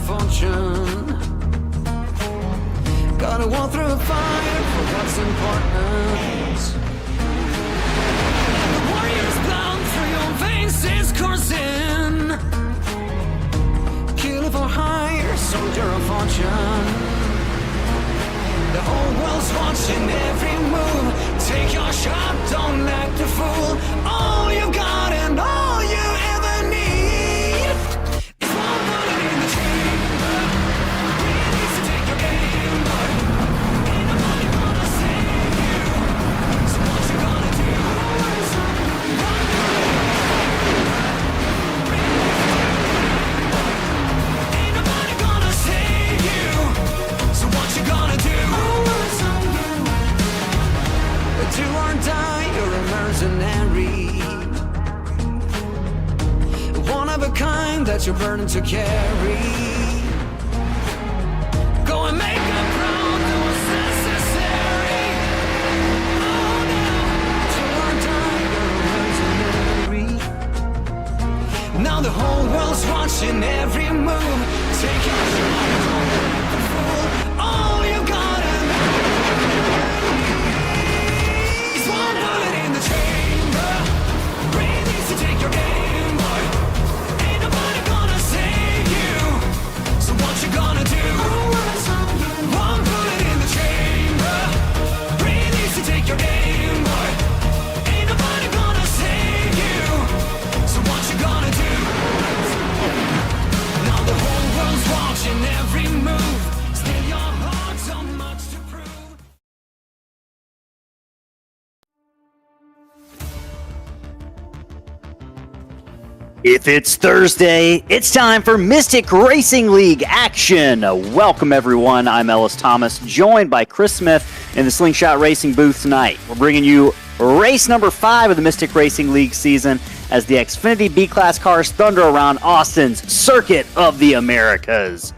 Fortune. Gotta walk through a fire for what's important. The warrior's blood through your veins is coursing. Kill for hire, soldier of fortune. The whole world's watching every move. Take your shot, don't act a fool. All you got and all you ever need is one bullet in the chamber. Really needs to take your game, but ain't nobody gonna save you. So what you gonna do? Ain't nobody gonna save you. So what you gonna do? Do or die, you're a mercenary. One of a kind that you're burning to carry. Go and make them proud, do what's necessary. Oh no, do or die, you're a mercenary. Now the whole world's watching every move. Take your shot, don't act the fool. All you gotta one bullet in the chamber. Rain needs to take your game, boy. Ain't nobody gonna save you. So what you gonna do? One bullet in the chamber. Rain needs to take your game, boy. Ain't nobody gonna save you. So what you gonna do? Now the whole world's watching every move. Still your heart so much to prove. If it's Thursday, it's time for Mystic Racing League action. Welcome, everyone. I'm Ellis Thomas, joined by Chris Smith in the Slingshot Racing booth tonight. We're bringing you race number 5 of the Mystic Racing League season as the Xfinity B-Class cars thunder around Austin's Circuit of the Americas.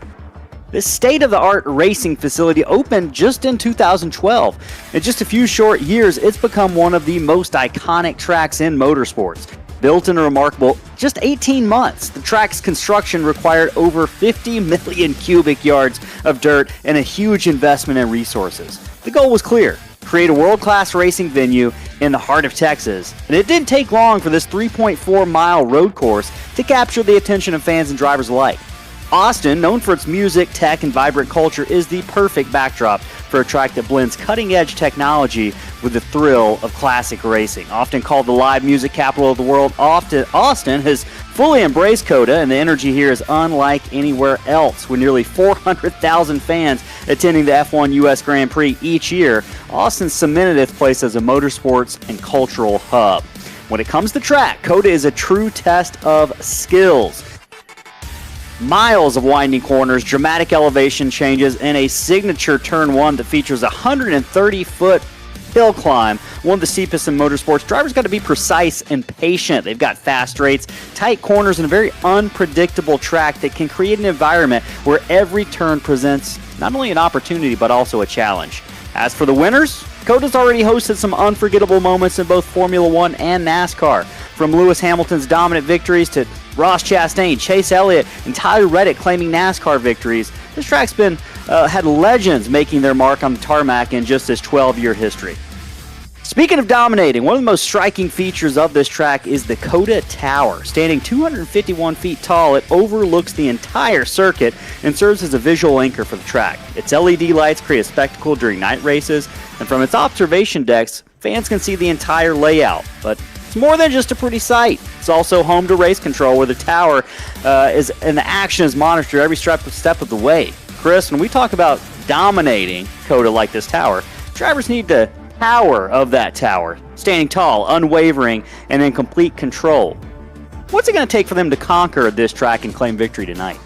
This state-of-the-art racing facility opened just in 2012. In just a few short years, it's become one of the most iconic tracks in motorsports. Built in a remarkable just 18 months, the track's construction required over 50 million cubic yards of dirt and a huge investment in resources. The goal was clear: create a world-class racing venue in the heart of Texas. And it didn't take long for this 3.4-mile road course to capture the attention of fans and drivers alike. Austin, known for its music, tech, and vibrant culture, is the perfect backdrop for a track that blends cutting-edge technology with the thrill of classic racing. Often called the live music capital of the world, Austin has fully embraced COTA, and the energy here is unlike anywhere else. With nearly 400,000 fans attending the F1 US Grand Prix each year, Austin cemented its place as a motorsports and cultural hub. When it comes to track, COTA is a true test of skills. Miles of winding corners, dramatic elevation changes, and a signature turn 1 that features a 130-foot hill climb, one of the steepest in motorsports. Drivers got to be precise and patient. They've got fast straights, tight corners, and a very unpredictable track that can create an environment where every turn presents not only an opportunity but also a challenge. As for the winners, COTA's already hosted some unforgettable moments in both Formula One and NASCAR. From Lewis Hamilton's dominant victories to Ross Chastain, Chase Elliott, and Tyler Reddick claiming NASCAR victories, this track's been had legends making their mark on the tarmac in just this 12-year history. Speaking of dominating, one of the most striking features of this track is the COTA Tower. Standing 251 feet tall, it overlooks the entire circuit and serves as a visual anchor for the track. Its LED lights create a spectacle during night races, and from its observation decks, fans can see the entire layout. But it's more than just a pretty sight. It's also home to race control, where the tower and the action is monitored every step of the way. Chris, when we talk about dominating COTA like this tower, drivers need the power of that tower, standing tall, unwavering, and in complete control. What's it going to take for them to conquer this track and claim victory tonight?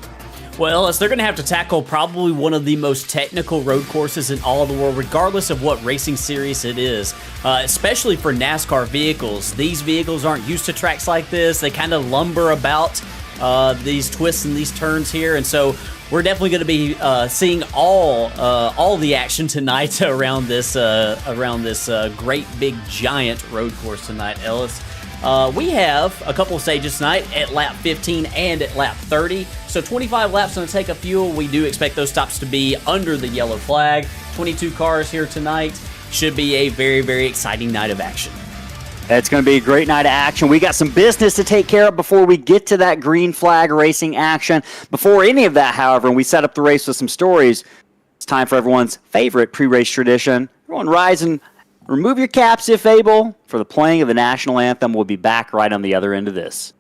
Well, they're going to have to tackle probably one of the most technical road courses in all of the world, regardless of what racing series it is, especially for NASCAR vehicles. These vehicles aren't used to tracks like this. They kind of lumber about these twists and these turns here, and so we're definitely going to be seeing all the action tonight around this great big giant road course tonight, Ellis. We have a couple of stages tonight at lap 15 and at lap 30. So 25 laps on the take of fuel. We do expect those stops to be under the yellow flag. 22 cars here tonight. Should be a very, very exciting night of action. It's going to be a great night of action. We got some business to take care of before we get to that green flag racing action. Before any of that, however, and we set up the race with some stories, it's time for everyone's favorite pre-race tradition. Everyone rise and remove your caps if able for the playing of the national anthem. We'll be back right on the other end of this.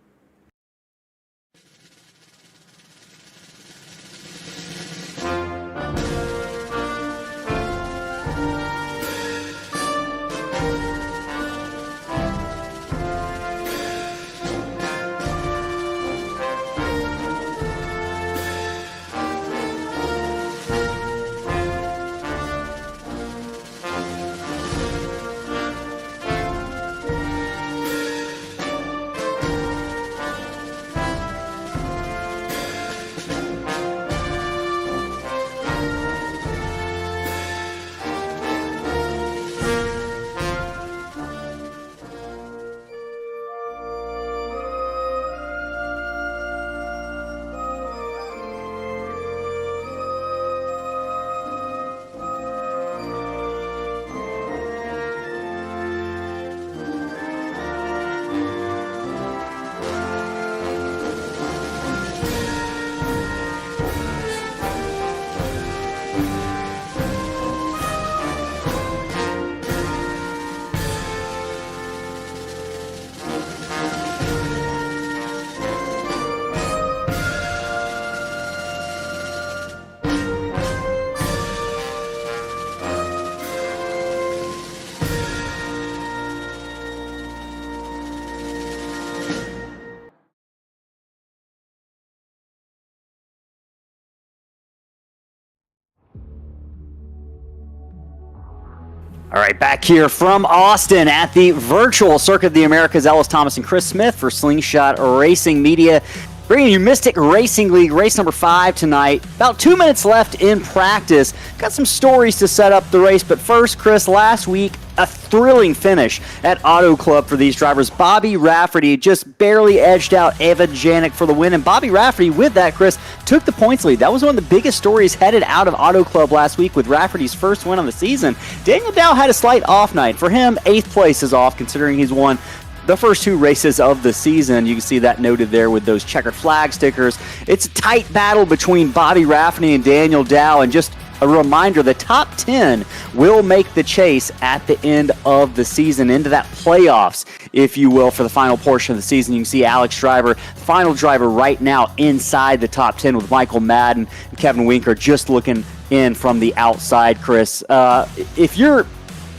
All right, back here from Austin at the virtual Circuit of the Americas, Ellis Thomas and Chris Smith for Slingshot Racing Media, bringing you Mystic Racing League race number 5 tonight. About 2 minutes left in practice. Got some stories to set up the race, but first, Chris, last week, a thrilling finish at Auto Club for these drivers. Bobby Rafferty just barely edged out Evan Janik for the win, and Bobby Rafferty, with that, Chris, took the points lead. That was one of the biggest stories headed out of Auto Club last week with Rafferty's first win on the season. Daniel Dow had a slight off night. For him, 8th place is off, considering he's won the first 2 races of the season. You can see that noted there with those checkered flag stickers. It's a tight battle between Bobby Rafferty and Daniel Dow, and just a reminder, the top 10 will make the chase at the end of the season, into that playoffs, if you will, for the final portion of the season. You can see Alex Driver, final driver right now, inside the top 10 with Michael Madden and Kevin Winker just looking in from the outside, Chris. If you're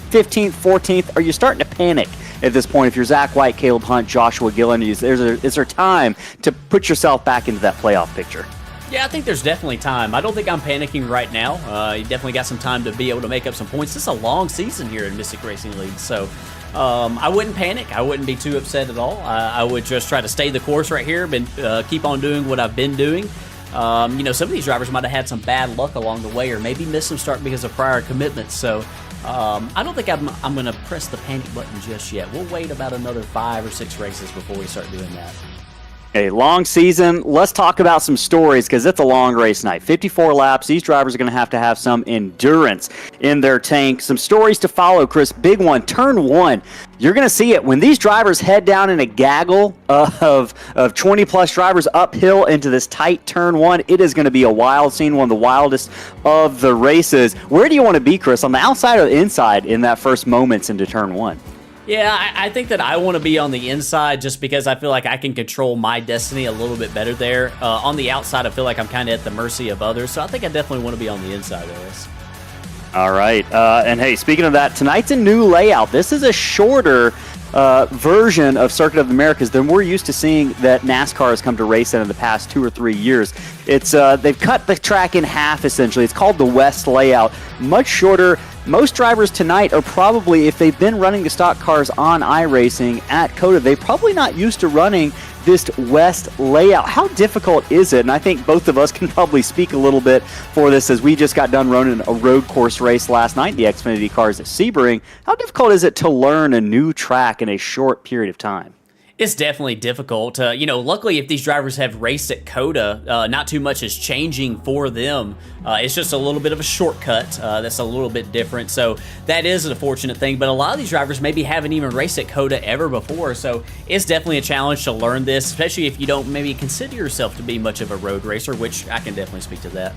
15th, 14th, are you starting to panic at this point? If you're Zach White, Caleb Hunt, Joshua Gillen, is there time to put yourself back into that playoff picture? Yeah, I think there's definitely time. I don't think I'm panicking right now. You definitely got some time to be able to make up some points. This is a long season here in Mystic Racing League, so I wouldn't panic. I wouldn't be too upset at all. I would just try to stay the course right here, keep on doing what I've been doing. Some of these drivers might have had some bad luck along the way, or maybe missed some start because of prior commitments. So I don't think I'm going to press the panic button just yet. We'll wait about another 5 or 6 races before we start doing that. A long season. Let's talk about some stories because it's a long race night. 54 laps. These drivers are going to have some endurance in their tank. Some stories to follow, Chris. Big one, turn 1. You're going to see it when these drivers head down in a gaggle of 20-plus drivers uphill into this tight turn 1. It is going to be a wild scene, one of the wildest of the races. Where do you want to be, Chris? On the outside or the inside in that first moments into turn 1? Yeah, I think that I want to be on the inside just because I feel like I can control my destiny a little bit better there. On the outside, I feel like I'm kind of at the mercy of others, so I think I definitely want to be on the inside of this. All right. And hey, speaking of that, tonight's a new layout. This is a shorter version of Circuit of the Americas than we're used to seeing that NASCAR has come to race in the past 2 or 3 years. It's they've cut the track in half, essentially. It's called the West layout. Much shorter. Most drivers tonight are probably, if they've been running the stock cars on iRacing at COTA, they're probably not used to running this West layout. How difficult is it? And I think both of us can probably speak a little bit for this as we just got done running a road course race last night in the Xfinity cars at Sebring. How difficult is it to learn a new track in a short period of time? It's definitely difficult. Luckily, if these drivers have raced at COTA, not too much is changing for them. It's just a little bit of a shortcut that's a little bit different. So that is a fortunate thing. But a lot of these drivers maybe haven't even raced at COTA ever before. So it's definitely a challenge to learn this, especially if you don't maybe consider yourself to be much of a road racer, which I can definitely speak to that.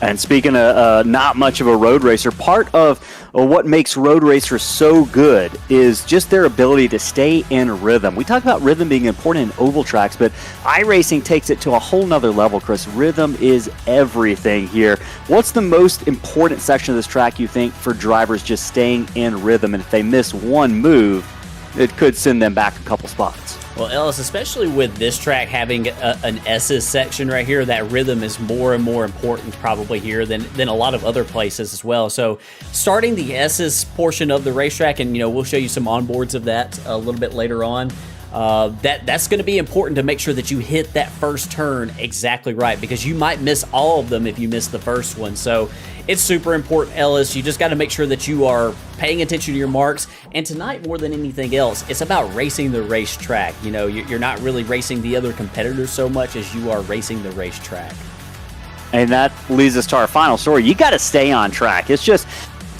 And speaking of not much of a road racer, part of what makes road racers so good is just their ability to stay in rhythm. We talk about rhythm being important in oval tracks, but iRacing takes it to a whole nother level, Chris. Rhythm is everything here. What's the most important section of this track, you think, for drivers just staying in rhythm? And if they miss one move, it could send them back a couple spots. Well, Ellis, especially with this track having an S's section right here, that rhythm is more and more important probably here than a lot of other places as well. So starting the S's portion of the racetrack, and we'll show you some onboards of that a little bit later on, that's going to be important to make sure that you hit that first turn exactly right, because you might miss all of them if you miss the first one. So it's super important, Ellis. You just got to make sure that you are paying attention to your marks. And tonight, more than anything else, it's about racing the racetrack. You're not really racing the other competitors so much as you are racing the racetrack. And that leads us to our final story. You got to stay on track. It's just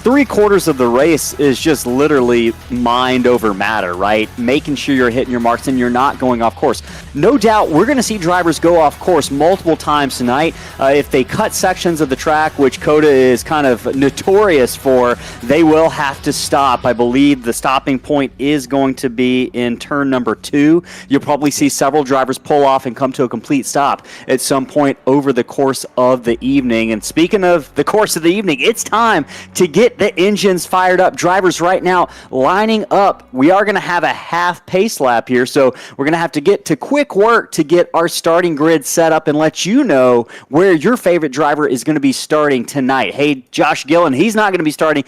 3/4 of the race is just literally mind over matter, right? Making sure you're hitting your marks and you're not going off course. No doubt we're going to see drivers go off course multiple times tonight. If they cut sections of the track, which COTA is kind of notorious for, they will have to stop. I believe the stopping point is going to be in turn number 2. You'll probably see several drivers pull off and come to a complete stop at some point over the course of the evening. And speaking of the course of the evening, it's time to get the engines fired up. Drivers right now lining up. We are going to have a half pace lap here, so we're going to have to get to quick work to get our starting grid set up and let you know where your favorite driver is going to be starting tonight. Hey, Josh Gillen, he's not going to be starting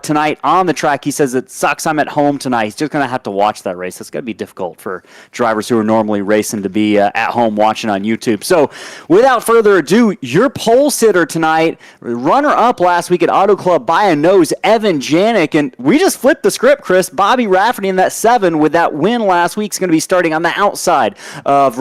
tonight on the track. He says it sucks I'm at home tonight. He's just going to have to watch that race. It's going to be difficult for drivers who are normally racing to be at home watching on YouTube. So without further ado, your pole sitter tonight, runner-up last week at Auto Club by a nose, Evan Janik, and we just flipped the script, Chris. Bobby Rafferty in that 7 with that win last week is going to be starting on the outside of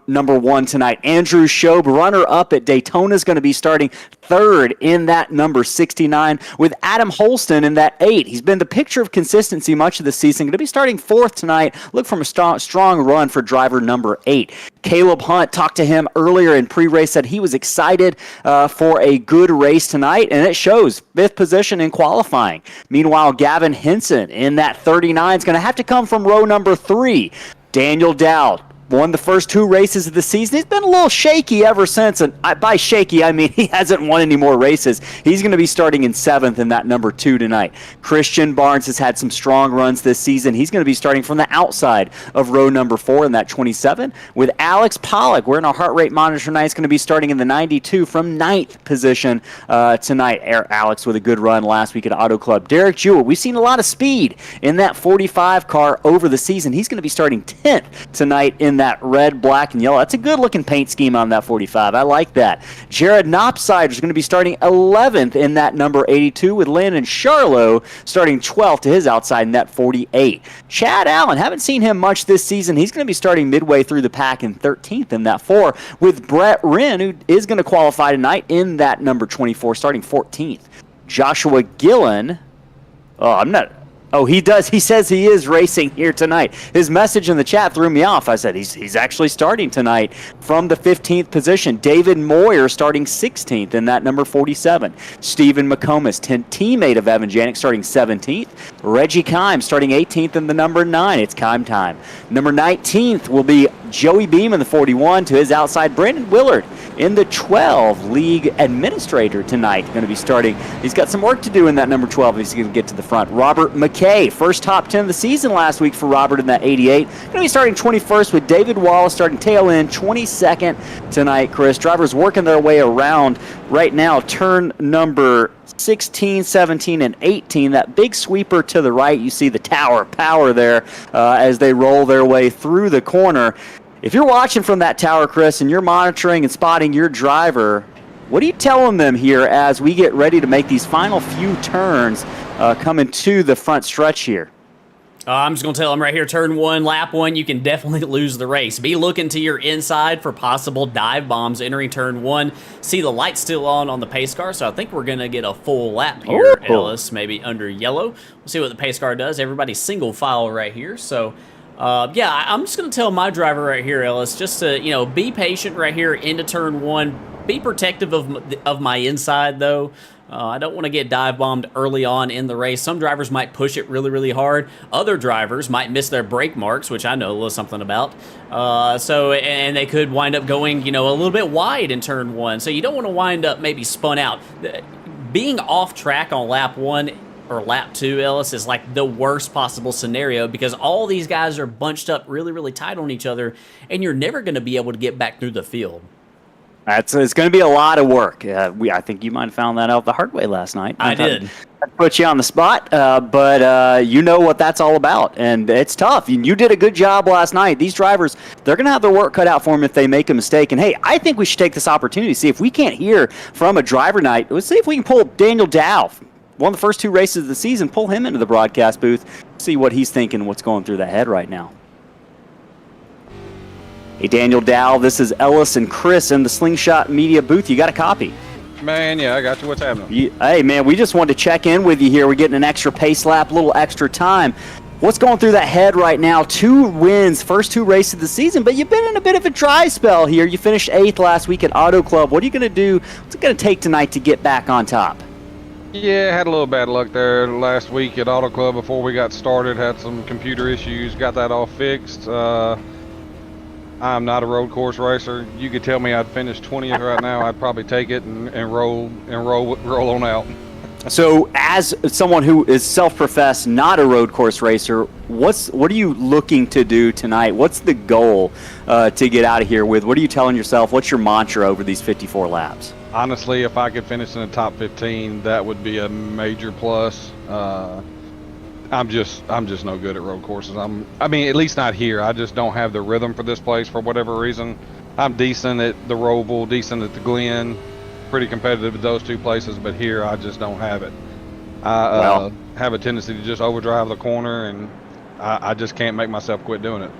number 1 tonight. Andrew Shobe, runner-up at Daytona, is going to be starting 3rd in that number 69 with Adam Holston in that 8. He's been the picture of consistency much of the season. Going to be starting 4th tonight. Look for a strong run for driver number 8. Caleb Hunt, talked to him earlier in pre-race, said he was excited for a good race tonight, and it shows. 5th position in qualifying. Meanwhile, Gavin Henson in that 39 is going to have to come from row number 3. Daniel Dow, won the first 2 races of the season. He's been a little shaky ever since, and by shaky, I mean he hasn't won any more races. He's going to be starting in 7th in that number 2 tonight. Christian Barnes has had some strong runs this season. He's going to be starting from the outside of row number 4 in that 27. With Alex Pollock, we're in our heart rate monitor tonight. He's going to be starting in the 92 from 9th position tonight. Alex with a good run last week at Auto Club. Derek Jewell, we've seen a lot of speed in that 45 car over the season. He's going to be starting 10th tonight in that red, black, and yellow. That's a good-looking paint scheme on that 45. I like that. Jared Knopsider is going to be starting 11th in that number 82, with Landon Charlo starting 12th to his outside in that 48. Chad Allen, haven't seen him much this season. He's going to be starting midway through the pack in 13th in that 4, with Brett Wren, who is going to qualify tonight in that number 24, starting 14th. Joshua Gillen, he does. He says he is racing here tonight. His message in the chat threw me off. I said he's actually starting tonight from the 15th position. David Moyer starting 16th in that number 47. Stephen McComas, teammate of Evan Janik, starting 17th. Reggie Kime starting 18th in the number 9. It's Kime time. Number 19th will be Joey Beam in the 41. To his outside, Brandon Willard in the 12. League administrator tonight, going to be starting. He's got some work to do in that number 12. He's going to get to the front. Robert McKay, first top 10 of the season last week for Robert in that 88. Going to be starting 21st, with David Wallace starting tail end 22nd tonight, Chris. Drivers working their way around right now. Turn number 16, 17, and 18. That big sweeper to the right. You see the tower power there as they roll their way through the corner. If you're watching from that tower, Chris, and you're monitoring and spotting your driver, what are you telling them here as we get ready to make these final few turns coming to the front stretch here? I'm just going to tell them right here, turn 1, lap 1, you can definitely lose the race. Be looking to your inside for possible dive bombs entering turn 1. See the light's still on the pace car, so I think we're going to get a full lap here, Ellis, maybe under yellow. We'll see what the pace car does. Everybody's single file right here, so... I'm just going to tell my driver right here, Ellis, just to, be patient right here into turn 1. Be protective of my inside, though. I don't want to get dive bombed early on in the race. Some drivers might push it really, really hard. Other drivers might miss their brake marks, which I know a little something about. And they could wind up going, a little bit wide in turn 1. So you don't want to wind up maybe spun out. Being off track on lap 1 or lap 2, Ellis, is like the worst possible scenario, because all these guys are bunched up really, really tight on each other, and you're never going to be able to get back through the field. It's going to be a lot of work. I think you might have found that out the hard way last night. I did. Put you on the spot, but you know what that's all about, and it's tough. You did a good job last night. These drivers, they're going to have their work cut out for them if they make a mistake. And, hey, I think we should take this opportunity to see if we can't hear from a driver night. Let's see if we can pull Daniel Dow, won the first 2 races of the season, pull him into the broadcast booth, see what he's thinking, what's going through that head right now. Hey, Daniel Dow, this is Ellis and Chris in the Slingshot Media booth. You got a copy? Man, yeah, I got you. What's happening? Hey, man, we just wanted to check in with you here. We're getting an extra pace lap, a little extra time. What's going through that head right now? 2 wins, first 2 races of the season, but you've been in a bit of a dry spell here. You finished 8th last week at Auto Club. What are you going to do? What's it going to take tonight to get back on top? Yeah, had a little bad luck there last week at Auto Club before we got started. Had some computer issues, got that all fixed. I'm not a road course racer. You could tell me I'd finish 20th right now. I'd probably take it and roll on out. So, as someone who is self-professed not a road course racer, what are you looking to do tonight? What's the goal to get out of here with? What are you telling yourself? What's your mantra over these 54 laps? Honestly, if I could finish in the top 15, that would be a major plus. I'm just no good at road courses. I mean, at least not here. I just don't have the rhythm for this place for whatever reason. I'm decent at the Roval, decent at the Glen, pretty competitive at those 2 places, but here I just don't have it. I have a tendency to just overdrive the corner, and I just can't make myself quit doing it.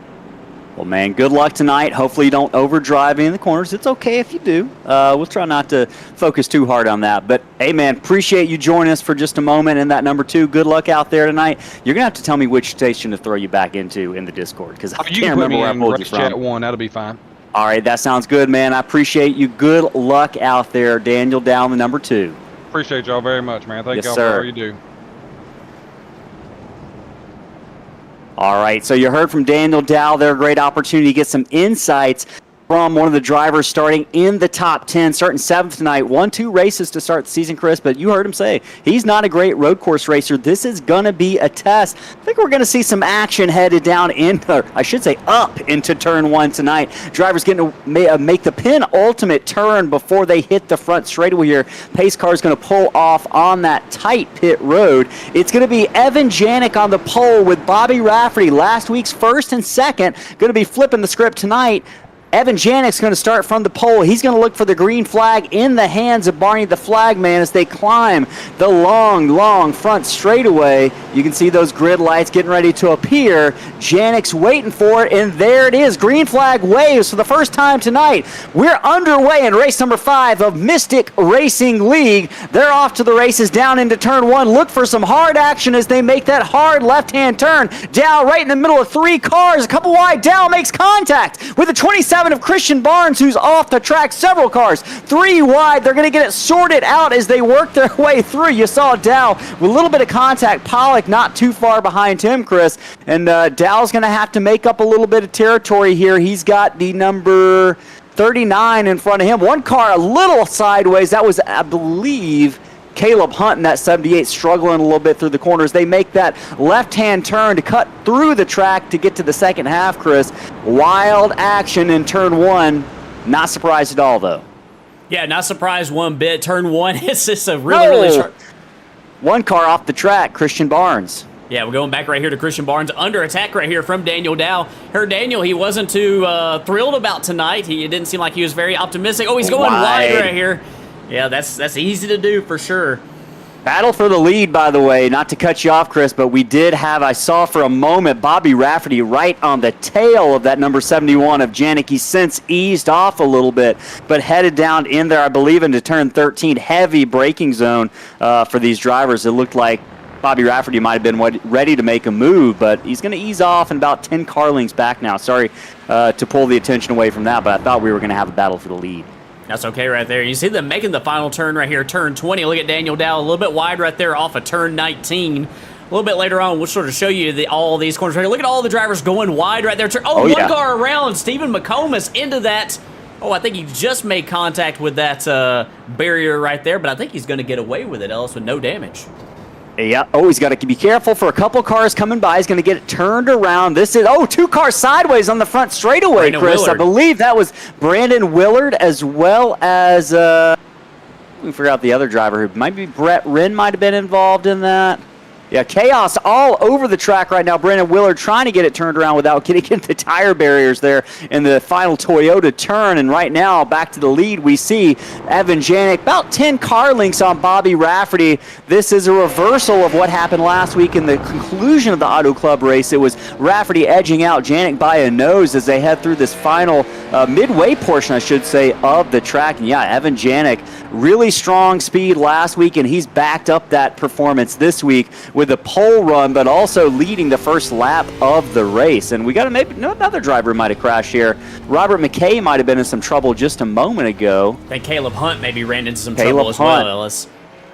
Well, man, good luck tonight. Hopefully you don't overdrive any of the corners. It's okay if you do. We'll try not to focus too hard on that. But, hey, man, appreciate you joining us for just a moment in that number 2. Good luck out there tonight. You're going to have to tell me which station to throw you back into in the Discord, because I can't remember where I pulled you from. Chat 1, that'll be fine. All right, that sounds good, man. I appreciate you. Good luck out there. Daniel Down, the number 2. Appreciate y'all very much, man. Thank y'all sir. for all you do. All right, so you heard from Daniel Dow there. Great opportunity to get some insights from one of the drivers starting in the top 10, starting 7th tonight. 1-2 races to start the season, Chris, but you heard him say he's not a great road course racer. This is going to be a test. I think we're going to see some action headed down up into turn 1 tonight. Drivers getting to make the penultimate turn before they hit the front straightaway here. Pace car is going to pull off on that tight pit road. It's going to be Evan Janik on the pole with Bobby Rafferty, last week's first and second, going to be flipping the script tonight. Evan Janik's going to start from the pole. He's going to look for the green flag in the hands of Barney the Flagman as they climb the long front straightaway. You can see those grid lights getting ready to appear. Janik's waiting for it, and there it is. Green flag waves for the first time tonight. We're underway in race number 5 of Mystic Racing League. They're off to the races down into turn 1. Look for some hard action as they make that hard left-hand turn. Dow right in the middle of 3 cars. A couple wide. Dow makes contact with the 27 of Christian Barnes, who's off the track. Several cars 3 wide. They're going to get it sorted out as they work their way through. You saw Dow with a little bit of contact. Pollock not too far behind him, Chris. And Dow's going to have to make up a little bit of territory here. He's got the number 39 in front of him. One car a little sideways. That was, I believe, Caleb Hunt in that 78, struggling a little bit through the corners. They make that left-hand turn to cut through the track to get to the second half, Chris. Wild action in turn 1. Not surprised at all, though. Yeah, not surprised one bit. Turn 1, it's just a really sharp. One car off the track, Christian Barnes. Yeah, we're going back right here to Christian Barnes. Under attack right here from Daniel Dow. Heard Daniel, he wasn't too thrilled about tonight. It didn't seem like he was very optimistic. Oh, he's going wide right here. Yeah, that's easy to do for sure. Battle for the lead, by the way. Not to cut you off, Chris, but we did have, I saw for a moment, Bobby Rafferty right on the tail of that number 71 of Janik. He's since eased off a little bit, but headed down in there, I believe, into turn 13. Heavy braking zone for these drivers. It looked like Bobby Rafferty might have been ready to make a move, but he's going to ease off and about 10 car lengths back now. Sorry to pull the attention away from that, but I thought we were going to have a battle for the lead. That's okay right there. You see them making the final turn right here, turn 20. Look at Daniel Dow, a little bit wide right there off of turn 19. A little bit later on, we'll sort of show you all these corners right here. Look at all the drivers going wide right there. One car around. Stephen McComas into that. Oh, I think he just made contact with that barrier right there, but I think he's going to get away with it, Ellis, with no damage. Yeah. Oh, he's got to be careful for a couple cars coming by. He's going to get it turned around. This is, 2 cars sideways on the front straightaway, Brandon Chris. Willard. I believe that was Brandon Willard as well as, we figure out the other driver who might be Brett Wren might have been involved in that. Yeah, chaos all over the track right now. Brandon Willard trying to get it turned around without getting into the tire barriers there in the final Toyota turn. And right now, back to the lead, we see Evan Janik, about 10 car lengths on Bobby Rafferty. This is a reversal of what happened last week in the conclusion of the Auto Club race. It was Rafferty edging out Janik by a nose as they head through this final midway portion, I should say, of the track. And yeah, Evan Janik, really strong speed last week, and he's backed up that performance this week with a pole run, but also leading the first lap of the race. And we got maybe another driver might have crashed here. Robert McKay might have been in some trouble just a moment ago. I think Caleb Hunt maybe ran into some trouble as well, Ellis.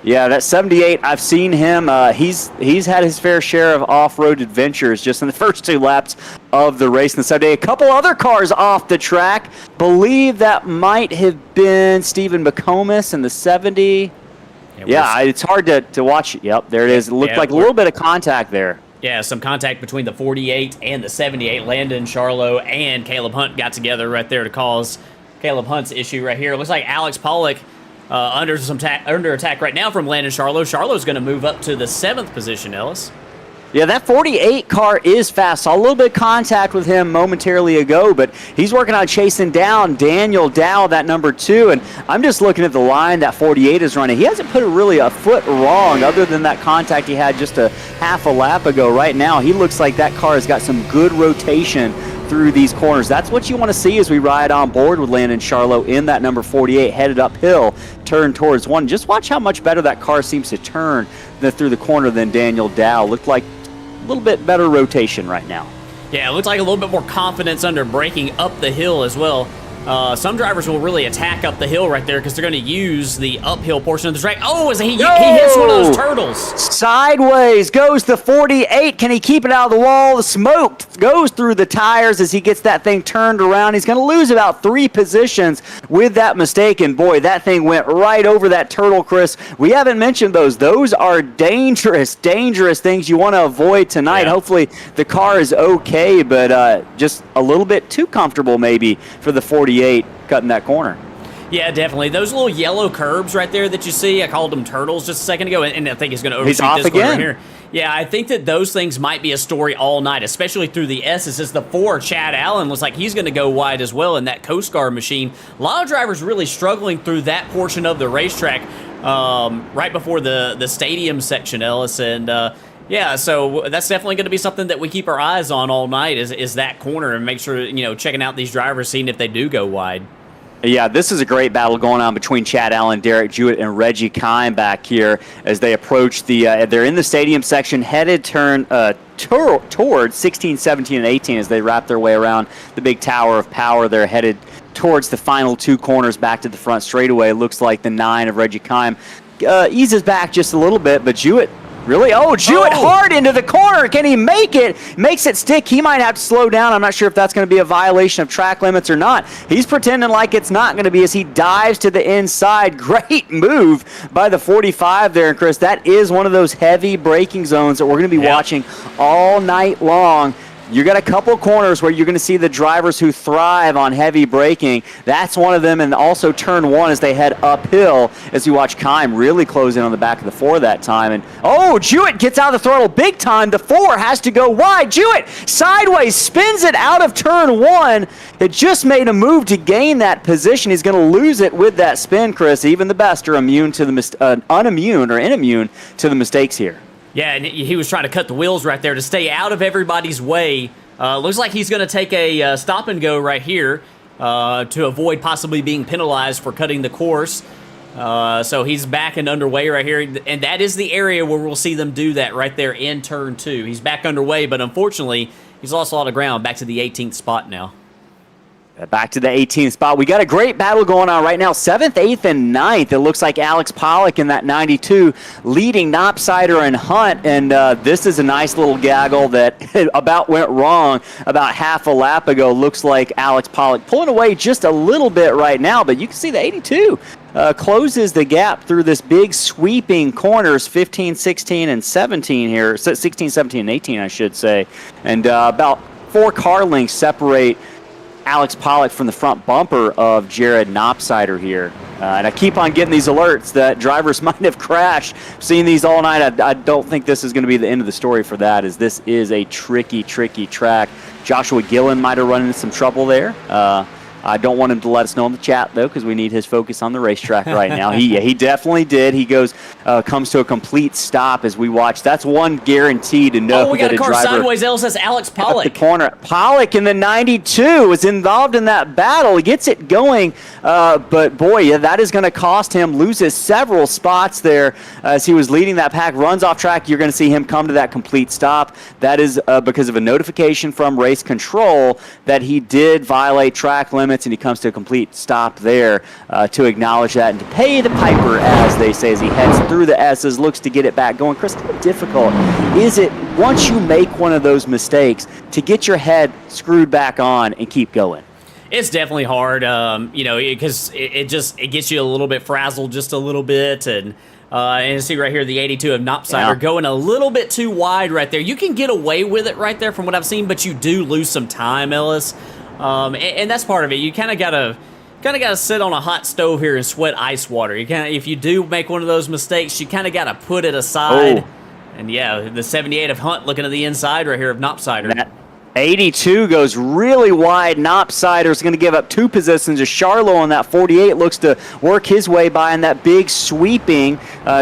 Yeah, that 78, I've seen him. He's had his fair share of off-road adventures just in the first 2 laps of the race. And Saturday, a couple other cars off the track. Believe that might have been Stephen McComas in the 70. Yeah, it's hard to watch. Yep, there it is. It looked like a little bit of contact there. Yeah, some contact between the 48 and the 78. Landon Charlo and Caleb Hunt got together right there to cause Caleb Hunt's issue right here. It looks like Alex Pollock under attack right now from Landon Charlo. Charlo's going to move up to the 7th position, Ellis. Yeah, that 48 car is fast. Saw a little bit of contact with him momentarily ago, but he's working on chasing down Daniel Dow, that number 2. And I'm just looking at the line that 48 is running. He hasn't put really a foot wrong other than that contact he had just a half a lap ago. Right now, he looks like that car has got some good rotation through these corners. That's what you want to see as we ride on board with Landon Charlo in that number 48, headed uphill, turn towards 1. Just watch how much better that car seems to turn through the corner than Daniel Dow. Looked like a little bit better rotation right now. Yeah, it looks like a little bit more confidence under braking up the hill as well. some drivers will really attack up the hill right there because they're going to use the uphill portion of the track. Oh, as he hits one of those turtles. Sideways goes the 48. Can he keep it out of the wall? The smoke goes through the tires as he gets that thing turned around. He's going to lose about 3 positions with that mistake, and boy, that thing went right over that turtle, Chris. We haven't mentioned those. Those are dangerous things you want to avoid tonight. Yeah. Hopefully the car is okay, but just a little bit too comfortable maybe for the 48 cutting that corner. Yeah, definitely. Those little yellow curbs right there that you see, I called them turtles just a second ago, and I think he's going to overshoot off this corner again. here. Yeah, I think that those things might be a story all night, especially through the S's. As the 4, Chad Allen, looks like he's going to go wide as well in that Coast Guard machine. A lot of drivers really struggling through that portion of the racetrack right before the stadium section, Ellis, and yeah, so that's definitely going to be something that we keep our eyes on all night is that corner, and make sure, checking out these drivers, seeing if they do go wide. Yeah, this is a great battle going on between Chad Allen, Derek Jewett, and Reggie Kime back here as they approach they're in the stadium section, headed towards 16, 17, and 18 as they wrap their way around the big tower of power. They're headed towards the final 2 corners back to the front straightaway. It looks like the 9 of Reggie Kime eases back just a little bit, but Jewett really? Oh, Jewett hard into the corner. Can he make it? Makes it stick. He might have to slow down. I'm not sure if that's going to be a violation of track limits or not. He's pretending like it's not going to be as he dives to the inside. Great move by the 45 there. And, Chris, that is one of those heavy braking zones that we're going to be watching all night long. You got a couple corners where you're going to see the drivers who thrive on heavy braking. That's one of them, and also turn 1 as they head uphill as you watch Kime really close in on the back of the 4 that time. And Jewett gets out of the throttle big time. The 4 has to go wide. Jewett sideways spins it out of turn 1. It just made a move to gain that position. He's going to lose it with that spin, Chris. Even the best are immune to inimmune to the mistakes here. Yeah, and he was trying to cut the wheels right there to stay out of everybody's way. Looks like he's going to take a stop and go right here to avoid possibly being penalized for cutting the course. So he's back and underway right here, and that is the area where we'll see them do that right there in turn 2. He's back underway, but unfortunately, he's lost a lot of ground. Back to the 18th spot now. Back to the 18th spot. We got a great battle going on right now. 7th, 8th, and 9th. It looks like Alex Pollock in that 92 leading Knopsider and Hunt. And this is a nice little gaggle that about went wrong about half a lap ago. Looks like Alex Pollock pulling away just a little bit right now. But you can see the 82 closes the gap through this big sweeping corners, 15, 16, and 17 here. 16, 17, and 18, I should say. And about 4 car lengths separate Alex Pollock from the front bumper of Jared Knopsider here. And I keep on getting these alerts that drivers might have crashed. Seeing these all night, I don't think this is going to be the end of the story for that, as this is a tricky track. Joshua Gillen might have run into some trouble there. I don't want him to let us know in the chat, though, because we need his focus on the racetrack right now. He definitely did. He comes to a complete stop as we watch. That's one guarantee to know we got that a car sideways. Ellis, that's Alex Pollock. The corner. Pollock in the 92 is involved in that battle. He gets it going, but boy, yeah, that is going to cost him. Loses several spots there as he was leading that pack. Runs off track. You're going to see him come to that complete stop. That is because of a notification from race control that he did violate track limits, and he comes to a complete stop there to acknowledge that and to pay the piper, as they say, as he heads through the S's, looks to get it back going. Chris, how difficult is it once you make one of those mistakes to get your head screwed back on and keep going? It's definitely hard, because it gets you a little bit frazzled just a little bit, and you see right here the 82 of Knopsider going a little bit too wide right there. You can get away with it right there from what I've seen, but you do lose some time, Ellis. And that's part of it. You kind of gotta sit on a hot stove here and sweat ice water. If you do make one of those mistakes, you kind of gotta put it aside. And yeah, the 78 of Hunt looking at the inside right here of Knopsider. 82 goes really wide. Knopsider is going to give up 2 positions. As Charlo on that 48 looks to work his way by in that big sweeping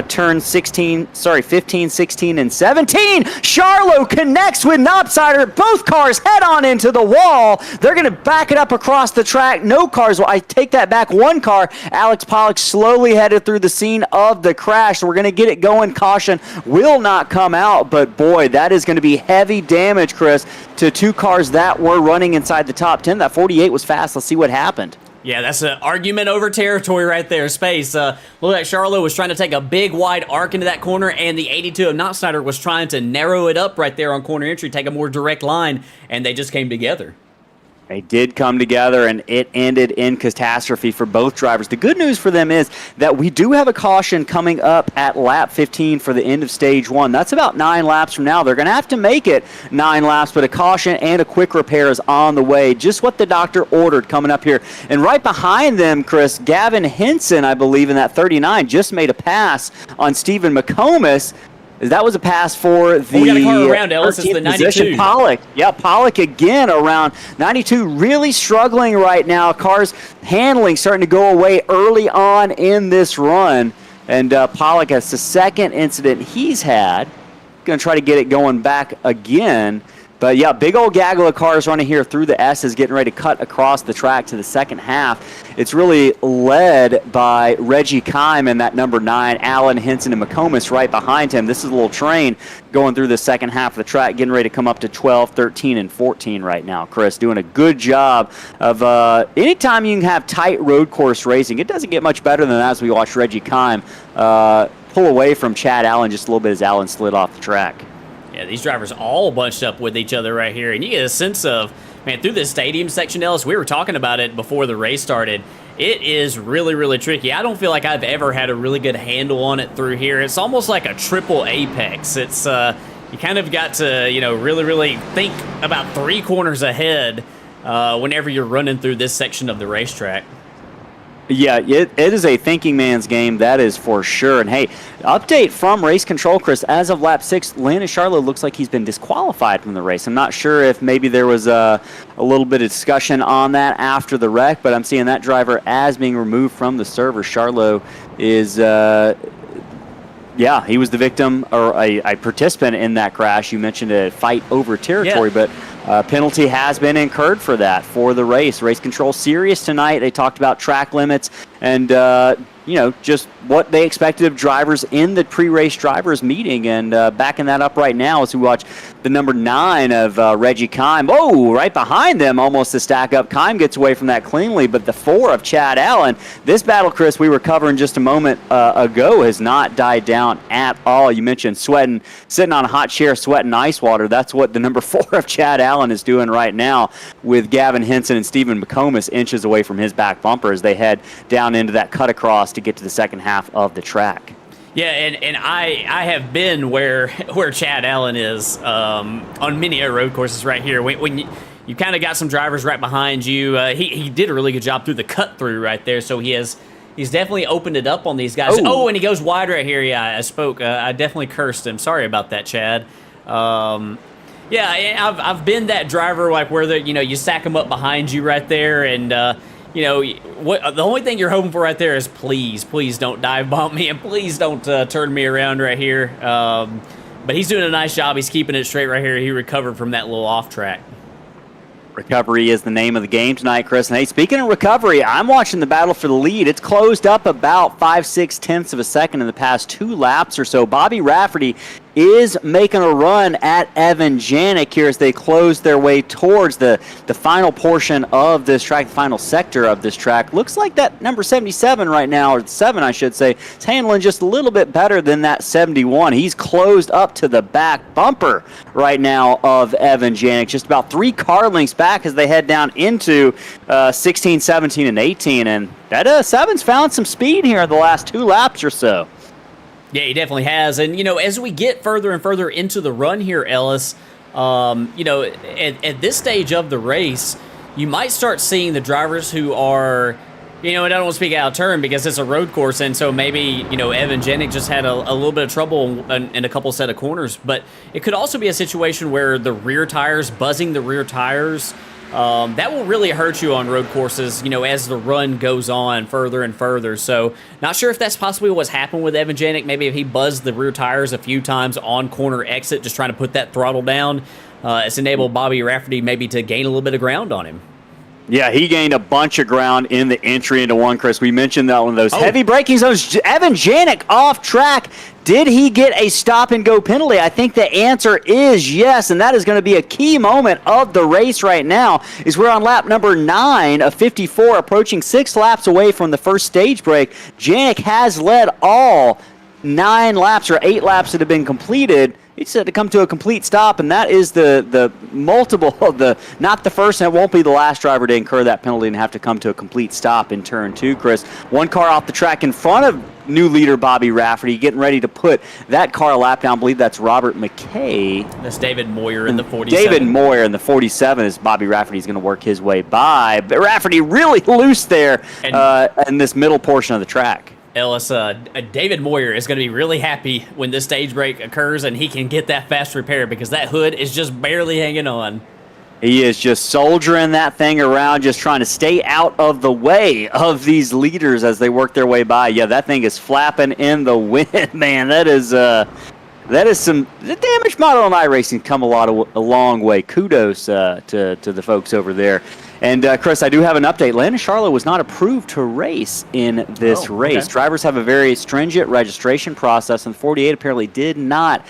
turn 15, 16, and 17. Charlo connects with Knopsider. Both cars head on into the wall. They're going to back it up across the track. No cars. Well, I take that back. One car. Alex Pollock slowly headed through the scene of the crash. We're going to get it going. Caution will not come out, but boy, that is going to be heavy damage, Chris, to 2 cars that were running inside the top 10. That 48 was fast. Let's see what happened. Yeah, that's an argument over territory right there, space. Looked like Charlo was trying to take a big wide arc into that corner, and the 82 of Knott Snyder was trying to narrow it up right there on corner entry, take a more direct line, and they just came together. They did come together, and it ended in catastrophe for both drivers. The good news for them is that we do have a caution coming up at lap 15 for the end of stage 1. That's about 9 laps from now. They're going to have to make it 9 laps, but a caution and a quick repair is on the way. Just what the doctor ordered coming up here. And right behind them, Chris, Gavin Henson, I believe, in that 39, just made a pass on Stephen McComas. That was a pass for the we got a car around, Ellis. It's the 92. Position. Pollock. Yeah, Pollock again around 92. Really struggling right now. Cars handling starting to go away early on in this run. And Pollock has the second incident he's had. Going to try to get it going back again. But yeah, big old gaggle of cars running here through the S's, getting ready to cut across the track to the second half. It's really led by Reggie Kime and that number 9, Allen, Henson, and McComas right behind him. This is a little train going through the second half of the track, getting ready to come up to 12, 13, and 14 right now. Chris doing a good job of anytime you can have tight road course racing, it doesn't get much better than that as we watch Reggie Kime pull away from Chad Allen just a little bit as Allen slid off the track. Yeah, these drivers all bunched up with each other right here. And you get a sense of, man, through this stadium section, Ellis, we were talking about it before the race started. It is really, really tricky. I don't feel like I've ever had a really good handle on it through here. It's almost like a triple apex. It's you kind of got to, really, really think about 3 corners ahead whenever you're running through this section of the racetrack. Yeah, it is a thinking man's game, that is for sure. And hey, update from race control, Chris. As of lap 6, Landon Charlo looks like he's been disqualified from the race. I'm not sure if maybe there was a little bit of discussion on that after the wreck, but I'm seeing that driver as being removed from the server. Charlo is, he was the victim or a participant in that crash. You mentioned a fight over territory, but penalty has been incurred for that for the race. Race control serious tonight. They talked about track limits and just what they expected of drivers in the pre-race drivers meeting, and backing that up right now as we watch the number 9 of Reggie Kime. Oh, right behind them, almost to stack up. Kime gets away from that cleanly, but the 4 of Chad Allen, this battle, Chris, we were covering just a moment ago, has not died down at all. You mentioned sweating, sitting on a hot chair, sweating ice water. That's what the number 4 of Chad Allen is doing right now, with Gavin Henson and Stephen McComas inches away from his back bumper as they head down into that cut across to get to the second half of the track. Yeah, and I have been where Chad Allen is on many road courses right here. When you kind of got some drivers right behind you, he did a really good job through the cut through right there. So he's definitely opened it up on these guys. Oh, and he goes wide right here. Yeah, I spoke. I definitely cursed him. Sorry about that, Chad. Yeah, I've been that driver like where you stack them up behind you right there, and what the only thing you're hoping for right there is please don't dive bomb me, and please don't turn me around right here. But he's doing a nice job. He's keeping it straight right here. He recovered from that little off track. Recovery is the name of the game tonight, Chris. And hey, speaking of recovery, I'm watching the battle for the lead. It's closed up about 5/6 of a second in the past 2 laps or so. Bobby Rafferty is making a run at Evan Janik here as they close their way towards the final portion of this track, the final sector of this track. Looks like that number 77 right now, or 7 I should say, is handling just a little bit better than that 71. He's closed up to the back bumper right now of Evan Janik, just about 3 car lengths back as they head down into 16, 17, and 18. And that 7's found some speed here in the last 2 laps or so. Yeah, he definitely has. And, as we get further and further into the run here, Ellis, at this stage of the race, you might start seeing the drivers who are, and I don't want to speak out of turn because it's a road course, and so maybe, Evan Janik just had a little bit of trouble in a couple set of corners. But it could also be a situation where the rear tires, buzzing the rear tires, that will really hurt you on road courses, as the run goes on further and further. So not sure if that's possibly what's happened with Evan Janik. Maybe if he buzzed the rear tires a few times on corner exit, just trying to put that throttle down, it's enabled Bobby Rafferty maybe to gain a little bit of ground on him. Yeah, he gained a bunch of ground in the entry into one, Chris. We mentioned that one of those heavy braking zones. Evan Janik off track. Did he get a stop-and-go penalty? I think the answer is yes, and that is going to be a key moment of the race right now, is we're on lap number 9 of 54, approaching 6 laps away from the first stage break. Janik has led all 9 laps or 8 laps that have been completed. He said to come to a complete stop, and that is the multiple of not the first, and it won't be the last driver to incur that penalty and have to come to a complete stop in turn 2, Chris. One car off the track in front of new leader Bobby Rafferty, getting ready to put that car a lap down. I believe that's Robert McKay. That's David Moyer in the 47. David Moyer in the 47 as Bobby Rafferty's going to work his way by. But Rafferty really loose there in this middle portion of the track. Ellis, David Moyer is going to be really happy when this stage break occurs and he can get that fast repair because that hood is just barely hanging on. He is just soldiering that thing around, just trying to stay out of the way of these leaders as they work their way by. Yeah, that thing is flapping in the wind, man. That is some the damage model on iRacing come a long way. Kudos to the folks over there. And, Chris, I do have an update. Landon Charlo was not approved to race in this race. Okay. Drivers have a very stringent registration process, and 48 apparently did not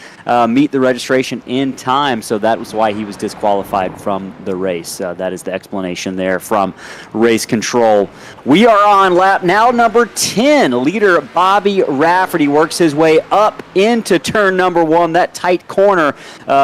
meet the registration in time, so that was why he was disqualified from the race. That is the explanation there from race control. We are on lap now number 10. Leader Bobby Rafferty works his way up into turn number 1, that tight corner.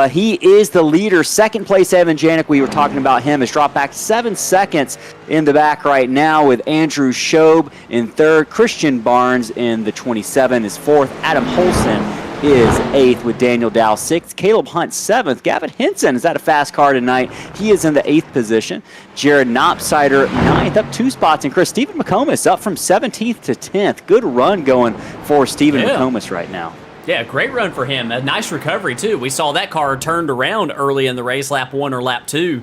He is the leader. Second place, Evan Janik, we were talking about him, has dropped back 7 seconds in the back right now, with Andrew Shobe in third. Christian Barnes in the 27 is fourth. Adam Holson is eighth, with Daniel Dow sixth. Caleb Hunt seventh. Gavin Henson is at a fast car tonight. He is in the 8th position. Jared Knopsider ninth, up 2 spots. And Chris, Stephen McComas up from 17th to 10th. Good run going for Stephen McComas right now. Yeah, great run for him. A nice recovery, too. We saw that car turned around early in the race, lap 1 or lap 2.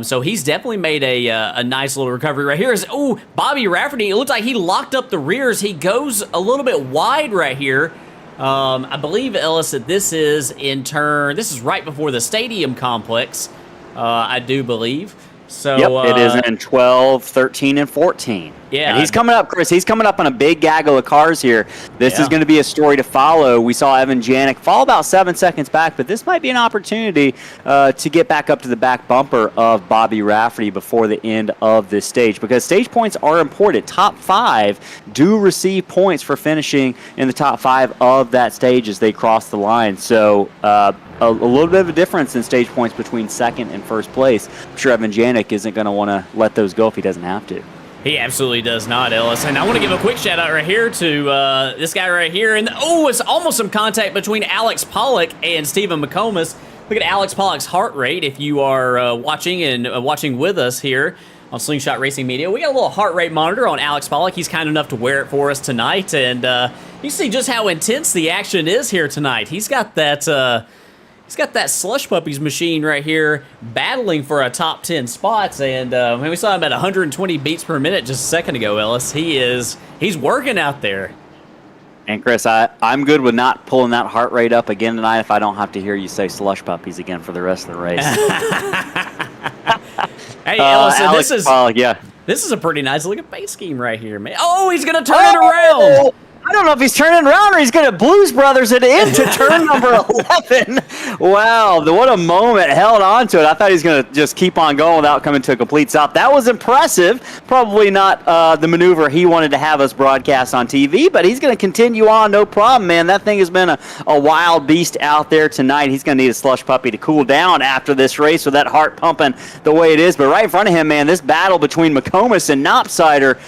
So he's definitely made a nice little recovery right here. Bobby Rafferty, it looks like he locked up the rears. He goes a little bit wide right here. I believe, Ellis, that this is right before the stadium complex, I do believe. So, yep, it is in 12, 13, and 14. Yeah. And he's coming up, Chris. He's coming up on a big gaggle of cars here. This is going to be a story to follow. We saw Evan Janik fall about 7 seconds back, but this might be an opportunity to get back up to the back bumper of Bobby Rafferty before the end of this stage, because stage points are important. Top 5 do receive points for finishing in the top 5 of that stage as they cross the line. So, a little bit of a difference in stage points between second and first place. I'm sure Evan Janik isn't going to want to let those go if he doesn't have to. He absolutely does not, Ellis. And I want to give a quick shout out right here to this guy right here. And it's almost some contact between Alex Pollock and Stephen McComas. Look at Alex Pollock's heart rate if you are watching with us here on Slingshot Racing Media. We got a little heart rate monitor on Alex Pollock. He's kind enough to wear it for us tonight. And you see just how intense the action is here tonight. He's got that Slush Puppies machine right here battling for a top 10 spots, and we saw him at 120 beats per minute just a second ago, Ellis. He's working out there. And Chris, I'm good with not pulling that heart rate up again tonight if I don't have to hear you say Slush Puppies again for the rest of the race. Hey, Ellis, this is a pretty nice looking base scheme right here, man. Oh, he's gonna turn it around. I don't know if he's turning around or he's going to Blues Brothers it into turn number 11. Wow, what a moment. Held on to it. I thought he was going to just keep on going without coming to a complete stop. That was impressive. Probably not the maneuver he wanted to have us broadcast on TV, but he's going to continue on, no problem, man. That thing has been a wild beast out there tonight. He's going to need a slush puppy to cool down after this race with that heart pumping the way it is. But right in front of him, man, this battle between McComas and Knopsider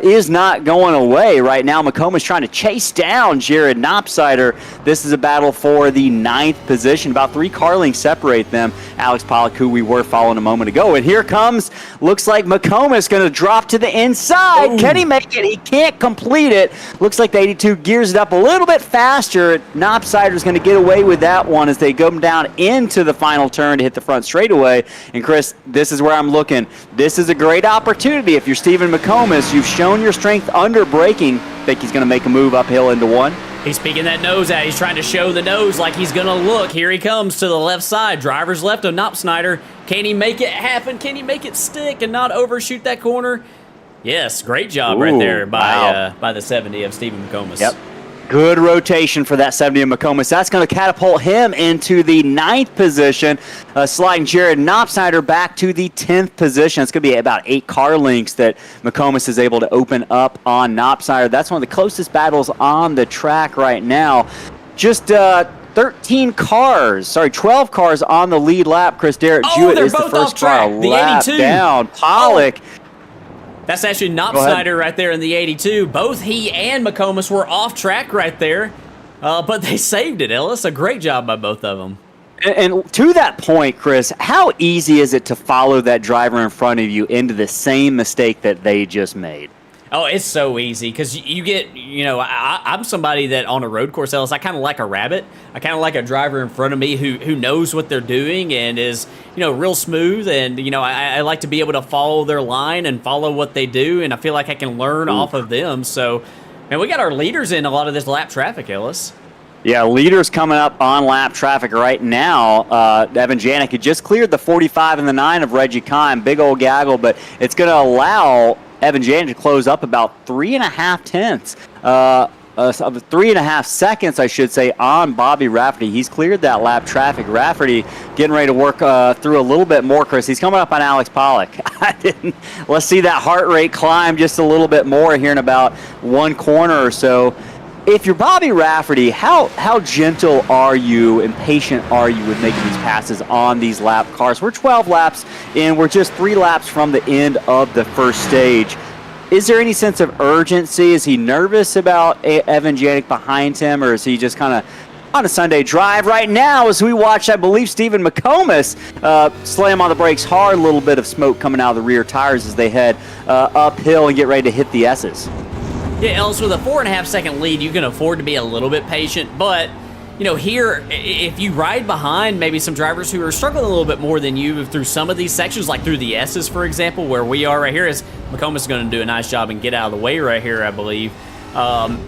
is not going away right now. McComas trying to chase down Jared Knopsider. This is a battle for the 9th position. About 3 car lengths separate them. Alex Pollock, who we were following a moment ago. And here comes, looks like McComas going to drop to the inside. Ooh. Can he make it? He can't complete it. Looks like the 82 gears it up a little bit faster. Knopsider's going to get away with that one as they go down into the final turn to hit the front straightaway. And Chris, this is where I'm looking. This is a great opportunity. If you're Stephen McComas, you've shown your strength under braking. Think he's going to make a move uphill into 1? He's peeking that nose out. He's trying to show the nose like he's going to look. Here he comes to the left side. Driver's left of Knopfsnyder. Can he make it happen? Can he make it stick and not overshoot that corner? Yes, great job right there by the 70 of Stephen McComas. Yep. Good rotation for that 70 of McComas. That's going to catapult him into the 9th position, sliding Jared Knopfsnyder back to the 10th position. It's going to be about 8 car lengths that McComas is able to open up on Knopfsnyder. That's one of the closest battles on the track right now. Just 12 cars on the lead lap. Chris Derrick Jewett is the first car lap down. Pollock. That's actually Knopfsnyder right there in the 82. Both he and McComas were off track right there, but they saved it, Ellis. A great job by both of them. And to that point, Chris, how easy is it to follow that driver in front of you into the same mistake that they just made? Oh, it's so easy because you get, I'm somebody that on a road course, Ellis, I kind of like a rabbit. I kind of like a driver in front of me who knows what they're doing and is, real smooth. And, I like to be able to follow their line and follow what they do. And I feel like I can learn off of them. So, man, we got our leaders in a lot of this lap traffic, Ellis. Yeah, leaders coming up on lap traffic right now. Evan Janik had just cleared the 45 and the 9 of Reggie Kime. Big old gaggle, but it's going to allow Evan Janik to close up about 3.5 tenths. 3.5 seconds, I should say, on Bobby Rafferty. He's cleared that lap traffic. Rafferty getting ready to work through a little bit more, Chris. He's coming up on Alex Pollock. Let's see that heart rate climb just a little bit more here in about one corner or so. If you're Bobby Rafferty, how gentle are you and patient are you with making these passes on these lap cars? We're 12 laps in. We're just 3 laps from the end of the first stage. Is there any sense of urgency? Is he nervous about Evan Janik behind him, or is he just kind of on a Sunday drive right now as we watch, I believe, Stephen McComas slam on the brakes hard, a little bit of smoke coming out of the rear tires as they head uphill and get ready to hit the S's. Yeah, Ellis, with a 4.5 second lead, you can afford to be a little bit patient, but here, if you ride behind maybe some drivers who are struggling a little bit more than you through some of these sections, like through the S's, for example, where we are right here, is McComas is going to do a nice job and get out of the way right here, I believe.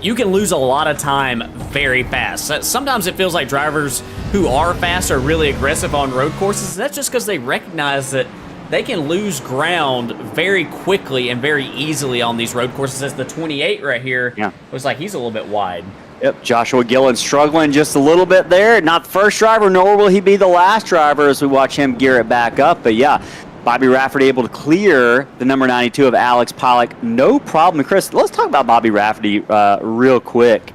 You can lose a lot of time very fast. Sometimes it feels like drivers who are fast are really aggressive on road courses. That's just because they recognize that they can lose ground very quickly and very easily on these road courses. As the 28 right here looks like he's a little bit wide. Yep, Joshua Gillen struggling just a little bit there. Not the first driver, nor will he be the last driver as we watch him gear it back up. But yeah, Bobby Rafferty able to clear the number 92 of Alex Pollock. No problem. And Chris, let's talk about Bobby Rafferty real quick.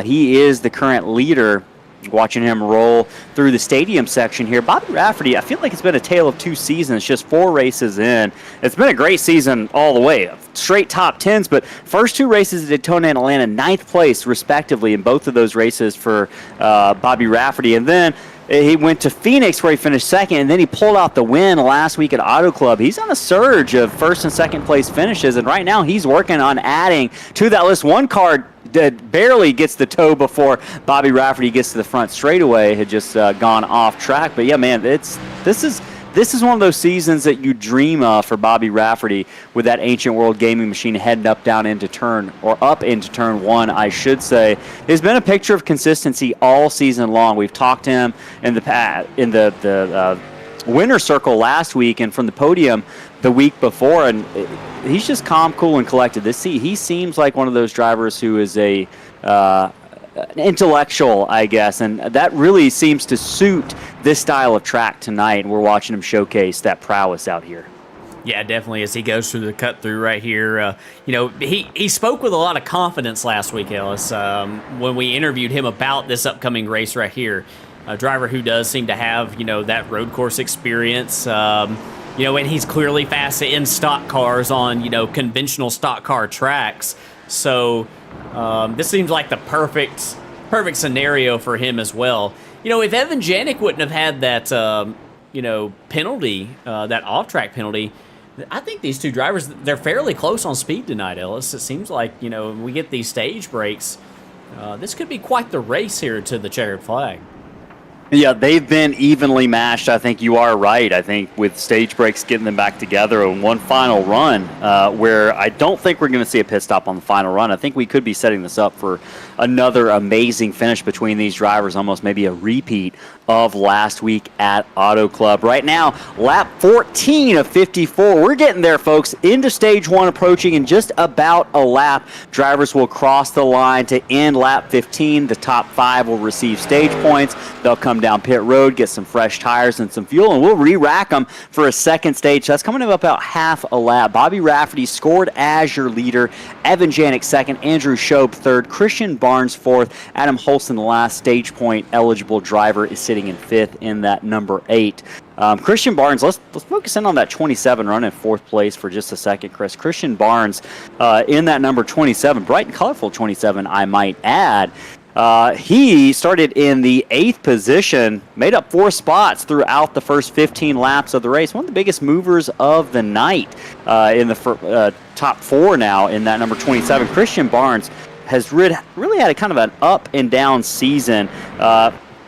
He is the current leader. Watching him roll through the stadium section here. Bobby Rafferty, I feel like it's been a tale of 2 seasons, just 4 races in. It's been a great season all the way. Straight top 10s, but first 2 races at Daytona and Atlanta, 9th place respectively in both of those races for Bobby Rafferty. And then he went to Phoenix where he finished 2nd, and then he pulled out the win last week at Auto Club. He's on a surge of 1st and 2nd place finishes, and right now he's working on adding to that list. One car that barely gets the toe before Bobby Rafferty gets to the front straightaway had just gone off track. But yeah, man, this is one of those seasons that you dream of for Bobby Rafferty with that Ancient World gaming machine heading up into turn 1, I should say. It's been a picture of consistency all season long. We've talked to him in the winner circle last week and from the podium the week before, and he's just calm, cool, and collected. He seems like one of those drivers who is an intellectual, I guess, and that really seems to suit this style of track tonight. And we're watching him showcase that prowess out here. Yeah, definitely, as he goes through the cut through right here. He spoke with a lot of confidence last week, Ellis, when we interviewed him about this upcoming race right here. A driver who does seem to have, that road course experience. And he's clearly fast in stock cars on, conventional stock car tracks. So this seems like the perfect scenario for him as well. If Evan Janik wouldn't have had that, penalty, that off-track penalty, I think these two drivers, they're fairly close on speed tonight, Ellis. It seems like, when we get these stage breaks, this could be quite the race here to the checkered flag. Yeah, they've been evenly matched. I think you are right. I think with stage breaks getting them back together in one final run, where I don't think we're going to see a pit stop on the final run. I think we could be setting this up for another amazing finish between these drivers, almost maybe a repeat of last week at Auto Club. Right now, lap 14 of 54. We're getting there, folks. Into stage one, approaching in just about a lap. Drivers will cross the line to end lap 15. The top 5 will receive stage points. They'll come down pit road, get some fresh tires and some fuel, and we'll re-rack them for a second stage. That's coming up about half a lap. Bobby Rafferty scored as your leader. Evan Janik second. Andrew Shobe third. Christian Barnes fourth. Adam Holston, the last stage point eligible driver, is sitting in fifth in that number 8. Christian Barnes, let's focus in on that 27 run in fourth place for just a second, Chris. Christian Barnes in that number 27, bright and colorful 27, I might add. He started in the 8th position, made up 4 spots throughout the first 15 laps of the race. One of the biggest movers of the night in the top 4 now in that number 27. Christian Barnes has really had a kind of an up and down season.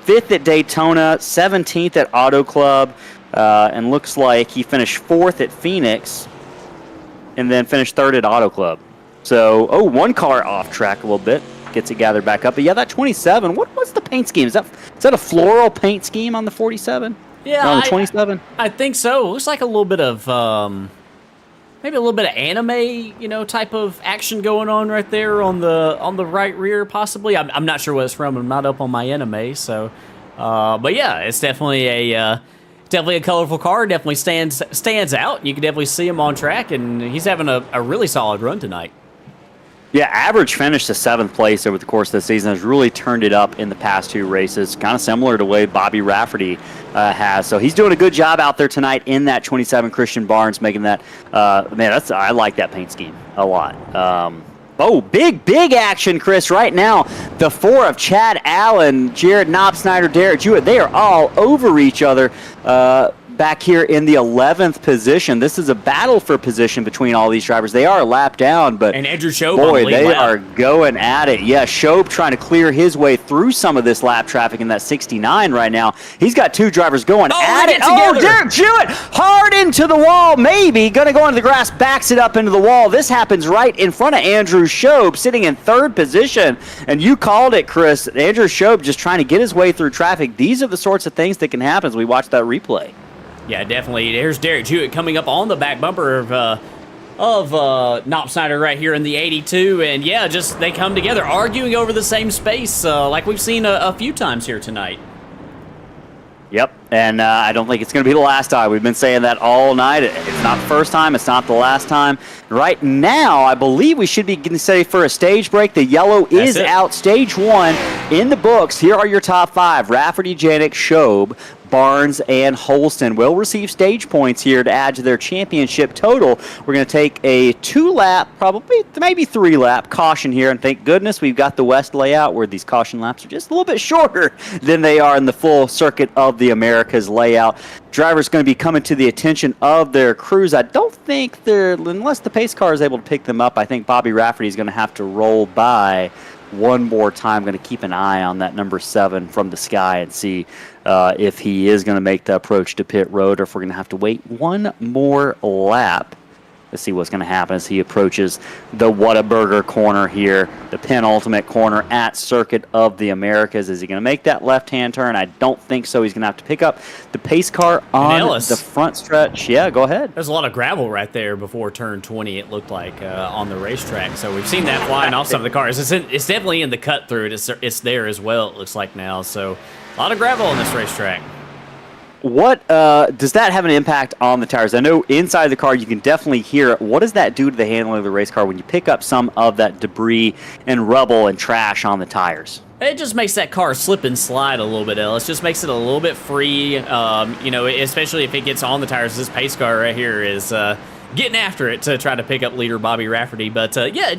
5th at Daytona, 17th at Auto Club, and looks like he finished 4th at Phoenix and then finished 3rd at Auto Club. So, one car off track a little bit. Gets it gathered back up. But yeah, that 27, what's the paint scheme? Is that a floral paint scheme on the 47? Yeah, on the 27? I think so. It looks like a little bit of maybe a little bit of anime, type of action going on right there on the right rear, possibly. I'm not sure what it's from. I'm not up on my anime, so. But yeah, it's definitely a colorful car. Definitely stands out. You can definitely see him on track, and he's having a really solid run tonight. Yeah, average finish to 7th place over the course of the season has really turned it up in the past 2 races, kind of similar to the way Bobby Rafferty has. So he's doing a good job out there tonight in that 27. Christian Barnes making that. I like that paint scheme a lot. Big action, Chris, right now. The 4 of Chad Allen, Jared Knopsnyder, Derek Jewett, they are all over each other. Back here in the 11th position. This is a battle for position between all these drivers. They are a lap down, but and Andrew Shobe boy, they are going at it. Yeah, Shobe trying to clear his way through some of this lap traffic in that 69 right now. He's got 2 drivers going at it. Derek Jewett hard into the wall, maybe going to go into the grass, backs it up into the wall. This happens right in front of Andrew Shobe, sitting in 3rd position. And you called it, Chris. Andrew Shobe just trying to get his way through traffic. These are the sorts of things that can happen as we watch that replay. Yeah, definitely. There's Derek Jewett coming up on the back bumper of Knopsnyder right here in the 82, and yeah, just they come together, arguing over the same space, like we've seen a few times here tonight. Yep, and I don't think it's going to be the last time. We've been saying that all night. It's not the first time. It's not the last time. Right now, I believe we should be getting ready for a stage break. The yellow is out. Stage 1 in the books. Here are your top 5. Rafferty, Janik, Shobe, Barnes, and Holston will receive stage points here to add to their championship total. We're going to take a 2-lap, probably maybe 3-lap caution here, and thank goodness we've got the West layout where these caution laps are just a little bit shorter than they are in the full circuit of the Americas layout. Drivers going to be coming to the attention of their crews. I don't think unless the pace car is able to pick them up, I think Bobby Rafferty is going to have to roll by one more time. Going to keep an eye on that number 7 from the sky and see if he is going to make the approach to pit road, or if we're going to have to wait one more lap. Let's see what's going to happen as he approaches the Whataburger corner here, the penultimate corner at Circuit of the Americas. Is he going to make that left-hand turn? I don't think so. He's going to have to pick up the pace car on the front stretch. Yeah, go ahead. There's a lot of gravel right there before turn 20, it looked like, on the racetrack. So we've seen that flying off some of the cars. It's definitely in the cut through. It's there as well, it looks like now. So a lot of gravel on this racetrack. What does that have an impact on the tires? I know inside the car you can definitely hear it. What does that do to the handling of the race car when you pick up some of that debris and rubble and trash on the tires? It just makes that car slip and slide a little bit, Ellis. Just makes it a little bit free, especially if it gets on the tires. This pace car right here is getting after it to try to pick up leader Bobby Rafferty. But, it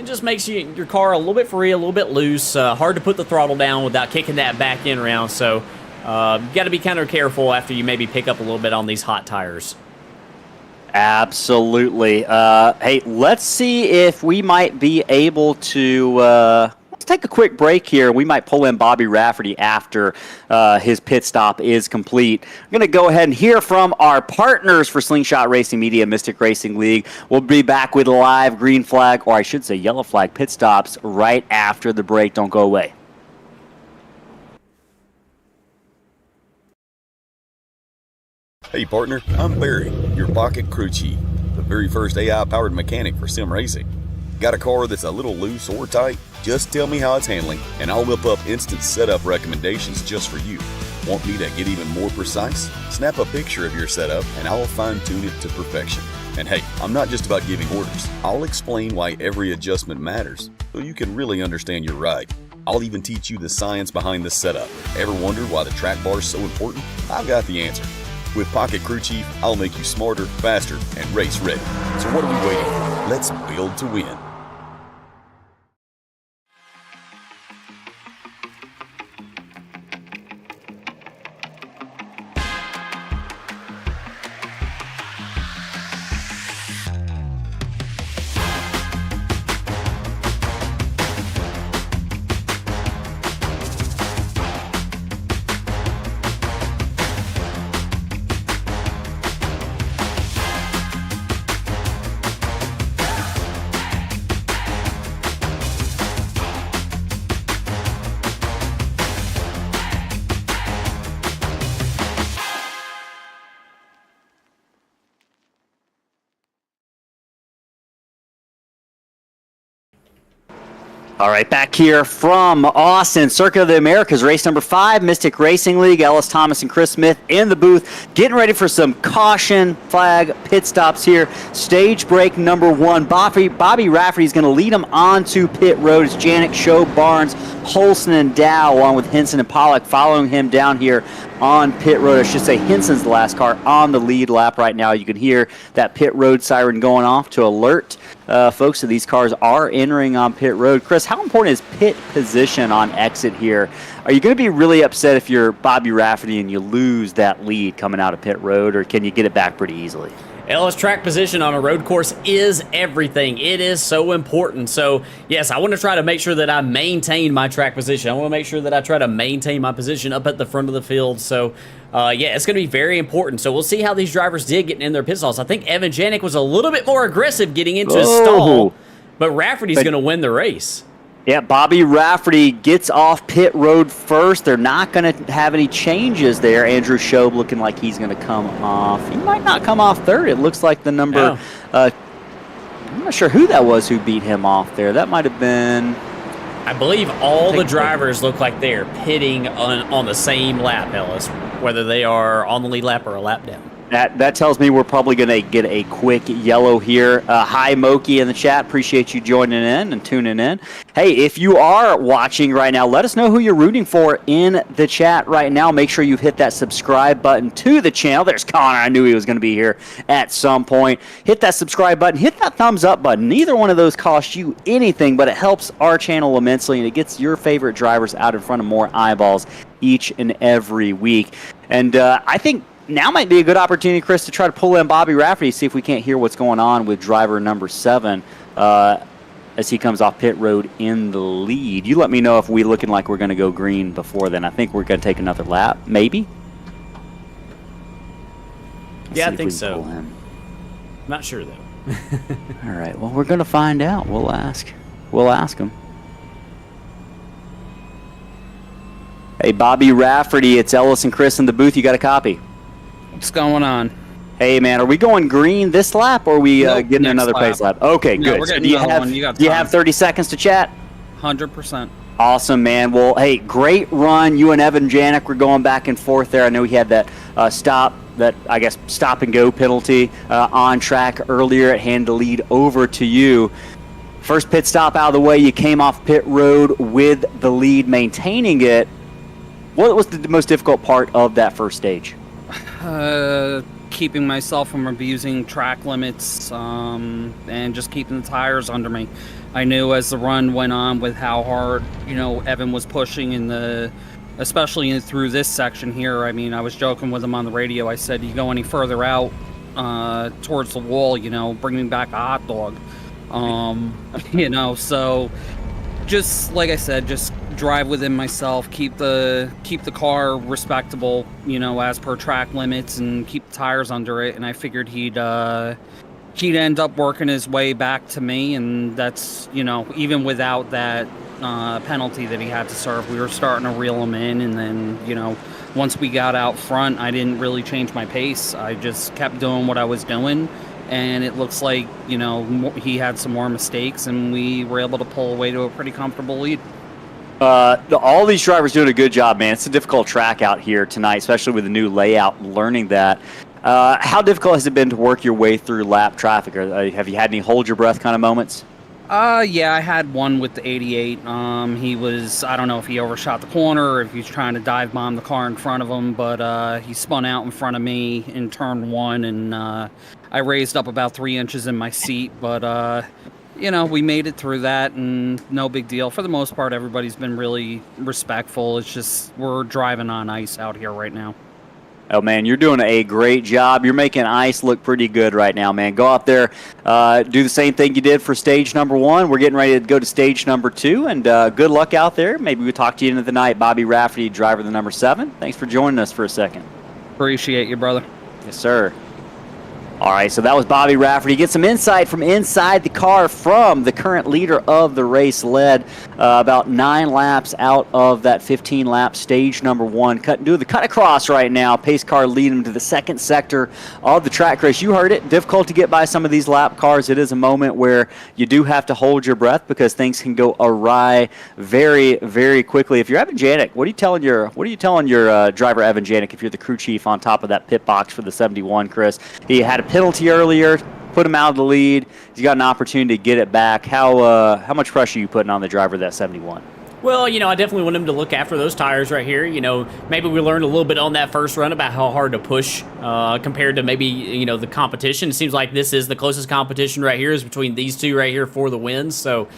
just makes your car a little bit free, a little bit loose, hard to put the throttle down without kicking that back end around. So you got to be kind of careful after you maybe pick up a little bit on these hot tires. Absolutely. Hey, let's see if we might be able to... let's take a quick break here. We might pull in Bobby Rafferty after his pit stop is complete. I'm going to go ahead and hear from our partners for Slingshot Racing Media, Mystic Racing League. We'll be back with live green flag, or I should say yellow flag pit stops right after the break. Don't go away. Hey partner, I'm Barry, your pocket crew chief, the very first AI-powered mechanic for sim racing. Got a car that's a little loose or tight? Just tell me how it's handling, and I'll whip up instant setup recommendations just for you. Want me to get even more precise? Snap a picture of your setup, and I'll fine-tune it to perfection. And hey, I'm not just about giving orders. I'll explain why every adjustment matters, so you can really understand your ride. I'll even teach you the science behind the setup. Ever wondered why the track bar is so important? I've got the answer. With Pocket Crew Chief, I'll make you smarter, faster, and race ready. So what are we waiting for? Let's build to win. All right, back here from Austin, Circuit of the Americas, race number 5, Mystic Racing League. Ellis Thomas and Chris Smith in the booth, getting ready for some caution flag pit stops here. Stage break number 1. Bobby Rafferty is going to lead them onto pit road. It's Janik, Shobe, Barnes, Holson, and Dow, along with Henson and Pollock, following him down here on pit road. I should say Henson's the last car on the lead lap right now. You can hear that pit road siren going off to alert folks that these cars are entering on pit road. Chris, how important is pit position on exit here? Are you going to be really upset if you're Bobby Rafferty and you lose that lead coming out of pit road, or can you get it back pretty easily? Ellis, track position on a road course is everything. It is so important. So, yes, I want to try to make sure that I maintain my track position. I want to make sure that I try to maintain my position up at the front of the field. So, yeah, it's going to be very important. So, we'll see how these drivers did getting in their pit stalls. I think Evan Janik was a little bit more aggressive getting into his stall, but Rafferty's going to win the race. Yeah, Bobby Rafferty gets off pit road first. They're not going to have any changes there. Andrew Shobe looking like he's going to come off. He might not come off third. It looks like the number... I'm not sure who that was who beat him off there. That might have been... I believe all the drivers look like they're pitting on the same lap, Ellis, whether they are on the lead lap or a lap down. That tells me we're probably going to get a quick yellow here. Hi, Moki in the chat. Appreciate you joining in and tuning in. Hey, if you are watching right now, let us know who you're rooting for in the chat right now. Make sure you've hit that subscribe button to the channel. There's Connor. I knew he was going to be here at some point. Hit that subscribe button. Hit that thumbs up button. Neither one of those costs you anything, but it helps our channel immensely, and it gets your favorite drivers out in front of more eyeballs each and every week. And I think now might be a good opportunity, Chris, to try to pull in Bobby Rafferty, see if we can't hear what's going on with driver number 7 as he comes off pit road in the lead. You let me know if we're looking like we're going to go green before then. I think we're going to take another lap, maybe. Yeah, I think so. Not sure, though. All right, well, we're going to find out. We'll ask him. Hey, Bobby Rafferty, it's Ellis and Chris in the booth. You got a copy? What's going on? Hey, man, are we going green this lap, or are we getting another pace lap? Okay, No, good. we're So getting do you another one. You got have 30 seconds to chat? 100%. Awesome, man. Well, hey, great run. You and Evan Janik were going back and forth there. I know he had that stop and go penalty on track earlier. It handed the lead over to you. First pit stop out of the way. You came off pit road with the lead, maintaining it. What was the most difficult part of that first stage? Keeping myself from abusing track limits and just keeping the tires under me. I knew as the run went on with how hard, Evan was pushing especially through this section here. I mean, I was joking with him on the radio. I said, you go any further out towards the wall, bring me back a hot dog. So just like I said, just drive within myself, keep the car respectable, as per track limits, and keep the tires under it. And I figured he'd end up working his way back to me, and that's even without that penalty that he had to serve, we were starting to reel him in. And then once we got out front, I didn't really change my pace. I just kept doing what I was doing. And it looks like, he had some more mistakes, and we were able to pull away to a pretty comfortable lead. All these drivers doing a good job, man. It's a difficult track out here tonight, especially with the new layout, learning that. How difficult has it been to work your way through lap traffic? Have you had any hold your breath kind of moments? Yeah, I had one with the 88. I don't know if he overshot the corner or if he's trying to dive bomb the car in front of him, but he spun out in front of me in turn 1, and I raised up about 3 inches in my seat, but we made it through that, and no big deal. For the most part, everybody's been really respectful. It's just we're driving on ice out here right now. Oh, man, you're doing a great job. You're making ice look pretty good right now, man. Go out there, do the same thing you did for stage number 1. We're getting ready to go to stage number 2, and good luck out there. Maybe we'll talk to you into the night. Bobby Rafferty, driver the number 7. Thanks for joining us for a second. Appreciate you, brother. Yes, sir. All right, so that was Bobby Rafferty. Get some insight from inside the car from the current leader of the race, led about 9 laps out of that 15-lap stage number 1. Do the cut across right now. Pace car leading him to the second sector of the track race. You heard it. Difficult to get by some of these lap cars. It is a moment where you do have to hold your breath because things can go awry very, very quickly. If you're Evan Janik, what are you telling your driver Evan Janik if you're the crew chief on top of that pit box for the 71, Chris? He had a penalty earlier, put him out of the lead. He's got an opportunity to get it back. How much pressure are you putting on the driver of that 71? Well, I definitely want him to look after those tires right here. Maybe we learned a little bit on that first run about how hard to push compared to maybe, the competition. It seems like this is the closest competition right here is between these two right here for the wins. So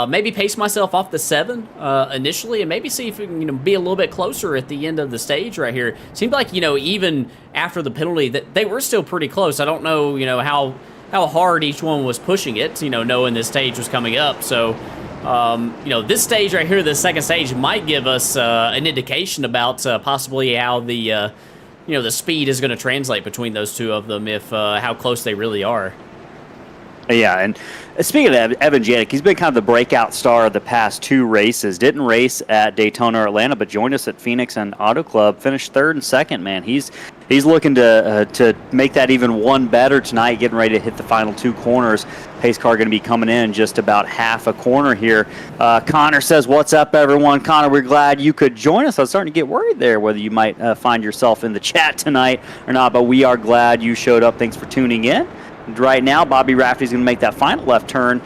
maybe pace myself off the 7 initially, and maybe see if we can be a little bit closer at the end of the stage right here. Seemed like even after the penalty that they were still pretty close. I don't know how hard each one was pushing it, knowing this stage was coming up. So this stage right here, the second stage, might give us an indication about possibly how the the speed is going to translate between those two of them, if how close they really are. Yeah, and speaking of Evan Janik, he's been kind of the breakout star of the past 2 races. Didn't race at Daytona or Atlanta, but joined us at Phoenix and Auto Club. Finished 3rd and 2nd, man. He's looking to make that even one better tonight, getting ready to hit the final 2 corners. Pace car going to be coming in just about half a corner here. Connor says, what's up, everyone? Connor, we're glad you could join us. I was starting to get worried there whether you might find yourself in the chat tonight or not, but we are glad you showed up. Thanks for tuning in. Right now, Bobby Rafferty's going to make that final left turn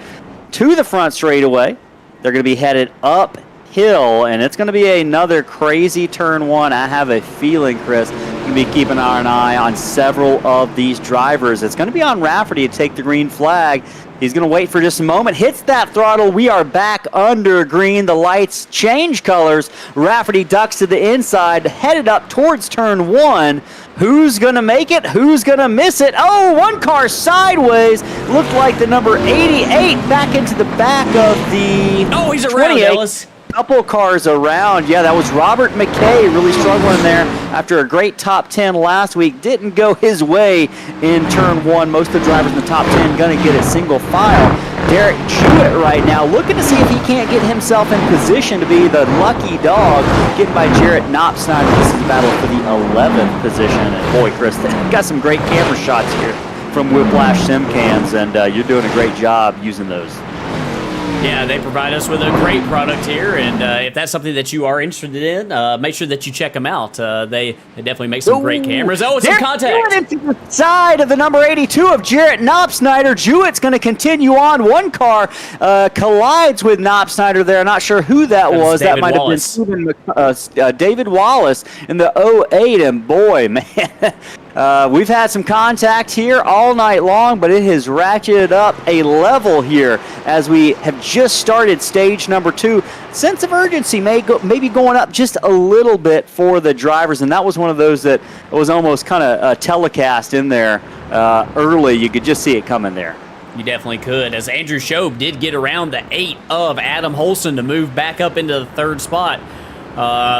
to the front straightaway. They're going to be headed uphill, and it's going to be another crazy turn 1. I have a feeling, Chris, you're going to be keeping an eye on several of these drivers. It's going to be on Rafferty to take the green flag. He's going to wait for just a moment, hits that throttle. We are back under green. The lights change colors. Rafferty ducks to the inside, headed up towards turn 1. Who's going to make it? Who's going to miss it? Oh, one car sideways. Looked like the number 88 back into the back of the Oh, he's around, Ellis. Couple cars around. Yeah, that was Robert McKay really struggling there after a great top 10 last week. Didn't go his way in turn 1. Most of the drivers in the top 10 going to get a single file. Derek Jewett right now looking to see if he can't get himself in position to be the lucky dog, getting by Jarrett Knopsnyder. This is a battle for the 11th position. And boy, Chris, got some great camera shots here from Whiplash Sim Cams, and you're doing a great job using those. Yeah, they provide us with a great product here, and if that's something that you are interested in, make sure that you check them out. They definitely make some great cameras. Oh, it's in contact. Into the side of the number 82 of Jarrett Knopsnyder. Jewett's going to continue on. One car collides with Knopsnyder there. Not sure who that was. That might have been David Wallace in the 08, and boy, man. We've had some contact here all night long, but it has ratcheted up a level here as we have just started stage number 2. Sense of urgency maybe going up just a little bit for the drivers, and that was one of those that was almost kind of telecast in there early. You could just see it coming there. You definitely could, as Andrew Shobe did get around the 8 of Adam Holson to move back up into the 3rd spot.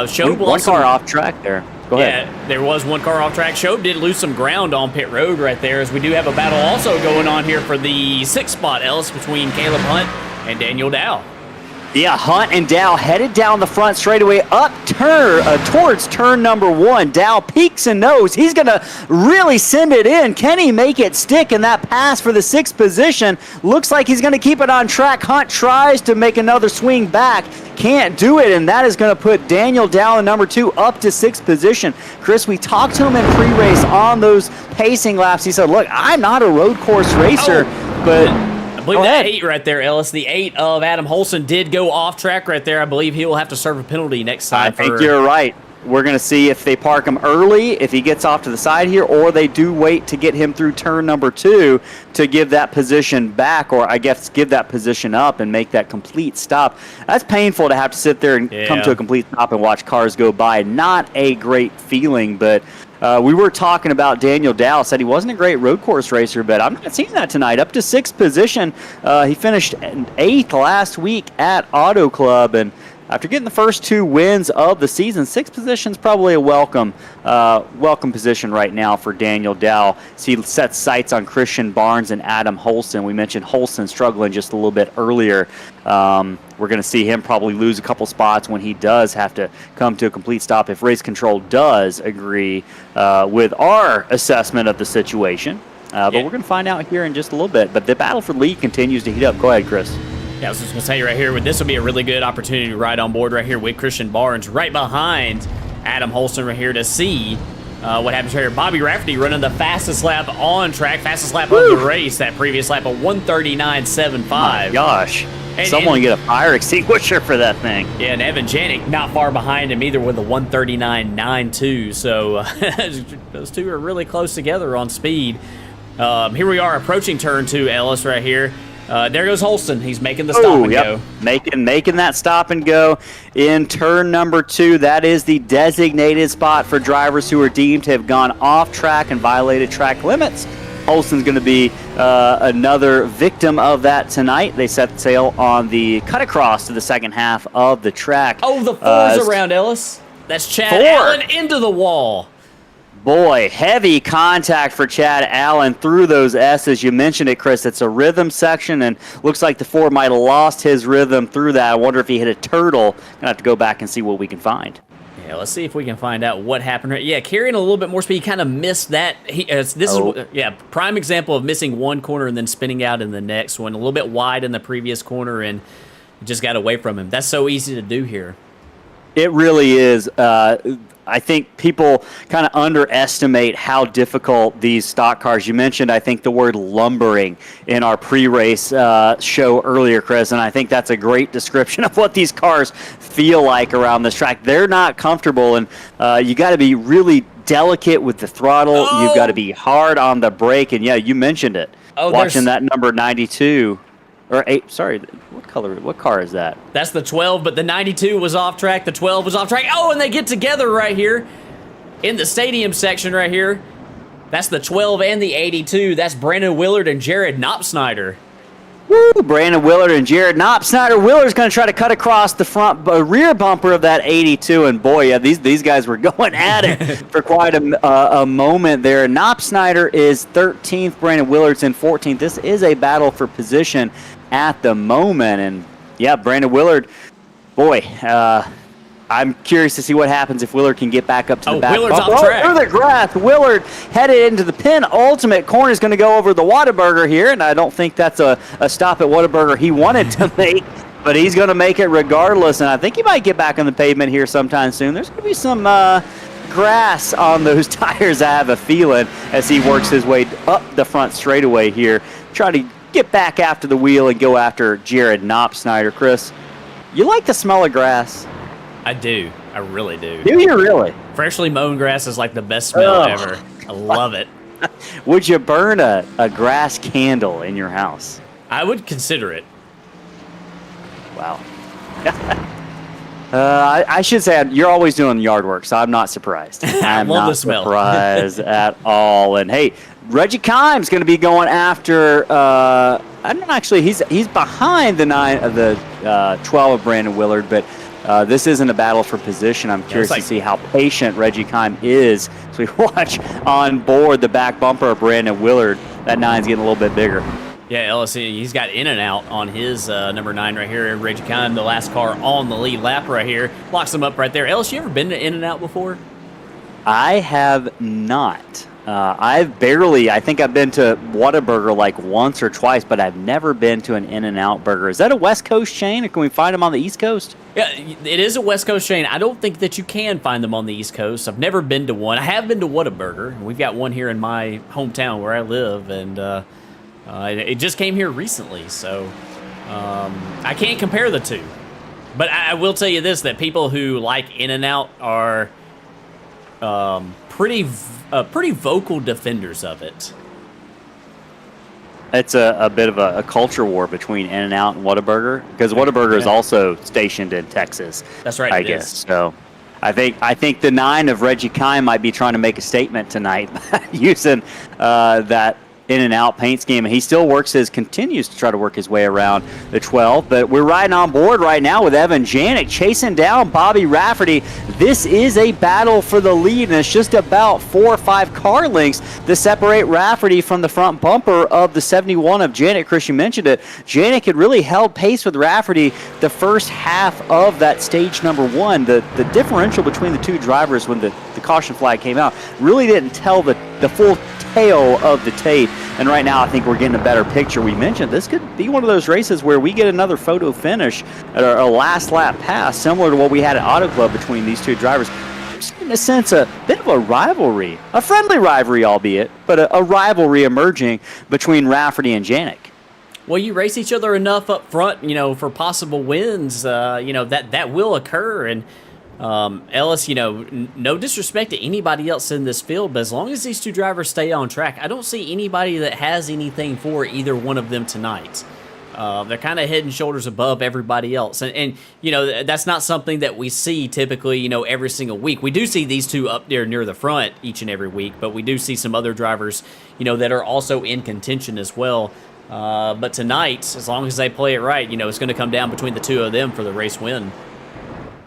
Shobe one car off track there. Go ahead. Yeah, there was one car off track. Shobe did lose some ground on pit road right there, as we do have a battle also going on here for the 6th spot, Ellis, between Caleb Hunt and Daniel Dow. Yeah, Hunt and Dow headed down the front straightaway up towards turn number 1. Dow peeks and knows he's going to really send it in. Can he make it stick in that pass for the 6th position? Looks like he's going to keep it on track. Hunt tries to make another swing back. Can't do it, and that is going to put Daniel Dow in number 2 up to 6th position. Chris, we talked to him in pre-race on those pacing laps. He said, look, I'm not a road course racer, but... I believe that 8 right there, Ellis. The 8 of Adam Holson did go off track right there. I believe he will have to serve a penalty next time. I think you're right. We're going to see if they park him early, if he gets off to the side here, or they do wait to get him through turn number 2 to give that position back, or I guess give that position up and make that complete stop. That's painful to have to sit there and come to a complete stop and watch cars go by. Not a great feeling, but... we were talking about Daniel Dow, said he wasn't a great road course racer, but I'm not seeing that tonight. Up to 6th position. He finished 8th last week at Auto Club, and after getting the first 2 wins of the season, 6th position is probably a welcome position right now for Daniel Dow. So he sets sights on Christian Barnes and Adam Holson. We mentioned Holson struggling just a little bit earlier. We're going to see him probably lose a couple spots when he does have to come to a complete stop if race control does agree with our assessment of the situation. But we're going to find out here in just a little bit. But the battle for the lead continues to heat up. Go ahead, Chris. Yeah, I was just going to say right here, this will be a really good opportunity to ride on board right here with Christian Barnes right behind Adam Holson right here to see what happens here. Bobby Rafferty running the fastest lap on track, fastest lap of the race, that previous lap of 1:39.75. My gosh. Someone get a fire extinguisher for that thing. Yeah, and Evan Janik not far behind him either with a 1:39.92. So those two are really close together on speed. Here we are approaching turn 2, Ellis, right here. There goes Holston. He's making the stop and go. Making that stop and go in turn number 2. That is the designated spot for drivers who are deemed to have gone off track and violated track limits. Holston's going to be another victim of that tonight. They set sail on the cut across to the second half of the track. Oh, the 4's around, Ellis. That's Chad Allen into the wall. Boy, heavy contact for Chad Allen through those S's. You mentioned it, Chris. It's a rhythm section, and looks like the 4 might have lost his rhythm through that. I wonder if he hit a turtle. Gonna have to go back and see what we can find. Yeah, let's see if we can find out what happened. Yeah, carrying a little bit more speed. He kind of missed that. This is prime example of missing one corner and then spinning out in the next one. A little bit wide in the previous corner and just got away from him. That's so easy to do here. It really is. I think people kind of underestimate how difficult these stock cars. You mentioned, I think, the word lumbering in our pre-race show earlier, Chris, and I think that's a great description of what these cars feel like around this track. They're not comfortable, and you got to be really delicate with the throttle. Oh. You've got to be hard on the brake, and yeah, you mentioned it. Watching that number 92. Or 8, sorry, what car is that? That's the 12, but the 92 was off track, the 12 was off track. Oh, and they get together right here in the stadium section right here. That's the 12 and the 82. That's Brandon Willard and Jared Knopsnyder. Woo! Brandon Willard and Jared Knopsnyder. Willard's going to try to cut across the rear bumper of that 82, and boy, yeah, these guys were going at it for quite a moment there. Knopsnyder is 13th. Brandon Willard's in 14th. This is a battle for position at the moment, and yeah, Brandon Willard, boy, I'm curious to see what happens if Willard can get back up to the back. Willard's off track. Through the grass, Willard headed into the penultimate corner. Is going to go over the Whataburger here, and I don't think that's a stop at Whataburger he wanted to make, but he's going to make it regardless, and I think he might get back on the pavement here sometime soon. There's going to be some grass on those tires, I have a feeling, as he works his way up the front straightaway here, try to get back after the wheel and go after Jared Knopsnyder. Chris, you like the smell of grass? I do. I really do. Do you really? Freshly mown grass is like the best smell ever. I love it. Would you burn a grass candle in your house? I would consider it. Wow. I should say you're always doing yard work, so I'm not surprised. I'm love not the smell. surprised at all. And hey, Reggie Kime's going to be going after. I don't know, actually. He's behind the 12 of Brandon Willard, but this isn't a battle for position. I'm curious to see how patient Reggie Kime is. So we watch on board the back bumper of Brandon Willard. That 9's getting a little bit bigger. Yeah, LSC, he's got in and out on his number 9 right here. Reggie Kime, the last car on the lead lap right here. Locks him up right there. Ellis, you ever been to In and Out before? I have not. I think I've been to Whataburger like once or twice, but I've never been to an In-N-Out Burger. Is that a West Coast chain, or can we find them on the East Coast? Yeah, it is a West Coast chain. I don't think that you can find them on the East Coast. I've never been to one. I have been to Whataburger. We've got one here in my hometown where I live, and it just came here recently, so I can't compare the two. But I will tell you this, that people who like In-N-Out are pretty vocal defenders of it. It's a bit of a culture war between In-N-Out and Whataburger, because Whataburger is also stationed in Texas. That's right, I guess. So I think the 9 of Reggie Kime might be trying to make a statement tonight using that In-N-Out paint scheme, and he still continues to try to work his way around the 12. But we're riding on board right now with Evan Janik chasing down Bobby Rafferty. This is a battle for the lead, and it's just about 4 or 5 car lengths to separate Rafferty from the front bumper of the 71 of Janik. Chris, you mentioned it. Janik had really held pace with Rafferty the first half of that stage number 1. The differential between the two drivers when the caution flag came out really didn't tell the full tale of the tape, and right now I think we're getting a better picture. We mentioned this could be one of those races where we get another photo finish at a last lap pass, similar to what we had at Auto Club between these two drivers. In a sense, a bit of a rivalry, a friendly rivalry albeit, but a rivalry emerging between Rafferty and Janik. Well, you race each other enough up front, for possible wins, that will occur. And Ellis, no disrespect to anybody else in this field, but as long as these two drivers stay on track, I don't see anybody that has anything for either one of them tonight. They're kind of head and shoulders above everybody else. And that's not something that we see typically, every single week. We do see these two up there near the front each and every week, but we do see some other drivers, that are also in contention as well. But tonight, as long as they play it right, it's going to come down between the two of them for the race win.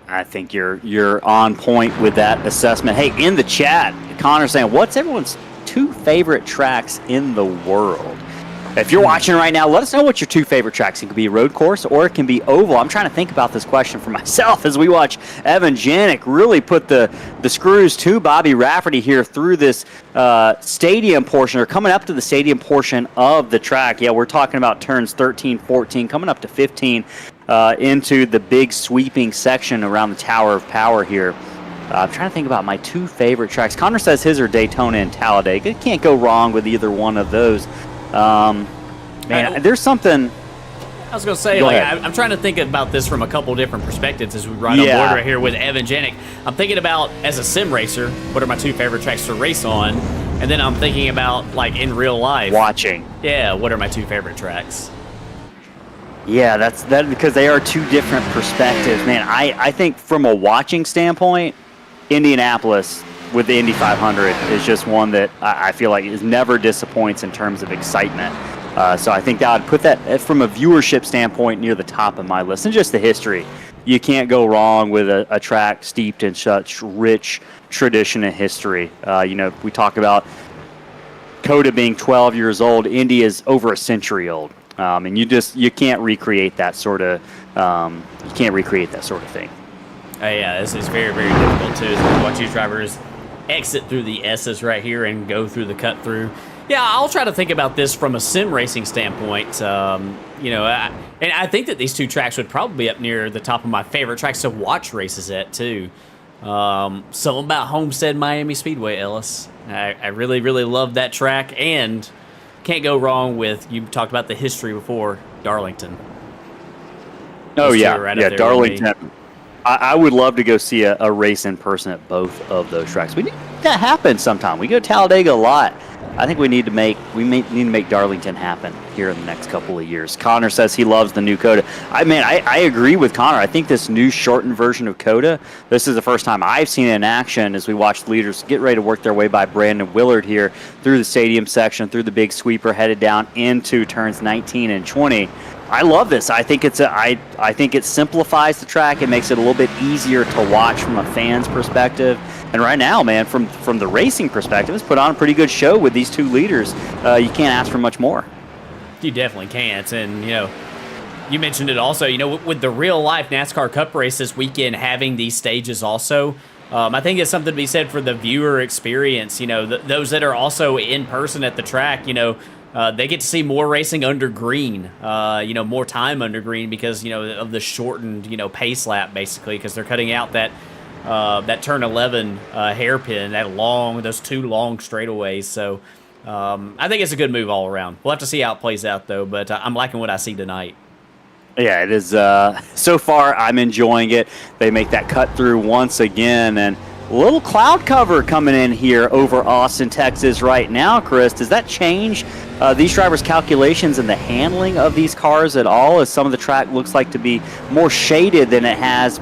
I think you're on point with that assessment. Hey, in the chat, Connor's saying, what's everyone's 2 favorite tracks in the world? If you're watching right now, let us know what your 2 favorite tracks. It could be a road course or it can be oval. I'm trying to think about this question for myself as we watch Evan Janik really put the screws to Bobby Rafferty here through this stadium portion, or coming up to the stadium portion of the track. Yeah, we're talking about turns 13, 14, coming up to 15 into the big sweeping section around the Tower of Power here. I'm trying to think about my 2 favorite tracks. Connor says his are Daytona and Talladega. Can't go wrong with either one of those. There's something. I was going to say, I'm trying to think about this from a couple different perspectives as we ride on board right here with Evan Janik. I'm thinking about, as a sim racer, what are my 2 favorite tracks to race on? And then I'm thinking about, in real life. Watching. Yeah, what are my 2 favorite tracks? Yeah, that's because they are 2 different perspectives. Man, I think from a watching standpoint, Indianapolis with the Indy 500 is just one that I feel like is never disappoints in terms of excitement. So I think that would put that from a viewership standpoint near the top of my list. And just the history. You can't go wrong with a track steeped in such rich tradition and history. We talk about COTA being 12 years old. Indy is over a century old. And you can't recreate that sort of thing. Yeah, this is very, very difficult too. To watch these drivers exit through the S's right here and go through the cut through. Yeah, I'll try to think about this from a sim racing standpoint. And I think that these 2 tracks would probably be up near the top of my favorite tracks to watch races at too. Something about Homestead Miami Speedway, Ellis. I really, really love that track, and can't go wrong with, you talked about the history before, Darlington. Oh, yeah, Darlington. I would love to go see a race in person at both of those tracks. That happens sometime. We go to Talladega a lot. I think we need to make Darlington happen here in the next couple of years. Connor says he loves the new COTA. I agree with Connor. I think this new shortened version of COTA, this is the first time I've seen it in action as we watch the leaders get ready to work their way by Brandon Willard here through the stadium section, through the big sweeper, headed down into turns 19 and 20. I love this. I think I think it simplifies the track. It makes it a little bit easier to watch from a fan's perspective. And right now, man, from the racing perspective, it's put on a pretty good show with these two leaders. You can't ask for much more. You definitely can't. And, you mentioned it also, with the real life NASCAR Cup race this weekend having these stages also, I think it's something to be said for the viewer experience. Those that are also in person at the track, they get to see more racing under green, more time under green because, of the shortened, pace lap, basically, because they're cutting out that turn 11 hairpin, those two long straightaways. So I think it's a good move all around. We'll have to see how it plays out, though, but I'm liking what I see tonight. Yeah, it is. So far, I'm enjoying it. They make that cut through once again, and a little cloud cover coming in here over Austin, Texas right now, Chris. Does that change these drivers' calculations and the handling of these cars at all, as some of the track looks like to be more shaded than it has,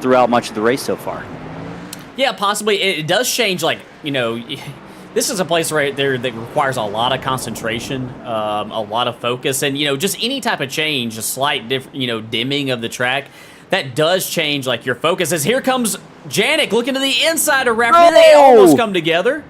throughout much of the race so far? Yeah, possibly. It does change, this is a place right there that requires a lot of concentration, a lot of focus, and, just any type of change, a slight dimming of the track, that does change, your focus. As here comes Janik looking to the inside of Rafferty. They almost come together.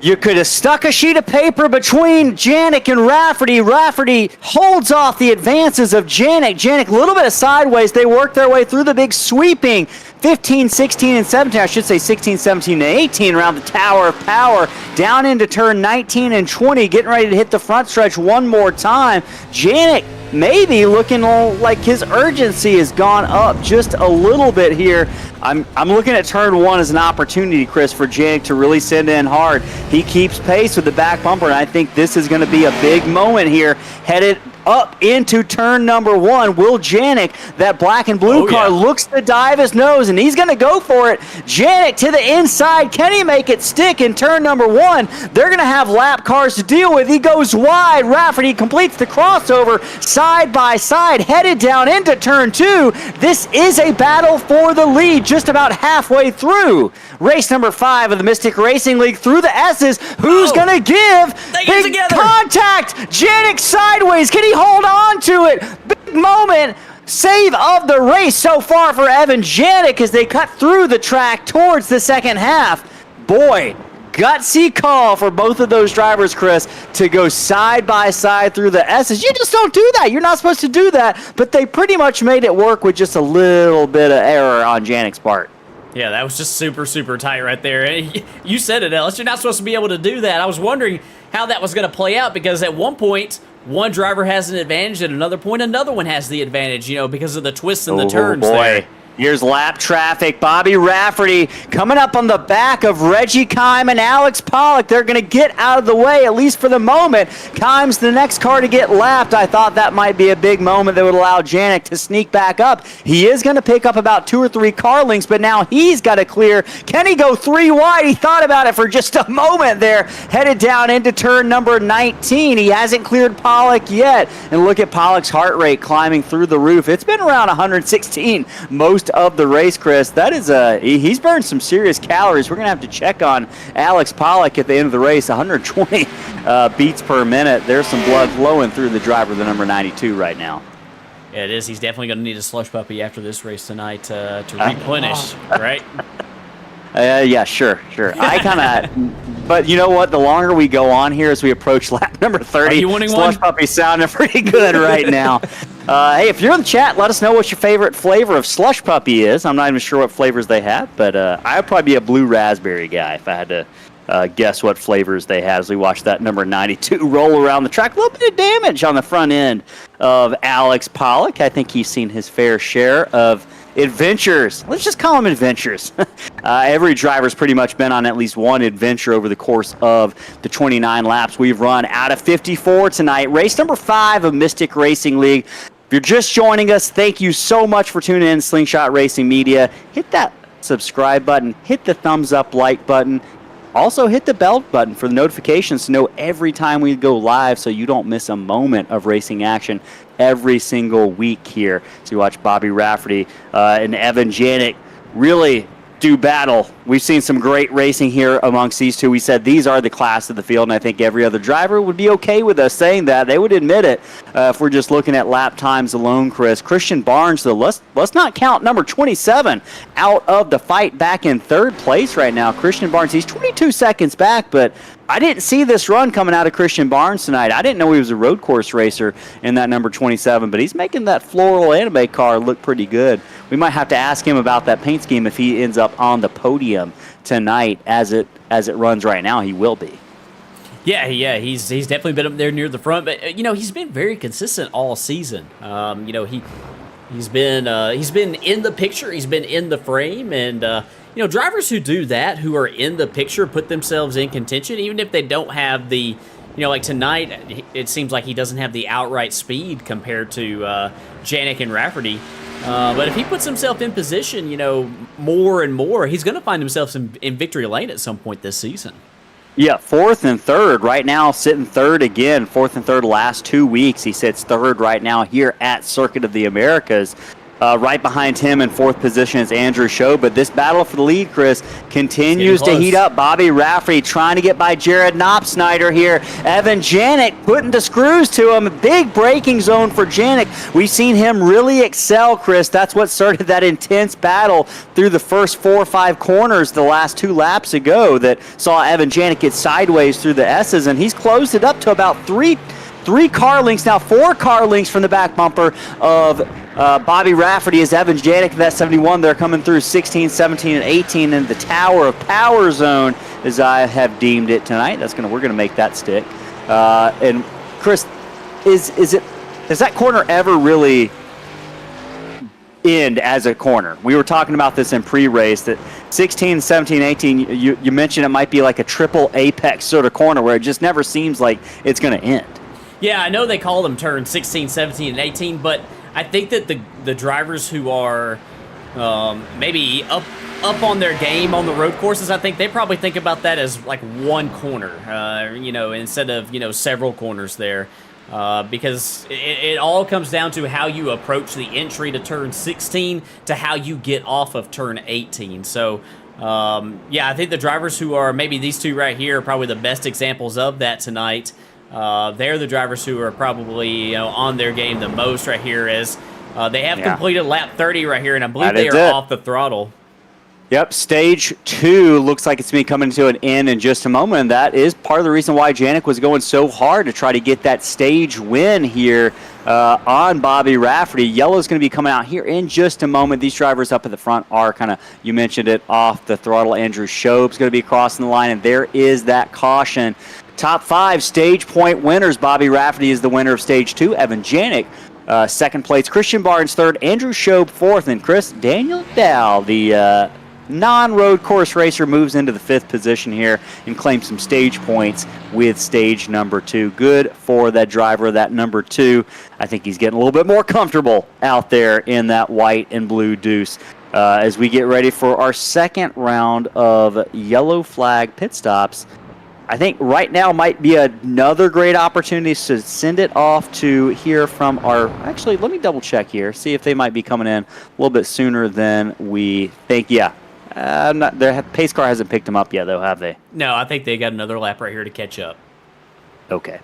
You could have stuck a sheet of paper between Janik and Rafferty. Rafferty holds off the advances of Janik. Janik a little bit of sideways. They work their way through the big sweeping 15, 16, and 17. I should say 16, 17, and 18 around the Tower of Power. Down into turn 19 and 20. Getting ready to hit the front stretch one more time. Janik maybe looking like his urgency has gone up just a little bit here. I'm looking at turn 1 as an opportunity, Chris, for Janik to really send in hard. He keeps pace with the back bumper, and I think this is going to be a big moment here, headed up into turn number 1. Will Janik, that black and blue car, looks to dive his nose, and he's going to go for it. Janik to the inside. Can he make it stick in turn number 1? They're going to have lap cars to deal with. He goes wide. Rafferty completes the crossover side by side, headed down into turn 2. This is a battle for the lead just about halfway through. Race number 5 of the Mystic Racing League through the S's. Who's going to give? Big contact. Janik sideways. Can he hold on to it? Big moment. Save of the race so far for Evan Janik as they cut through the track towards the second half. Boy, gutsy call for both of those drivers, Chris, to go side by side through the S's. You just don't do that. You're not supposed to do that. But they pretty much made it work with just a little bit of error on Janik's part. Yeah, that was just super, super tight right there. You said it, Ellis. You're not supposed to be able to do that. I was wondering how that was going to play out because at one point, one driver has an advantage, at another point, another one has the advantage, because of the twists and the turns there. Here's lap traffic. Bobby Rafferty coming up on the back of Reggie Kime and Alex Pollock. They're going to get out of the way, at least for the moment. Kime's the next car to get lapped. I thought that might be a big moment that would allow Janik to sneak back up. He is going to pick up about 2 or 3 car lengths, but now he's got to clear. Can he go 3 wide? He thought about it for just a moment there. Headed down into turn number 19. He hasn't cleared Pollock yet. And look at Pollock's heart rate climbing through the roof. It's been around 116 most of the race, Chris. That is he's burned some serious calories. We're gonna have to check on Alex Pollock at the end of the race. 120 beats per minute. There's some blood flowing through the driver, the number 92 right now. Yeah, it is. He's definitely gonna need a slush puppy after this race tonight to replenish, right? Yeah, sure. I kind of, but you know what? The longer we go on here as we approach lap number 30, are you winning slush puppy sounding pretty good right now. Hey, if you're in the chat, let us know what your favorite flavor of slush puppy is. I'm not even sure what flavors they have, but I'd probably be a blue raspberry guy if I had to guess what flavors they had as we watch that number 92 roll around the track. A little bit of damage on the front end of Alex Pollock. I think he's seen his fair share of adventures. Let's just call them adventures. Every driver's pretty much been on at least one adventure over the course of the 29 laps we've run out of 54 tonight. Race number 5 of Mystic Racing League. If you're just joining us, thank you so much for tuning in, Slingshot Racing Media. Hit that subscribe button. Hit the thumbs up like button. Also, hit the bell button for the notifications to know every time we go live so you don't miss a moment of racing action every single week here. So you watch Bobby Rafferty and Evan Janik really do battle. We've seen some great racing here amongst these two. We said these are the class of the field, and I think every other driver would be okay with us saying that. They would admit it if we're just looking at lap times alone, Chris. Christian Barnes, though, let's not count number 27 out of the fight, back in third place right now. Christian Barnes, he's 22 seconds back, but I didn't see this run coming out of Christian Barnes tonight. I didn't know he was a road course racer in that number 27, but he's making that floral anime car look pretty good. We might have to ask him about that paint scheme if he ends up on the podium tonight as it runs right now. He will be. Yeah, he's definitely been up there near the front, but he's been very consistent all season. He's been in the picture, he's been in the frame, and drivers who do that, who are in the picture, put themselves in contention, even if they don't have the, like tonight, it seems like he doesn't have the outright speed compared to Janik and Rafferty. But if he puts himself in position, more and more, he's going to find himself in victory lane at some point this season. Yeah, fourth and third right now, sitting third again. Fourth and third last 2 weeks. He sits third right now here at Circuit of the Americas. Right behind him in fourth position is Andrew Shobe. But this battle for the lead, Chris, continues to heat up. Bobby Rafferty trying to get by Jared Knopsnyder here. Evan Janik putting the screws to him. Big braking zone for Janik. We've seen him really excel, Chris. That's what started that intense battle through the first 4 or 5 corners the last 2 laps ago that saw Evan Janik get sideways through the S's, and he's closed it up to about 3 car lengths now, 4 car lengths from the back bumper of Bobby Rafferty as Evan Janik in that 71. They're coming through 16, 17, and 18 in the Tower of Power zone, as I have deemed it tonight. We're gonna make that stick. And Chris, does that corner ever really end as a corner? We were talking about this in pre-race that 16, 17, 18. You mentioned it might be like a triple apex sort of corner where it just never seems like it's gonna end. Yeah, I know they call them turns 16, 17, and 18, but I think that the drivers who are maybe up on their game on the road courses, I think they probably think about that as like one corner, instead of, several corners there. Because it all comes down to how you approach the entry to turn 16 to how you get off of turn 18. So, I think the drivers who are maybe these two right here are probably the best examples of that tonight. They're the drivers who are probably on their game the most right here, as they have completed lap 30 right here, and I believe they are off the throttle. Yep, stage 2 looks like it's going to be coming to an end in just a moment, and that is part of the reason why Janik was going so hard to try to get that stage win here on Bobby Rafferty. Yellow's going to be coming out here in just a moment. These drivers up at the front are kind of, you mentioned it, off the throttle. Andrew Shobe's going to be crossing the line, and there is that caution. Top 5 stage point winners. Bobby Rafferty is the winner of stage 2. Evan Janik, second place. Christian Barnes, third. Andrew Shobe, fourth. And Chris, Daniel Dow, the non-road course racer, moves into the 5th position here and claims some stage points with stage number 2. Good for that driver, that number 2. I think he's getting a little bit more comfortable out there in that white and blue deuce. As we get ready for our second round of yellow flag pit stops, I think right now might be another great opportunity to send it off to hear from our... Actually, let me double check here, see if they might be coming in a little bit sooner than we think. Yeah, their pace car hasn't picked them up yet, though, have they? No, I think they got another lap right here to catch up. Okay.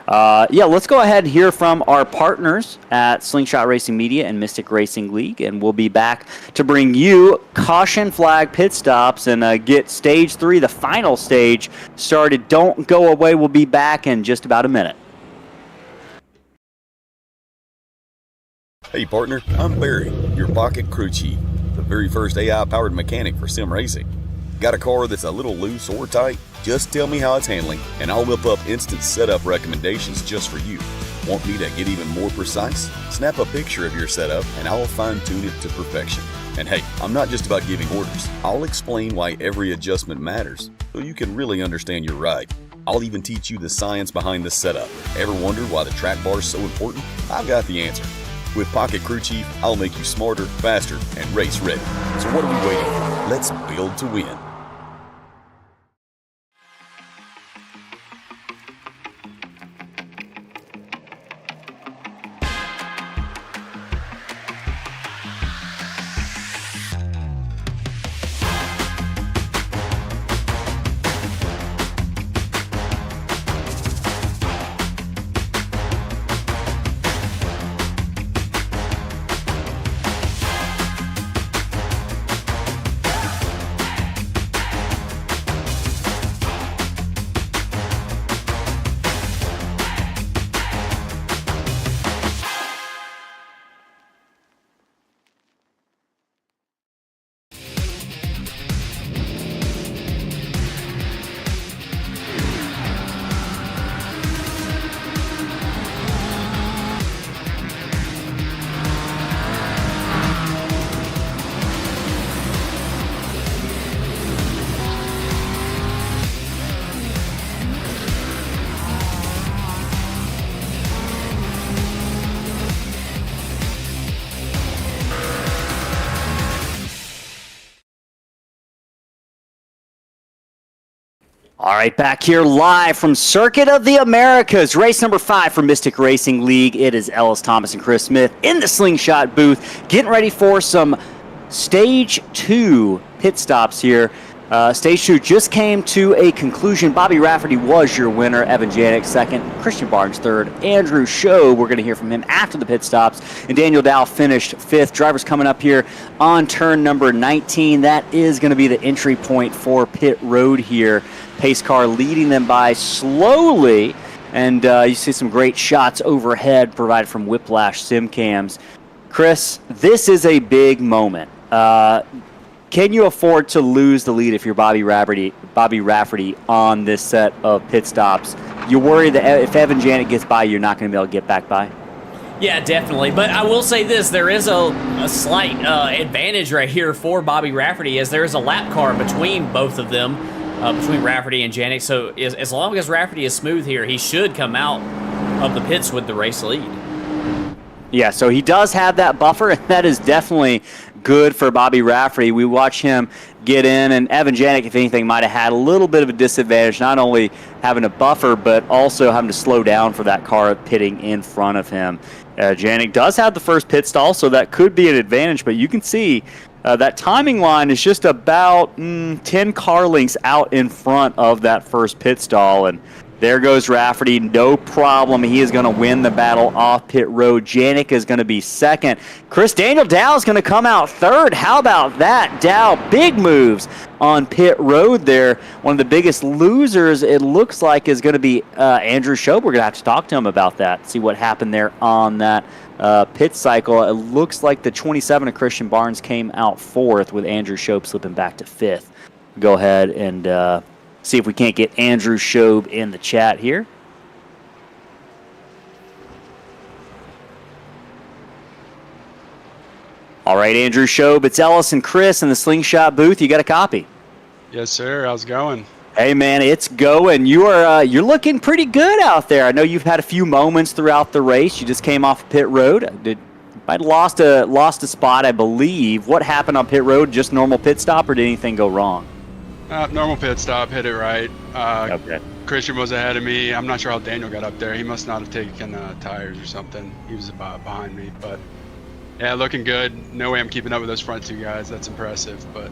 Let's go ahead and hear from our partners at Slingshot Racing Media and Mystic Racing League, and we'll be back to bring you caution flag pit stops and get stage 3, the final stage, started. Don't go away. We'll be back in just about a minute. Hey partner, I'm Barry, your pocket crew chief, the very first AI-powered mechanic for sim racing. Got a car that's a little loose or tight? Just tell me how it's handling, and I'll whip up instant setup recommendations just for you. Want me to get even more precise? Snap a picture of your setup, and I'll fine-tune it to perfection. And hey, I'm not just about giving orders. I'll explain why every adjustment matters, so you can really understand your ride. I'll even teach you the science behind the setup. Ever wondered why the track bar is so important? I've got the answer. With Pocket Crew Chief, I'll make you smarter, faster, and race ready. So what are we waiting for? Let's build to win. All right, back here live from Circuit of the Americas, race number 5 for Mystic Racing League. It is Ellis Thomas and Chris Smith in the Slingshot booth, getting ready for some Stage 2 pit stops here. Stage 2 just came to a conclusion. Bobby Rafferty was your winner. Evan Janik second. Christian Barnes third. Andrew Shobe, we're going to hear from him after the pit stops. And Daniel Dow finished 5th. Drivers coming up here on turn number 19. That is going to be the entry point for pit road here. Pace car leading them by slowly. And you see some great shots overhead provided from Whiplash sim cams. Chris, this is a big moment. Can you afford to lose the lead if you're Bobby Rafferty on this set of pit stops? You worry that if Evan Janik gets by, you're not going to be able to get back by? Yeah, definitely. But I will say this, there is a slight advantage right here for Bobby Rafferty, as there is a lap car between both of them, between Rafferty and Janik. So as long as Rafferty is smooth here, he should come out of the pits with the race lead. Yeah, so he does have that buffer, and that is definitely good for Bobby Rafferty. We watch him get in, and Evan Janik, if anything, might have had a little bit of a disadvantage, not only having a buffer, but also having to slow down for that car pitting in front of him. Janik does have the first pit stall, so that could be an advantage, but you can see that timing line is just about 10 car lengths out in front of that first pit stall, and there goes Rafferty, no problem. He is going to win the battle off pit road. Janik is going to be second. Daniel Dow is going to come out third. How about that? Dow, big moves on pit road there. One of the biggest losers, it looks like, is going to be Andrew Shobe. We're going to have to talk to him about that, see what happened there on that pit cycle. It looks like the 27 of Christian Barnes came out fourth, with Andrew Shobe slipping back to fifth. Go ahead and see if we can't get Andrew Shobe in the chat here. All right, Andrew Shobe, it's Ellis and Chris in the Slingshot booth. You got a copy? Yes, sir. How's it going? Hey, man, it's going. You're looking pretty good out there. I know you've had a few moments throughout the race. You just came off pit road. I'd lost a spot, I believe. What happened on pit road? Just normal pit stop, or did anything go wrong? Normal pit stop, hit it right. Okay. Christian was ahead of me. I'm not sure how Daniel got up there. He must not have taken tires or something. He was behind me, but yeah, looking good. No way I'm keeping up with those front two guys. That's impressive, but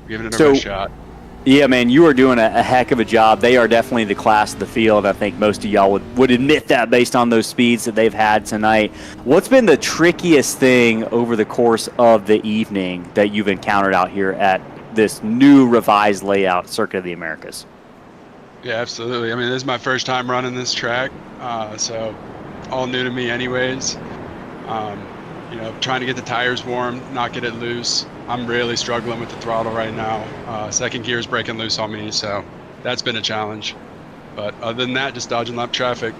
giving it a best shot. Yeah, man, you are doing a heck of a job. They are definitely the class of the field. I think most of y'all would admit that based on those speeds that they've had tonight. What's been the trickiest thing over the course of the evening that you've encountered out here at this new revised layout, Circuit of the Americas? Yeah, absolutely. I mean, this is my first time running this track, so all new to me anyways. Trying to get the tires warm, not get it loose. I'm really struggling with the throttle right now. Second gear is breaking loose on me, so that's been a challenge. But other than that, just dodging lap traffic.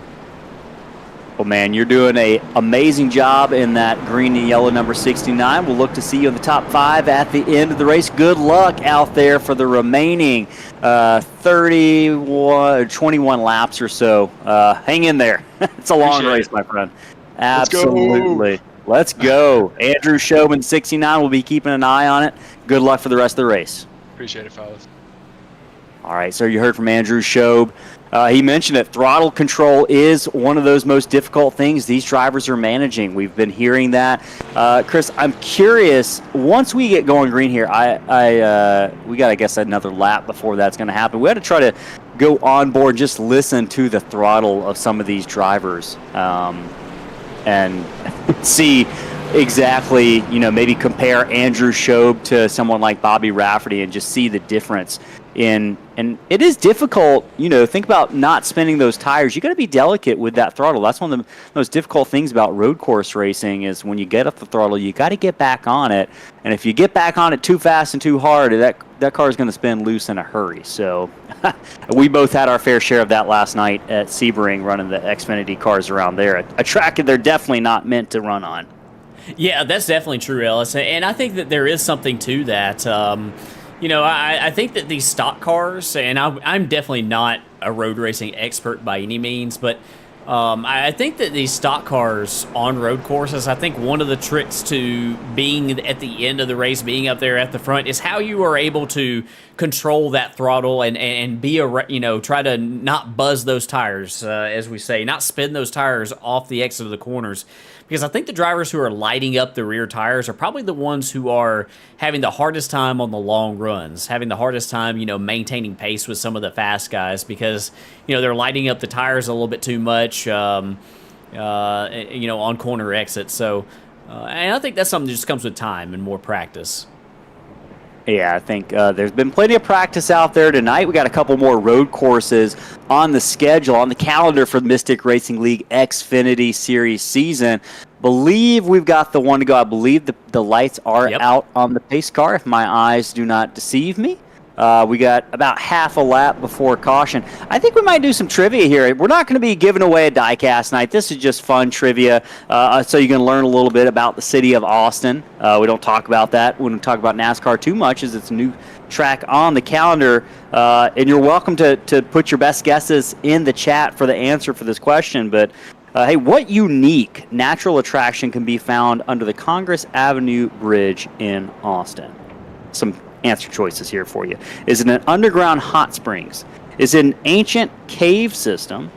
Well, man, you're doing an amazing job in that green and yellow number 69. We'll look to see you in the top 5 at the end of the race. Good luck out there for the remaining 21 laps or so. Hang in there. It's a long race, my friend. Absolutely. Let's go. Andrew Shobe, 69, will be keeping an eye on it. Good luck for the rest of the race. Appreciate it, fellas. All right, so you heard from Andrew Shobe. He mentioned that throttle control is one of those most difficult things these drivers are managing. We've been hearing that. Chris, I'm curious, once we get going green here, we got, I guess, another lap before that's going to happen. We had to try to go on board, just listen to the throttle of some of these drivers and see exactly, maybe compare Andrew Shobe to someone like Bobby Rafferty and just see the difference and it is difficult, think about not spinning those tires. You got to be delicate with that throttle. That's one of the most difficult things about road course racing is when you get up the throttle, you got to get back on it. And if you get back on it too fast and too hard, that car is going to spin loose in a hurry. So we both had our fair share of that last night at Sebring, running the Xfinity cars around there. A track that they're definitely not meant to run on. Yeah, that's definitely true, Ellis. And I think that there is something to that. I think that these stock cars, and I'm definitely not a road racing expert by any means, but I think that these stock cars on road courses, I think one of the tricks to being at the end of the race, being up there at the front, is how you are able to control that throttle and be try to not buzz those tires, as we say, not spin those tires off the exit of the corners. Because I think the drivers who are lighting up the rear tires are probably the ones who are having the hardest time on the long runs, having the hardest time, maintaining pace with some of the fast guys because, they're lighting up the tires a little bit too much, on corner exits. So, and I think that's something that just comes with time and more practice. Yeah, I think there's been plenty of practice out there tonight. We got a couple more road courses on the schedule, on the calendar for the Mystic Racing League Xfinity Series season. Believe we've got the one to go. I believe the lights are out on the pace car, if my eyes do not deceive me. We got about half a lap before caution. I think we might do some trivia here. We're not going to be giving away a diecast night. This is just fun trivia, so you can learn a little bit about the city of Austin. We don't talk about that. We don't talk about NASCAR too much, as it's a new track on the calendar. And you're welcome to put your best guesses in the chat for the answer for this question. But hey, what unique natural attraction can be found under the Congress Avenue Bridge in Austin? Some answer choices here for you. Is it an underground hot springs? Is it an ancient cave system?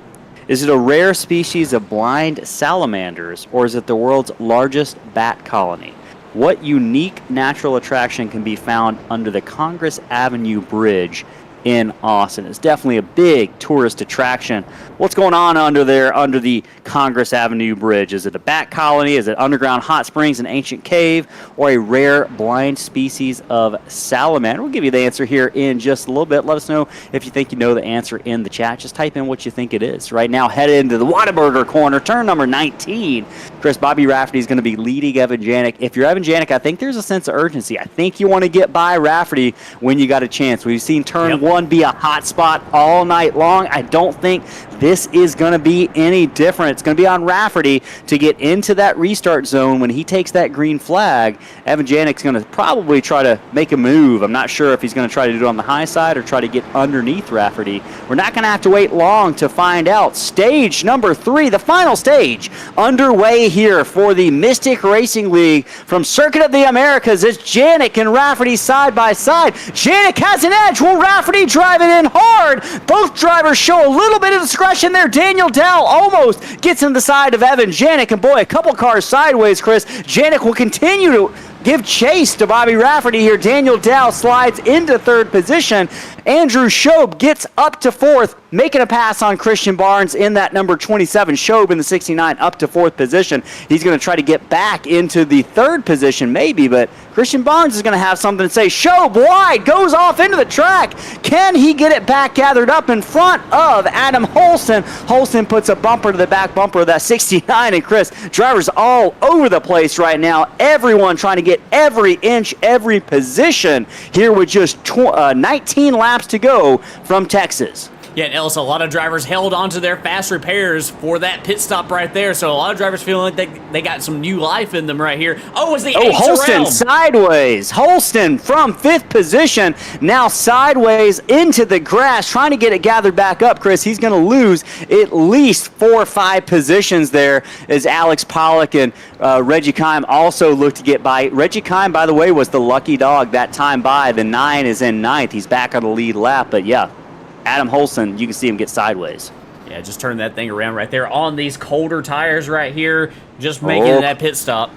Is it a rare species of blind salamanders? Or is it the world's largest bat colony? What unique natural attraction can be found under the Congress Avenue Bridge in Austin? It's definitely a big tourist attraction. What's going on under there, under the Congress Avenue Bridge? Is it a bat colony? Is it underground hot springs, an ancient cave, or a rare blind species of salamander? We'll give you the answer here in just a little bit. Let us know if you think you know the answer in the chat. Just type in what you think it is. Right now, headed into the Whataburger corner, turn number 19. Chris, Bobby Rafferty is going to be leading Evan Janik. If you're Evan Janik, I think there's a sense of urgency. I think you want to get by Rafferty when you got a chance. We've seen turn one be a hot spot all night long. I don't think this is going to be any different. It's going to be on Rafferty to get into that restart zone. When he takes that green flag, Evan Janik's going to probably try to make a move. I'm not sure if he's going to try to do it on the high side or try to get underneath Rafferty. We're not going to have to wait long to find out. Stage number 3, the final stage, underway here for the Mystic Racing League from Circuit of the Americas. It's Janik and Rafferty side by side. Janik has an edge. Will Rafferty drive it in hard? Both drivers show a little bit of discretion there. Daniel Dow almost gets in the side of Evan Janik, and boy, a couple cars sideways, Chris. Janik will continue to give chase to Bobby Rafferty here. Daniel Dow slides into third position. Andrew Shobe gets up to fourth, making a pass on Christian Barnes in that number 27. Shobe in the 69 up to fourth position. He's going to try to get back into the third position maybe, but Christian Barnes is going to have something to say. Shobe wide, goes off into the track. Can he get it back gathered up in front of Adam Holston? Holston puts a bumper to the back bumper of that 69, and Chris, drivers all over the place right now. Everyone trying to get every inch, every position here with just 19 laps to go from Texas. Yeah, and Ellis, a lot of drivers held onto their fast repairs for that pit stop right there. So a lot of drivers feeling like they got some new life in them right here. Oh, as the Holston around. Sideways. Holston from fifth position, now sideways into the grass, trying to get it gathered back up, Chris. He's going to lose at least 4 or 5 positions there as Alex Pollock and Reggie Kime also look to get by. Reggie Kime, by the way, was the lucky dog that time by. The 9 is in 9th. He's back on the lead lap, but yeah. Adam Holston, you can see him get sideways. Yeah, just turn that thing around right there on these colder tires right here, just making that pit stop.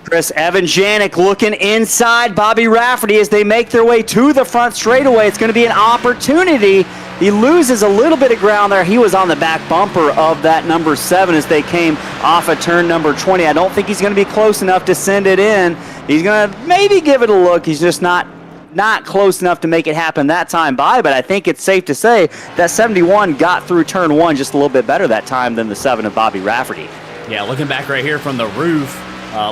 Chris, Evan Janik looking inside Bobby Rafferty as they make their way to the front straightaway. It's going to be an opportunity. He loses a little bit of ground there. He was on the back bumper of that number 7 as they came off of turn number 20. I don't think he's going to be close enough to send it in. He's going to maybe give it a look. He's just not close enough to make it happen that time by, but I think it's safe to say that 71 got through turn 1 just a little bit better that time than the 7 of Bobby Rafferty. Yeah, looking back right here from the roof,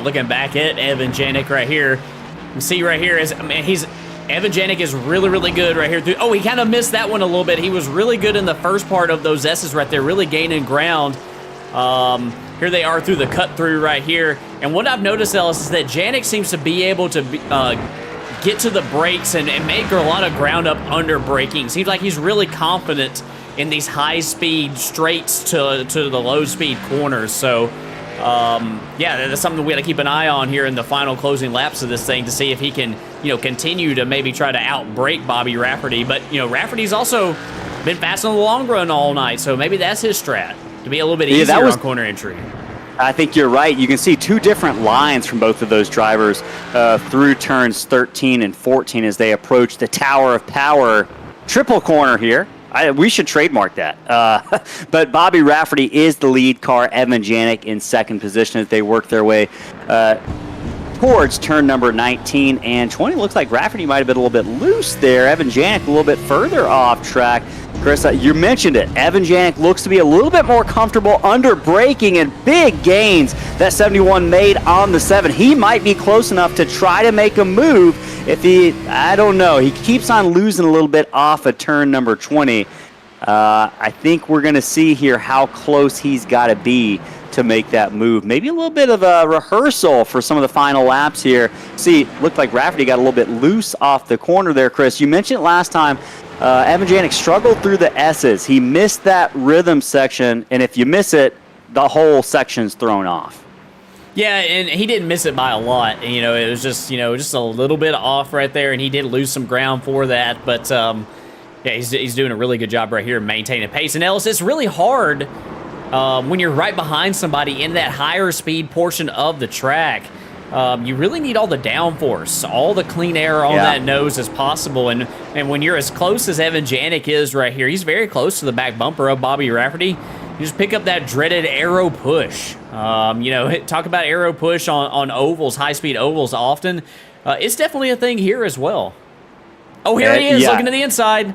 looking back at Evan Janik right here, you can see right here is, Evan Janik is really, really good right here. Oh, he kind of missed that one a little bit. He was really good in the first part of those S's right there, really gaining ground. Here they are through the cut through right here, and what I've noticed, Ellis, is that Janik seems to be able to get to the brakes and make a lot of ground up under braking. Seems like he's really confident in these high-speed straights to the low-speed corners. So, yeah, that's something we got to keep an eye on here in the final closing laps of this thing to see if he can, continue to maybe try to outbrake Bobby Rafferty. But, Rafferty's also been fast on the long run all night, so maybe that's his strat, to be a little bit easier on corner entry. I think you're right. You can see two different lines from both of those drivers through turns 13 and 14 as they approach the Tower of Power triple corner here. We should trademark that. But Bobby Rafferty is the lead car. Evan Janik in second position as they work their way towards turn number 19 and 20. Looks like Rafferty might have been a little bit loose there. Evan Janik a little bit further off track. Chris, you mentioned it. Evan Janik looks to be a little bit more comfortable under braking and big gains that 71 made on the 7. He might be close enough to try to make a move if I don't know. He keeps on losing a little bit off of turn number 20. I think we're going to see here how close he's got to be to make that move. Maybe a little bit of a rehearsal for some of the final laps here. See, looked like Rafferty got a little bit loose off the corner there, Chris. You mentioned last time Evan Janik struggled through the S's. He missed that rhythm section, and if you miss it, the whole section's thrown off. Yeah, and he didn't miss it by a lot. It was just, just a little bit off right there, and he did lose some ground for that. But, yeah, he's doing a really good job right here maintaining pace. And, Ellis, it's really hard when you're right behind somebody in that higher speed portion of the track. You really need all the downforce, all the clean air on that nose as possible. And when you're as close as Evan Janik is right here, he's very close to the back bumper of Bobby Rafferty. You just pick up that dreaded aero push. Talk about aero push on ovals, high-speed ovals often. It's definitely a thing here as well. Oh, here he is, looking to the inside.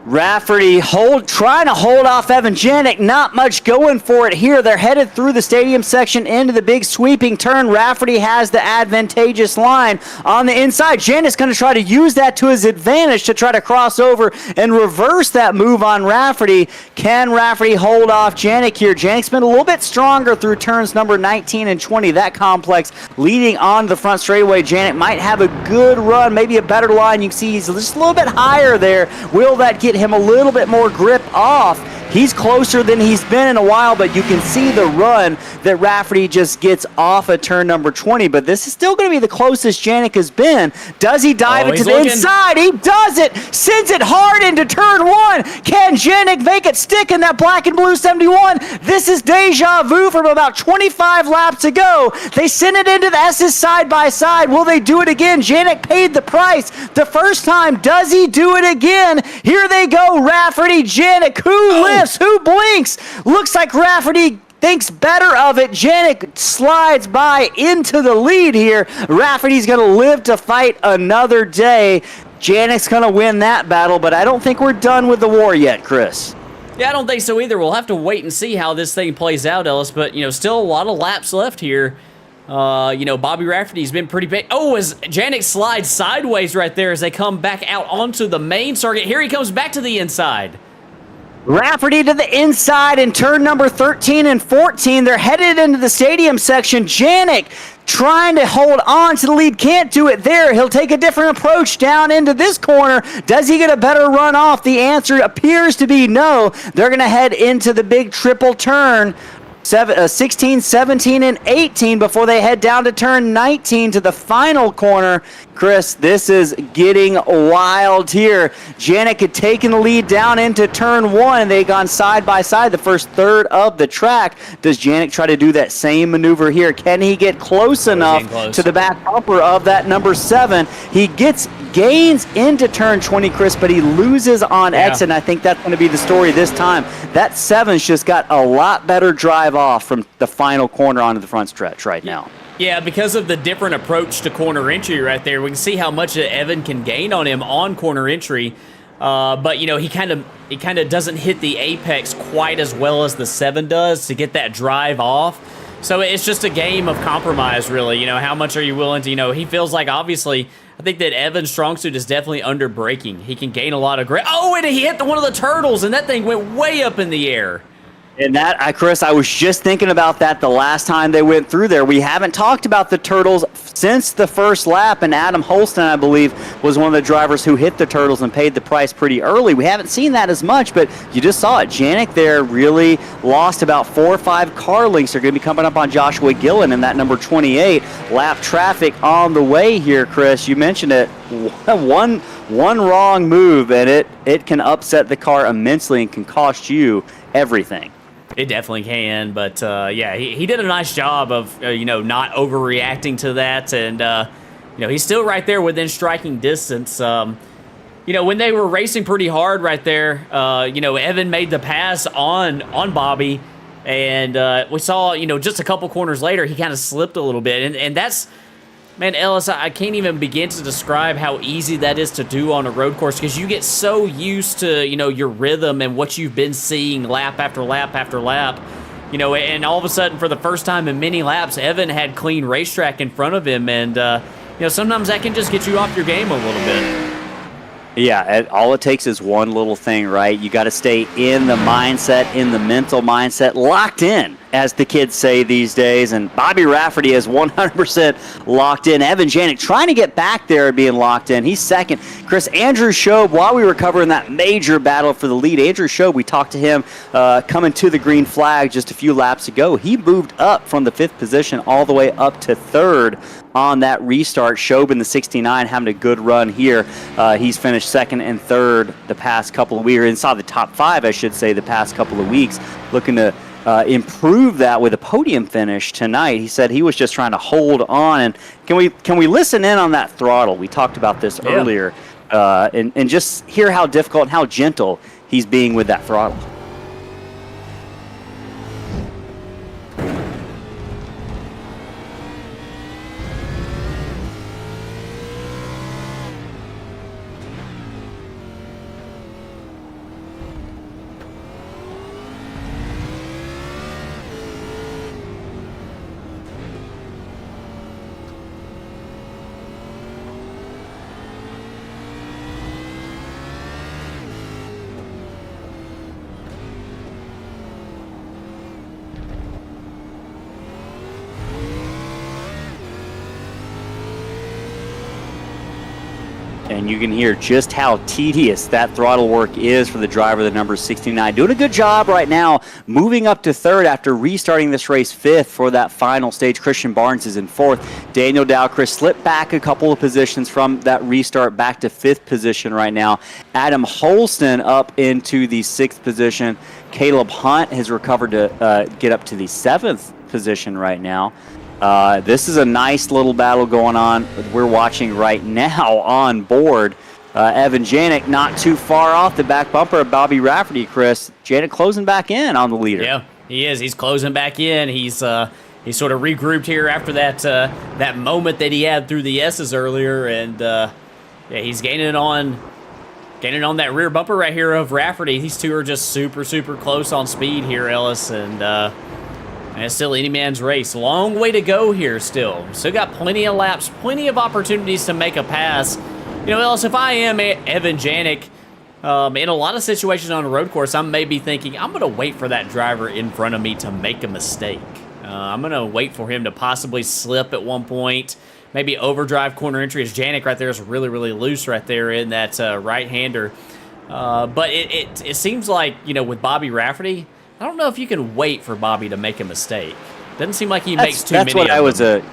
Rafferty trying to hold off Evan Janik. Not much going for it here. They're headed through the stadium section into the big sweeping turn. Rafferty has the advantageous line on the inside. Janik's going to try to use that to his advantage to try to cross over and reverse that move on Rafferty. Can Rafferty hold off Janik here? Janik's been a little bit stronger through turns number 19 and 20. That complex leading on the front straightaway. Janik might have a good run, maybe a better line. You can see he's just a little bit higher there. Will that get him a little bit more grip off? He's closer than he's been in a while, but you can see the run that Rafferty just gets off at turn number 20. But this is still going to be the closest Janik has been. Does he dive into the inside? He does it! Sends it hard into turn 1. Can Janik make it stick in that black and blue 71? This is deja vu from about 25 laps ago. They sent it into the S's side by side. Will they do it again? Janik paid the price the first time. Does he do it again? Here they go. Rafferty, Janik. Who lifts? Who blinks? Looks like Rafferty thinks better of it. Janik slides by into the lead here. Rafferty's going to live to fight another day. Janik's going to win that battle, but I don't think we're done with the war yet, Chris. Yeah, I don't think so either. We'll have to wait and see how this thing plays out, Ellis, but, still a lot of laps left here. Bobby Rafferty's been pretty big. Oh, as Janik slides sideways right there as they come back out onto the main circuit. Here he comes back to the inside. Rafferty to the inside in turn number 13 and 14. They're headed into the stadium section. Janik trying to hold on to the lead. Can't do it there. He'll take a different approach down into this corner. Does he get a better run off? The answer appears to be no. They're going to head into the big triple turn. 16, 17, and 18 before they head down to turn 19 to the final corner. Chris, this is getting wild here. Janik had taken the lead down into turn 1, and they've gone side by side the first third of the track. Does Janik try to do that same maneuver here? Can he get close enough to the back bumper of that number 7? He gains into turn 20, Chris, but he loses on exit, and I think that's going to be the story this time. That 7's just got a lot better drive off from the final corner onto the front stretch right now. Yeah, because of the different approach to corner entry right there, we can see how much Evan can gain on him on corner entry. But he kind of doesn't hit the apex quite as well as the 7 does to get that drive off. So it's just a game of compromise, really. How much are you willing to? He feels like, obviously, I think that Evan's strong suit is definitely under braking. He can gain a lot of grip. Oh, and he hit one of the turtles, and that thing went way up in the air. And that, Chris, I was just thinking about that the last time they went through there. We haven't talked about the turtles since the first lap, and Adam Holston, I believe, was one of the drivers who hit the turtles and paid the price pretty early. We haven't seen that as much, but you just saw it. Janik there really lost about 4 or 5 car lengths. They're going to be coming up on Joshua Gillen in that number 28. Lap traffic on the way here, Chris. You mentioned it. One wrong move, and it can upset the car immensely and can cost you everything. It definitely can, but yeah, he did a nice job of not overreacting to that, and he's still right there within striking distance. When they were racing pretty hard right there, Evan made the pass on Bobby, and we saw just a couple corners later he kind of slipped a little bit, and that's. Man, Ellis, I can't even begin to describe how easy that is to do on a road course because you get so used to, your rhythm and what you've been seeing lap after lap after lap, and all of a sudden for the first time in many laps, Evan had clean racetrack in front of him, and, sometimes that can just get you off your game a little bit. Yeah, all it takes is one little thing, right? You got to stay in the mindset, in the mental mindset, locked in, as the kids say these days. And Bobby Rafferty is 100% locked in. Evan Janik trying to get back there being locked in. He's second. Chris, Andrew Shobe, while we were covering that major battle for the lead, Andrew Shobe, we talked to him coming to the green flag just a few laps ago. He moved up from the 5th position all the way up to 3rd on that restart. Shobe in the 69 having a good run here. He's finished 2nd and 3rd the past couple of weeks, inside the top 5, I should say, the past couple of weeks. Looking to improve that with a podium finish tonight. He said he was just trying to hold on. And can we listen in on that throttle? We talked about this earlier, and just hear how difficult and how gentle he's being with that throttle. And you can hear just how tedious that throttle work is for the driver, the number 69. Doing a good job right now, moving up to 3rd after restarting this race 5th for that final stage. Christian Barnes is in 4th. Daniel Dow, Chris, slipped back a couple of positions from that restart back to 5th position right now. Adam Holston up into the 6th position. Caleb Hunt has recovered to get up to the 7th position right now. This is a nice little battle going on. We're watching right now on board. Evan Janik not too far off the back bumper of Bobby Rafferty, Chris. Janik closing back in on the leader. Yeah, he is. He's closing back in. He's sort of regrouped here after that moment that he had through the S's earlier, and he's gaining on that rear bumper right here of Rafferty. These two are just super, super close on speed here, Ellis, and it's still any man's race. Long way to go here still. Still got plenty of laps, plenty of opportunities to make a pass. Ellis, if I am Evan Janik, in a lot of situations on a road course, I may be thinking, I'm going to wait for that driver in front of me to make a mistake. I'm going to wait for him to possibly slip at one point, maybe overdrive corner entry, as Janik right there is really, really loose right there in that right-hander. But it seems like, with Bobby Rafferty, I don't know if you can wait for Bobby to make a mistake. Doesn't seem like he makes too many of them.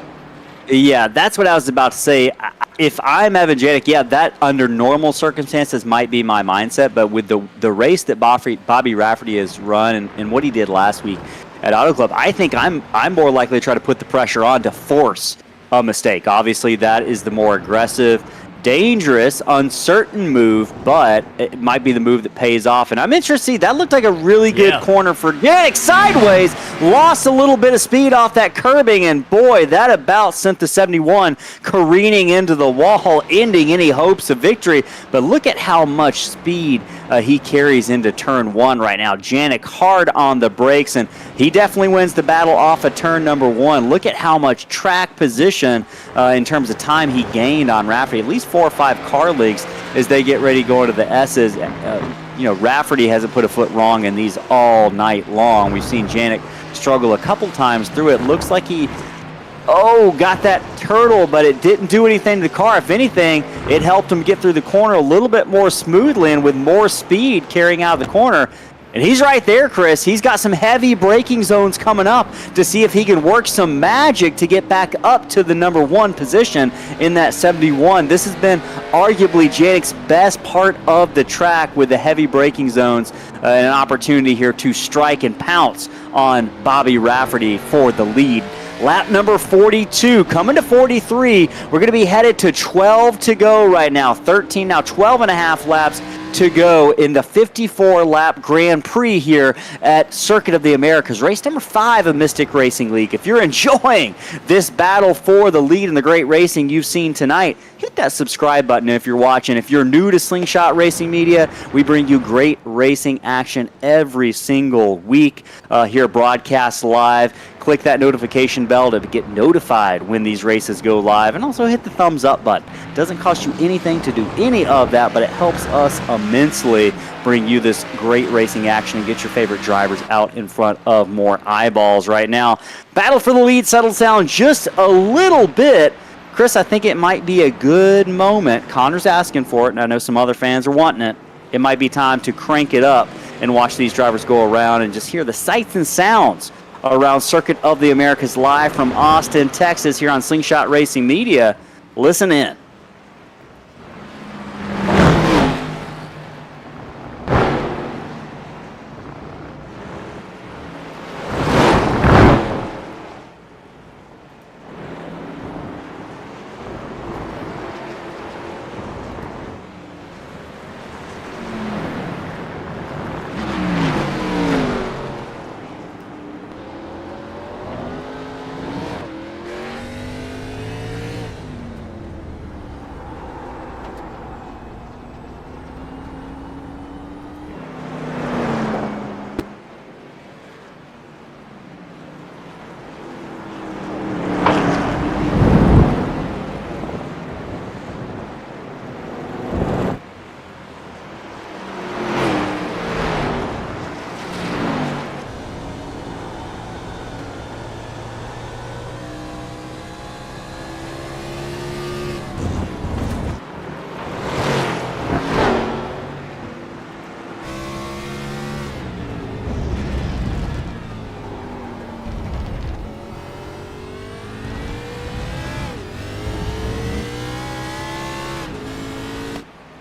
That's what I was about to say. If I'm Evan Janik, that under normal circumstances might be my mindset, but with the race that Bobby Rafferty has run and what he did last week at Auto Club, I think I'm more likely to try to put the pressure on to force a mistake. Obviously, that is the more aggressive, dangerous, uncertain move, but it might be the move that pays off. And I'm interested. That looked like a really good corner for Janik. Sideways, lost a little bit of speed off that curbing, and boy, that about sent the 71 careening into the wall, ending any hopes of victory. But look at how much speed he carries into turn 1 right now. Janik hard on the brakes, and he definitely wins the battle off of turn number 1. Look at how much track position in terms of time he gained on Rafferty. At least 4 or 5 car lengths as they get ready to go into the S's. Rafferty hasn't put a foot wrong in these all night long. We've seen Janik struggle a couple times through it. Looks like he got that turtle, but it didn't do anything to the car. If anything, it helped him get through the corner a little bit more smoothly and with more speed carrying out of the corner. And he's right there, Chris. He's got some heavy braking zones coming up to see if he can work some magic to get back up to the number 1 position in that 71. This has been arguably Janik's best part of the track with the heavy braking zones and an opportunity here to strike and pounce on Bobby Rafferty for the lead. Lap number 42, coming to 43. We're going to be headed to 12 to go right now. 13, now 12 and a half laps to go in the 54-lap Grand Prix here at Circuit of the Americas, race number 5 of Mystic Racing League. If you're enjoying this battle for the lead in the great racing you've seen tonight, hit that subscribe button if you're watching. If you're new to Slingshot Racing Media, we bring you great racing action every single week here broadcast live. Click that notification bell to get notified when these races go live, and also hit the thumbs up button. It doesn't cost you anything to do any of that, but it helps us immensely bring you this great racing action and get your favorite drivers out in front of more eyeballs right now. Battle for the lead settles down just a little bit. Chris, I think it might be a good moment. Connor's asking for it, and I know some other fans are wanting it. It might be time to crank it up and watch these drivers go around and just hear the sights and sounds around Circuit of the Americas live from Austin, Texas, here on Slingshot Racing Media. Listen in.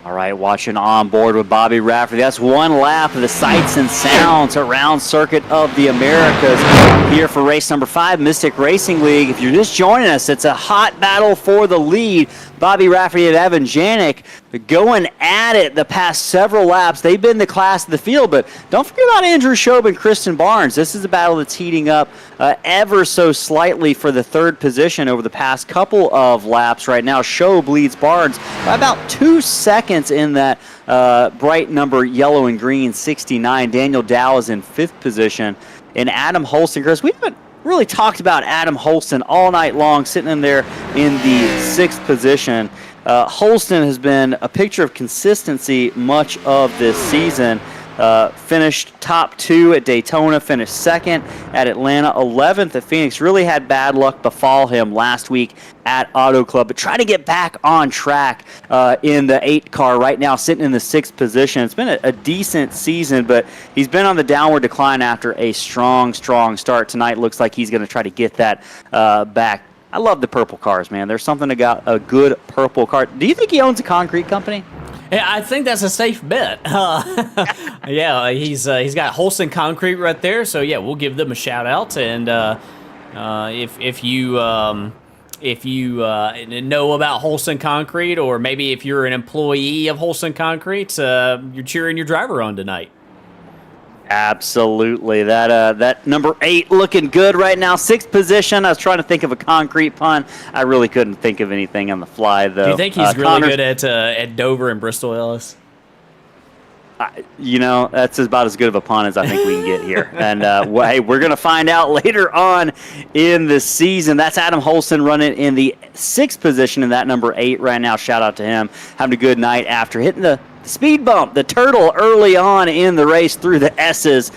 All right, watching on board with Bobby Rafferty. That's one lap of the sights and sounds around Circuit of the Americas here for race number 5, Mystic Racing League. If you're just joining us, it's a hot battle for the lead. Bobby Rafferty and Evan Janik going at it the past several laps. They've been the class of the field, but don't forget about Andrew Shobe and Kristen Barnes. This is a battle that's heating up ever so slightly for the 3rd position over the past couple of laps. Right now, Shobe leads Barnes by about 2 seconds in that bright number yellow and green 69. Daniel Dow is in 5th position. And Adam Holston, Chris, we haven't really talked about Adam Holston all night long, sitting in there in the 6th position. Holston has been a picture of consistency much of this season. Finished top 2 at Daytona, finished 2nd at Atlanta, 11th at Phoenix. Really had bad luck befall him last week at Auto Club, but trying to get back on track in the 8 car right now, sitting in the 6th position. It's been a decent season, but he's been on the downward decline after a strong start. Tonight looks like he's going to try to get that back. I love the purple cars, man. There's something about a good purple car. Do you think he owns a concrete company? Yeah, I think that's a safe bet. Yeah, he's got Holston Concrete right there, so yeah, we'll give them a shout out. And if you know about Holston Concrete, or maybe if you're an employee of Holston Concrete, you're cheering your driver on tonight. Absolutely. That number 8 looking good right now. 6th position. I was trying to think of a concrete pun. I really couldn't think of anything on the fly, though. Do you think he's really good at Dover and Bristol, Ellis? That's about as good of a pun as I think we can get here. And hey, we're going to find out later on in the season. That's Adam Holston running in the 6th position in that number 8 right now. Shout out to him. Having a good night after hitting the speed bump, the turtle early on in the race through the S's.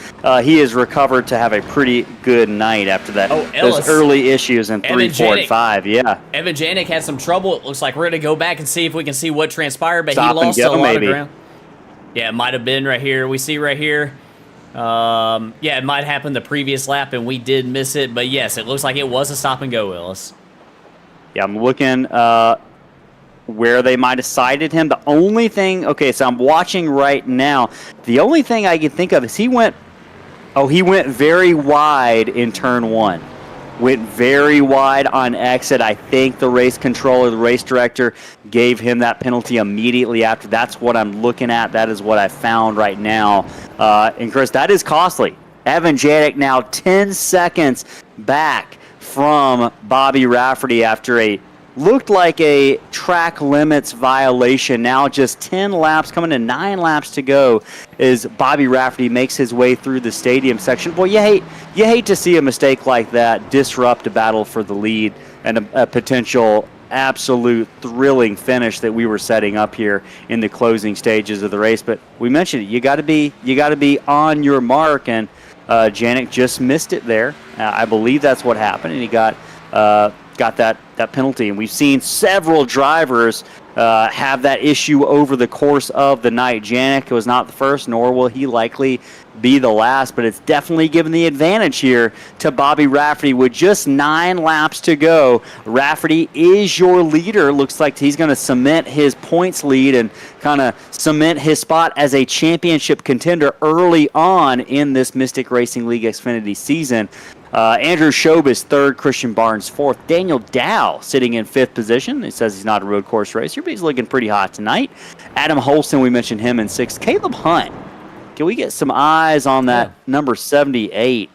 He has recovered to have a pretty good night after that. Those early issues in 3, 4, and 5. Yeah. Evan Janik had some trouble. It looks like we're going to go back and see if we can see what transpired, but Stop he lost a lot maybe. of ground. Yeah, it might have been right here. We see right here. Yeah, it might happen the previous lap, and we did miss it. But yes, it looks like it was a stop and go, Ellis. Yeah, I'm looking where they might have cited him. The only thing, okay, so I'm watching right now. The only thing I can think of is he went very wide in turn 1. Went very wide on exit. I think the race controller, the race director, gave him that penalty immediately after. That's what I'm looking at. That is what I found right now. And Chris, that is costly. Evan Janik now 10 seconds back from Bobby Rafferty after looked like a track limits violation. Now just 10 laps, coming to 9 laps to go, as Bobby Rafferty makes his way through the stadium section. Boy, you hate to see a mistake like that disrupt a battle for the lead and a potential absolute thrilling finish that we were setting up here in the closing stages of the race. But we mentioned it, you got to be on your mark, and Janik just missed it there. I believe that's what happened, and he got that penalty. And we've seen several drivers have that issue over the course of the night. Janik was not the first, nor will he likely be the last, but it's definitely given the advantage here to Bobby Rafferty with just 9 laps to go. Rafferty is your leader. Looks like he's going to cement his points lead and kind of cement his spot as a championship contender early on in this Mystic Racing League Xfinity season. Andrew Shobe is 3rd, Christian Barnes 4th. Daniel Dow sitting in 5th position. He says he's not a road course racer, but he's looking pretty hot tonight. Adam Holston, we mentioned him in 6th. Caleb Hunt, can we get some eyes on that number 78?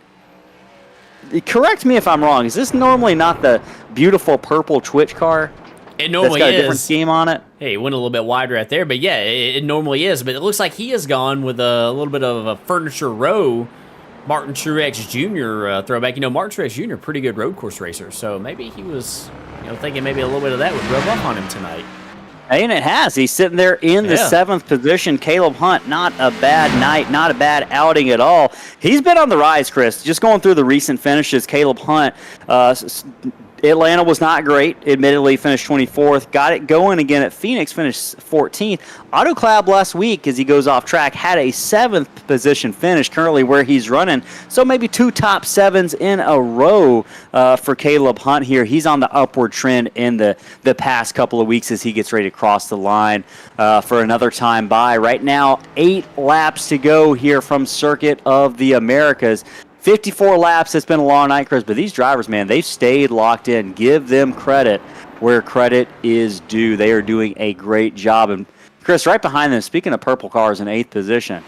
Correct me if I'm wrong. Is this normally not the beautiful purple Twitch car? It normally got is. A different scheme on it. Hey, it went a little bit wide right there, but yeah, it normally is. But it looks like he has gone with a little bit of a furniture row. Martin Truex Jr. Throwback. Martin Truex Jr. pretty good road course racer, so maybe he was, thinking maybe a little bit of that would rub off on him tonight. And it has. He's sitting there in the 7th position. Caleb Hunt, not a bad night, not a bad outing at all. He's been on the rise, Chris. Just going through the recent finishes, Caleb Hunt, Atlanta was not great. Admittedly, finished 24th. Got it going again at Phoenix, finished 14th. Autoclub last week, as he goes off track, had a 7th position finish, currently where he's running. So maybe 2 top 7s in a row for Caleb Hunt here. He's on the upward trend in the past couple of weeks as he gets ready to cross the line for another time by. Right now, 8 laps to go here from Circuit of the Americas. 54 laps. It's been a long night, Chris, but these drivers, man, they've stayed locked in. Give them credit where credit is due. They are doing a great job. And, Chris, right behind them, speaking of purple cars in 8th position,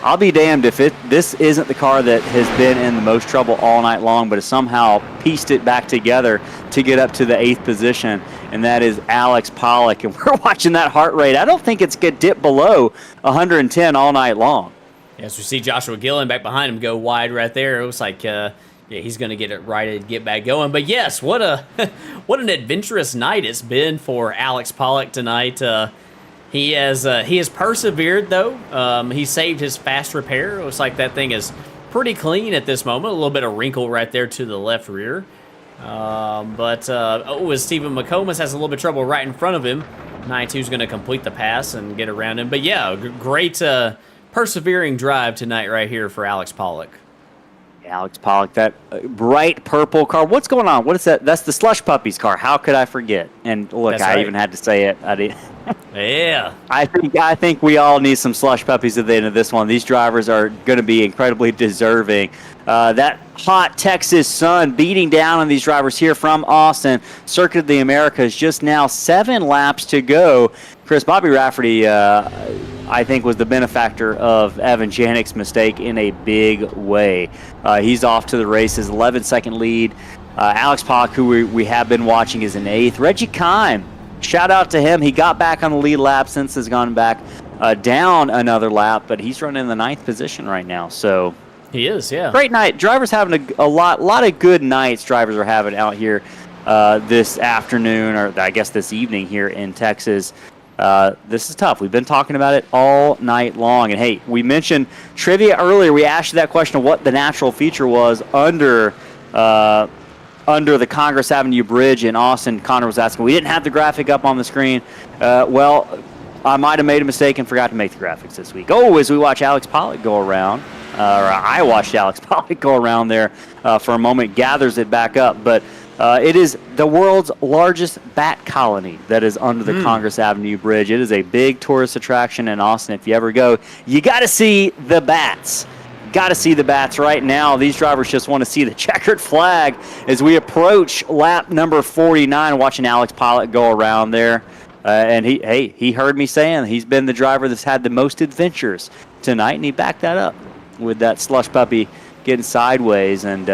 I'll be damned if this isn't the car that has been in the most trouble all night long, but has somehow pieced it back together to get up to the 8th position, and that is Alex Pollock. And we're watching that heart rate. I don't think it's going to dip below 110 all night long. Yes, we see Joshua Gillen back behind him go wide right there. It looks like he's going to get it right and get back going. But yes, what an adventurous night it's been for Alex Pollock tonight. He has persevered though. He saved his fast repair. It looks like that thing is pretty clean at this moment. A little bit of wrinkle right there to the left rear. As Stephen McComas has a little bit of trouble right in front of him. 92's going to complete the pass and get around him. But yeah, great persevering drive tonight right here for Alex Pollock. Alex Pollock, that bright purple car. What's going on? What is that? That's the Slush Puppies car. How could I forget? And look, That's I right. even had to say it. I did. Yeah. I think we all need some Slush Puppies at the end of this one. These drivers are going to be incredibly deserving. That hot Texas sun beating down on these drivers here from Austin. Circuit of the Americas, just now 7 laps to go. Chris, Bobby Rafferty, I think, was the benefactor of Evan Janik's mistake in a big way. He's off to the races, 11-second lead. Alex Pollock, who we have been watching, is in 8th. Reggie Kime, shout out to him. He got back on the lead lap since has gone back down another lap, but he's running in the 9th position right now. So He is, yeah. Great night. Drivers having a lot of good nights drivers are having out here this afternoon, or I guess this evening here in Texas. This is tough. We've been talking about it all night long. And, hey, we mentioned trivia earlier. We asked you that question of what the natural feature was under the Congress Avenue Bridge in Austin. Connor was asking. We didn't have the graphic up on the screen. Well, I might have made a mistake and forgot to make the graphics this week. Oh, as we watch Alex Pollock go around, or I watched Alex Pollock go around there for a moment, gathers it back up. But it is the world's largest bat colony that is under the Congress Avenue Bridge. It is a big tourist attraction in Austin. If you ever go, you got to see the bats. Got to see the bats right now. These drivers just want to see the checkered flag as we approach lap number 49, watching Alex Pollock go around there. And he heard me saying he's been the driver that's had the most adventures tonight, and he backed that up with that slush puppy getting sideways. And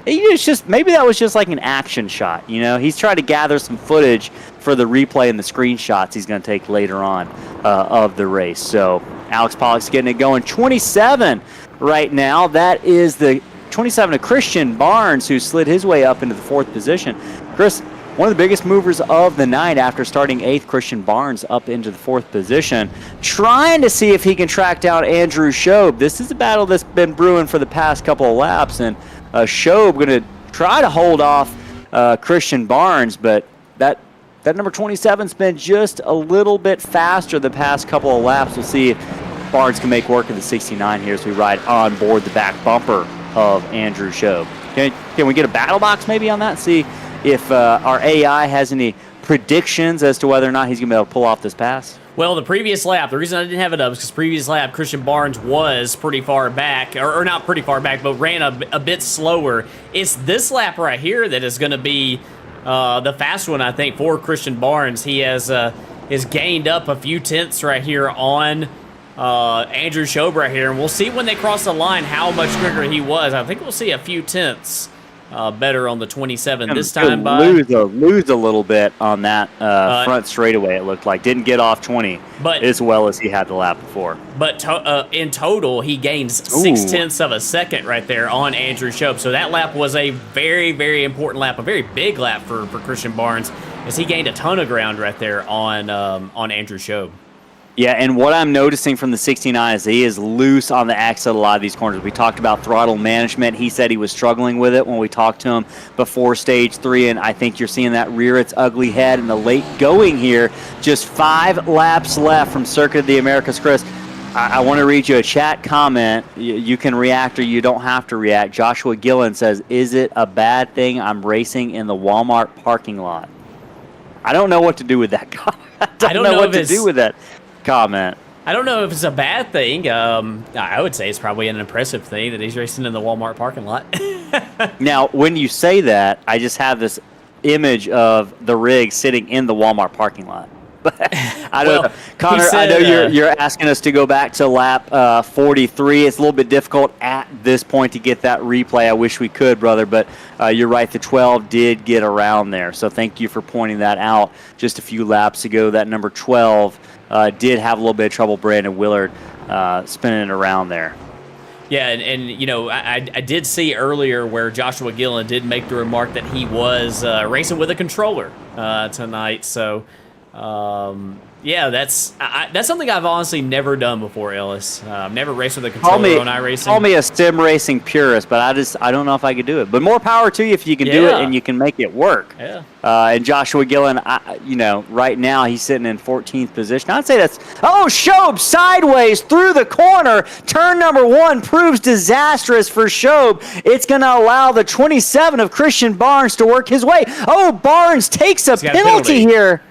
it's just, maybe that was just like an action shot. You know, he's trying to gather some footage for the replay and the screenshots he's going to take later on of the race. So Alex Pollock's getting it going. 27 right now. That is the 27 of Christian Barnes, who slid his way up into the 4th position. Chris, one of the biggest movers of the night after starting 8th, Christian Barnes up into the 4th position, trying to see if he can track down Andrew Shobe. This is a battle that's been brewing for the past couple of laps, and Shobe going to try to hold off Christian Barnes, but that number 27's been just a little bit faster the past couple of laps. We'll see if Barnes can make work of the 69 here as we ride on board the back bumper of Andrew Shobe. Can we get a battle box maybe on that? See if our AI has any predictions as to whether or not he's going to be able to pull off this pass? Well, the previous lap, the reason I didn't have it up is because previous lap, Christian Barnes was pretty far back, or not pretty far back, but ran a bit slower. It's this lap right here that is going to be the fast one, I think, for Christian Barnes. He has gained up a few tenths right here on Andrew Shobe right here, and we'll see when they cross the line how much quicker he was. I think we'll see a few tenths better on the 27 this time. Lose a little bit on that front straightaway, it looked like. Didn't get off 20 as well as he had the lap before. But in total, he gained 0.6 of a second right there on Andrew Shobe. So that lap was a very, very important lap, a very big lap for Christian Barnes, as he gained a ton of ground right there on Andrew Shobe. Yeah, and what I'm noticing from the 69 is he is loose on the exit a lot of these corners. We talked about throttle management. He said he was struggling with it when we talked to him before Stage 3, and I think you're seeing that rear its ugly head in the late going here. Just 5 laps left from Circuit of the Americas. Chris, I want to read you a chat comment. You can react or you don't have to react. Joshua Gillen says, "Is it a bad thing I'm racing in the Walmart parking lot?" I don't know what to do with that comment. I don't know what to do with that comment. I don't know if it's a bad thing. I would say it's probably an impressive thing that he's racing in the Walmart parking lot. Now, when you say that, I just have this image of the rig sitting in the Walmart parking lot. I don't know. Connor, said, I know you're asking us to go back to lap 43. It's a little bit difficult at this point to get that replay. I wish we could, brother, but you're right. The 12 did get around there, so thank you for pointing that out. Just a few laps ago, that number 12 did have a little bit of trouble. Brandon Willard spinning around there. Yeah, and you know, I did see earlier where Joshua Gillen did make the remark that he was racing with a controller tonight. So, yeah, that's something I've honestly never done before, Ellis. I've never raced with a controller on iRacing. Call me a sim racing purist, but I don't know if I could do it. But more power to you if you can do it and you can make it work. Yeah. And Joshua Gillen, right now he's sitting in 14th position. I'd say that's Shobe sideways through the corner. Turn number 1 proves disastrous for Shobe. It's going to allow the 27 of Christian Barnes to work his way. Barnes takes a penalty here.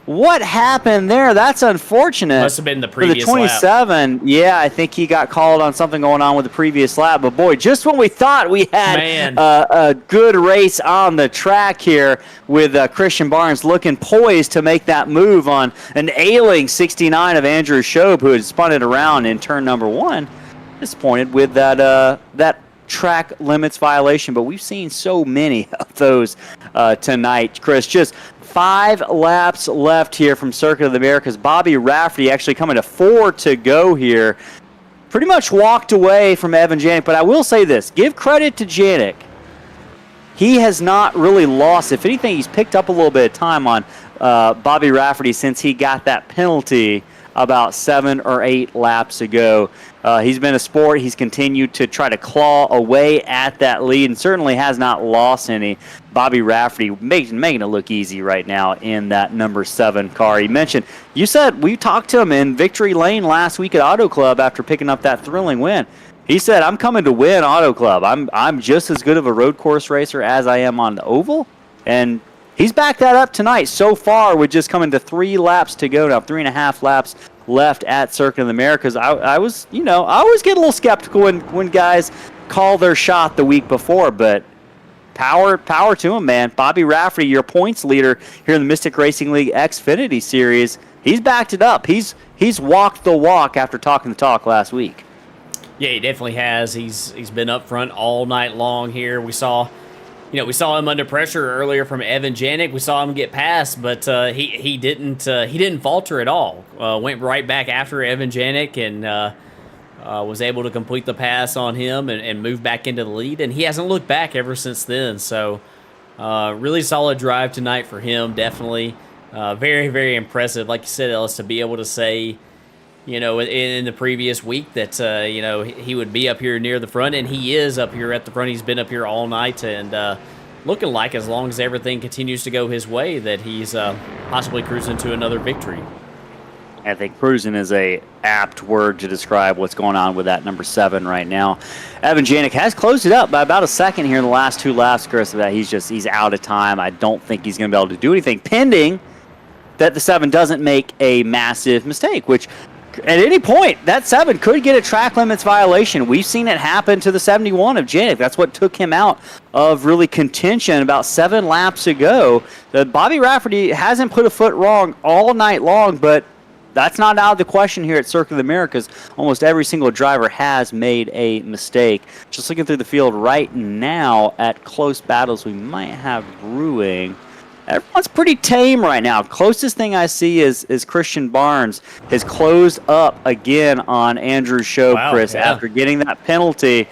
What happened there? That's unfortunate. Must have been the previous for the 27. lap. Yeah, I think he got called on something going on with the previous lap. But boy, just when we thought we had a good race on the track here with Christian Barnes looking poised to make that move on an ailing 69 of Andrew Shobe, who had spun it around in turn number 1. Disappointed with that track limits violation, but we've seen so many of those tonight. Chris, just 5 laps left here from Circuit of the Americas. Bobby Rafferty actually coming to 4 to go here. Pretty much walked away from Evan Janik, but I will say this. Give credit to Janik. he has not really lost. If anything, he's picked up a little bit of time on Bobby Rafferty since he got that penalty about 7 or 8 laps ago. He's been a sport. He's continued to try to claw away at that lead and certainly has not lost any. Bobby Rafferty making it look easy right now in that number 7 car. You said we talked to him in Victory Lane last week at Auto Club after picking up that thrilling win. He said, I'm coming to win Auto Club. I'm just as good of a road course racer as I am on the oval. And he's backed that up tonight so far with just coming to 3 laps to go now, 3.5 laps left at Circuit of the Americas. I was, I always get a little skeptical when guys call their shot the week before, but power to him, man. Bobby Rafferty, your points leader here in the Mystic Racing League Xfinity Series, he's backed it up. He's walked the walk after talking the talk last week. Yeah, he definitely has. He's been up front all night long here. We saw him under pressure earlier from Evan Janik. We saw him get past, but he didn't falter at all. Went right back after Evan Janik and was able to complete the pass on him and move back into the lead. And he hasn't looked back ever since then. So really solid drive tonight for him. Definitely very, very impressive. Like you said, Ellis, to be able to say, in the previous week that, he would be up here near the front, and he is up here at the front. He's been up here all night and looking like, as long as everything continues to go his way, that he's possibly cruising to another victory. I think cruising is a apt word to describe what's going on with that number 7 right now. Evan Janik has closed it up by about a second here in the last 2 laps, Chris, of that. He's out of time. I don't think he's going to be able to do anything, pending that the 7 doesn't make a massive mistake, which at any point, that 7 could get a track limits violation. We've seen it happen to the 71 of Janik. That's what took him out of really contention about 7 laps ago. Bobby Rafferty hasn't put a foot wrong all night long, but that's not out of the question here at Circuit of the Americas. Almost every single driver has made a mistake. Just looking through the field right now at close battles we might have brewing. Everyone's pretty tame right now. Closest thing I see is Christian Barnes has closed up again on Andrew Shobe, wow, Chris, after getting that penalty.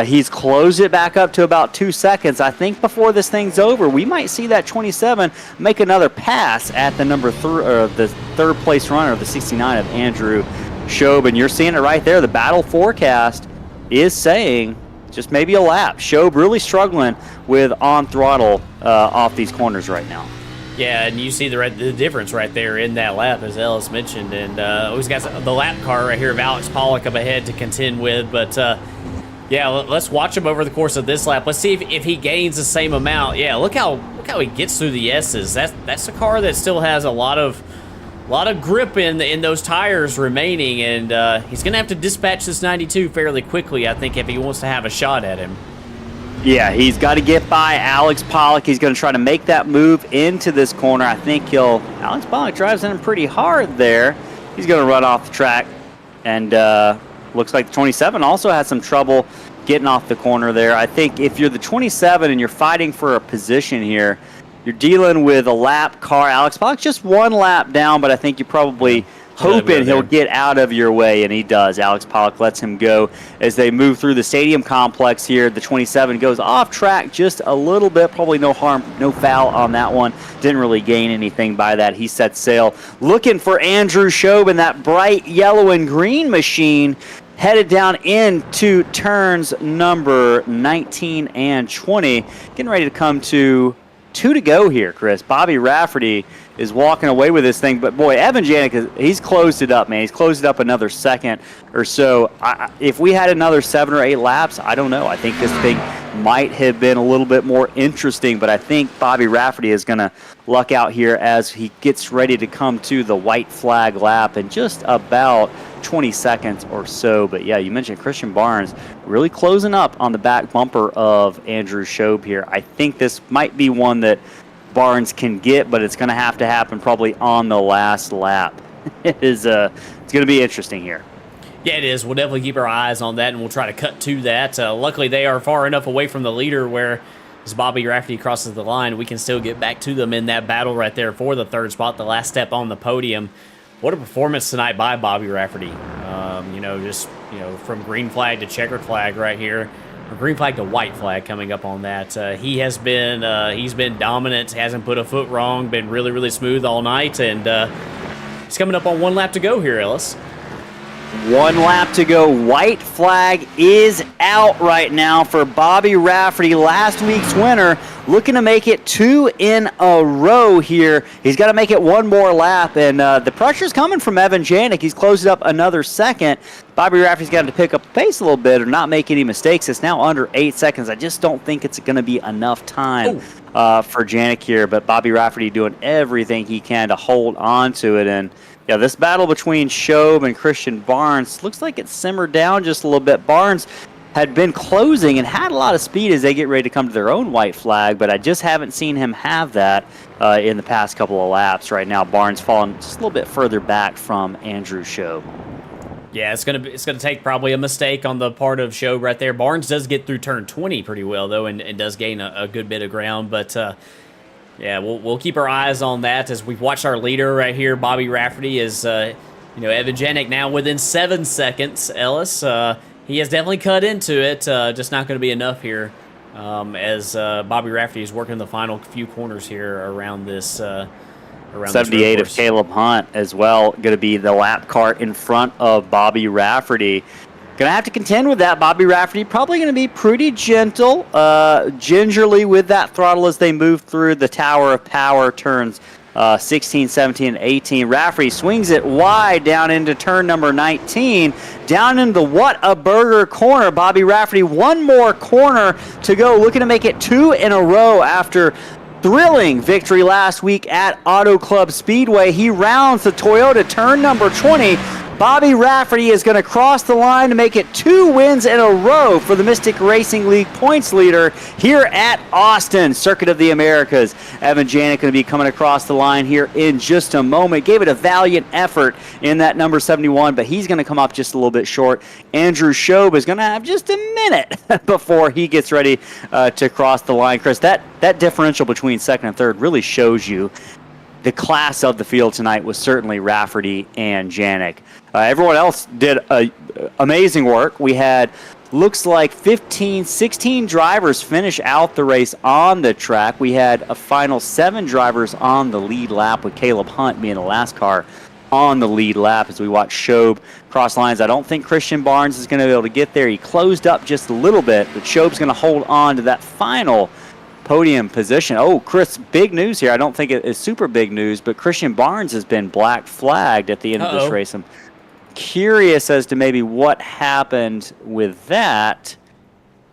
He's closed it back up to about 2 seconds. I think before this thing's over, we might see that 27 make another pass at the the third place runner of the 69 of Andrew Shobe. And you're seeing it right there. The battle forecast is saying just maybe a lap. Shobe really struggling with on throttle off these corners right now. Yeah, and you see the difference right there in that lap, as Ellis mentioned. And we've got the lap car right here of Alex Pollock up ahead to contend with. But, yeah, let's watch him over the course of this lap. Let's see if he gains the same amount. Yeah, look how he gets through the S's. That's a car that still has a lot of grip in those tires remaining, and he's going to have to dispatch this 92 fairly quickly, I think, if he wants to have a shot at him. Yeah, he's got to get by Alex Pollock. He's going to try to make that move into this corner. I think Alex Pollock drives in him pretty hard there. He's going to run off the track, and looks like the 27 also has some trouble getting off the corner there. I think if you're the 27 and you're fighting for a position here, you're dealing with a lap car. Alex Pollock's just 1 lap down, but I think you're probably hoping he'll get out of your way, and he does. Alex Pollock lets him go as they move through the stadium complex here. The 27 goes off track just a little bit. Probably no harm, no foul on that one. Didn't really gain anything by that. He sets sail. Looking for Andrew Shobe in that bright yellow and green machine, headed down into turns number 19 and 20. Getting ready to come to 2 to go here, Chris. Bobby Rafferty is walking away with this thing, but boy, Evan Janik, he's closed it up, man. He's closed it up another second or so. If we had another 7 or 8 laps, I don't know. I think this thing might have been a little bit more interesting, but I think Bobby Rafferty is going to luck out here as he gets ready to come to the white flag lap in just about 20 seconds or so. But yeah, you mentioned Christian Barnes really closing up on the back bumper of Andrew Shobe here. I think this might be one that Barnes can get, but it's going to have to happen probably on the last lap. It's going to be interesting here. Yeah, it is. We'll definitely keep our eyes on that, and we'll try to cut to that. Luckily, they are far enough away from the leader where as Bobby Rafferty crosses the line, we can still get back to them in that battle right there for the 3rd spot, the last step on the podium. What a performance tonight by Bobby Rafferty. From green flag to checkered flag right here. or green flag to white flag coming up on that. He has been he's been dominant, hasn't put a foot wrong, been really, really smooth all night, and he's coming up on 1 lap to go here, Ellis. 1 lap to go. White flag is out right now for Bobby Rafferty, last week's winner, looking to make it 2 in a row here. He's got to make it 1 more lap, and the pressure's coming from Evan Janik. He's closed up another second. Bobby Rafferty's got to pick up the pace a little bit or not make any mistakes. It's now under 8 seconds. I just don't think it's going to be enough time for Janik here, but Bobby Rafferty doing everything he can to hold on to it. And yeah, this battle between Shobe and Christian Barnes looks like it's simmered down just a little bit. Barnes had been closing and had a lot of speed as they get ready to come to their own white flag, but I just haven't seen him have that in the past couple of laps. Right now, Barnes falling just a little bit further back from Andrew Shobe. Yeah, it's gonna take probably a mistake on the part of Shobe right there. Barnes does get through turn 20 pretty well though, and does gain a good bit of ground, but. Yeah, we'll keep our eyes on that as we've watched our leader right here, Bobby Rafferty, is Evan Janik now within 7 seconds. Ellis, he has definitely cut into it, just not going to be enough here as Bobby Rafferty is working the final few corners here around this. Around 78 of Caleb Hunt as well, going to be the lap car in front of Bobby Rafferty. Going to have to contend with that. Bobby Rafferty probably going to be pretty gentle, gingerly with that throttle as they move through the Tower of Power turns 16, 17, and 18. Rafferty swings it wide down into turn number 19, down into the What a Burger corner. Bobby Rafferty, 1 more corner to go, looking to make it 2 in a row after thrilling victory last week at Auto Club Speedway. He rounds the Toyota turn number 20. Bobby Rafferty is going to cross the line to make it 2 wins in a row for the Mystic Racing League points leader here at Austin, Circuit of the Americas. Evan Janik going to be coming across the line here in just a moment. Gave it a valiant effort in that number 71, but he's going to come up just a little bit short. Andrew Shobe is going to have just a minute before he gets ready to cross the line. Chris, that differential between second and third really shows you the class of the field tonight was certainly Rafferty and Janik. Everyone else did amazing work. We had, looks like 16 drivers finish out the race on the track. We had a final 7 drivers on the lead lap, with Caleb Hunt being the last car on the lead lap as we watch Shobe cross lines. I don't think Christian Barnes is going to be able to get there. He closed up just a little bit, but Shobe's going to hold on to that final podium position. Oh, Chris, big news here. I don't think it is super big news, but Christian Barnes has been black flagged at the end of this race. I'm curious as to maybe what happened with that,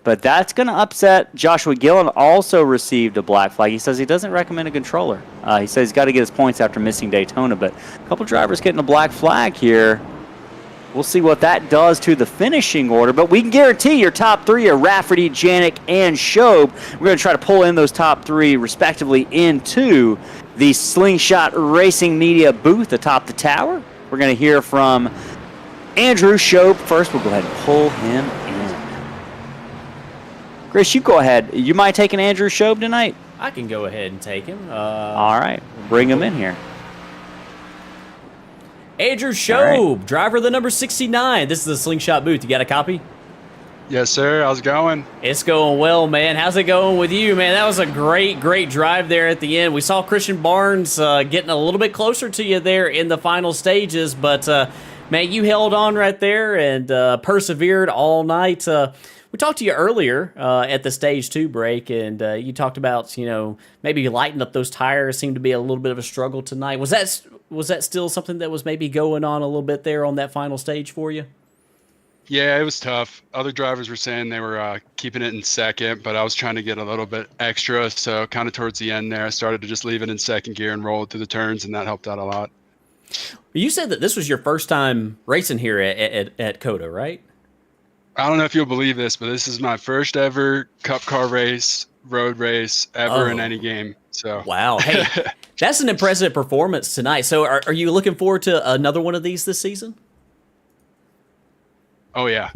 but that's going to upset Joshua Gillen. Also received a black flag. He says he doesn't recommend a controller. He says he's got to get his points after missing Daytona, but a couple drivers getting a black flag here. We'll see what that does to the finishing order, but we can guarantee your top 3 are Rafferty, Janik, and Shobe. We're going to try to pull in those top 3 respectively into the Slingshot Racing Media booth atop the tower. We're going to hear from Andrew Shobe first. We'll go ahead and pull him in. Chris, you go ahead. You mind taking Andrew Shobe tonight? I can go ahead and take him. All right. Bring him in here. Andrew Shobe, driver of the number 69. This is the Slingshot booth. You got a copy? Yes, sir. How's it going? It's going well, man. How's it going with you, man? That was a great drive there at the end. We saw Christian Barnes getting a little bit closer to you there in the final stages, but, man, you held on right there and persevered all night. We talked to you earlier at the stage 2 break, and you talked about, maybe lighting up those tires seemed to be a little bit of a struggle tonight. Was that still something that was maybe going on a little bit there on that final stage for you? Yeah, it was tough. Other drivers were saying they were keeping it in second, but I was trying to get a little bit extra. So kind of towards the end there, I started to just leave it in second gear and roll it through the turns, and that helped out a lot. You said that this was your first time racing here at COTA, right? I don't know if you'll believe this, but this is my first ever Cup car race, road race ever in any game. So wow, hey, that's an impressive performance tonight. So are you looking forward to another one of these this season? Oh yeah,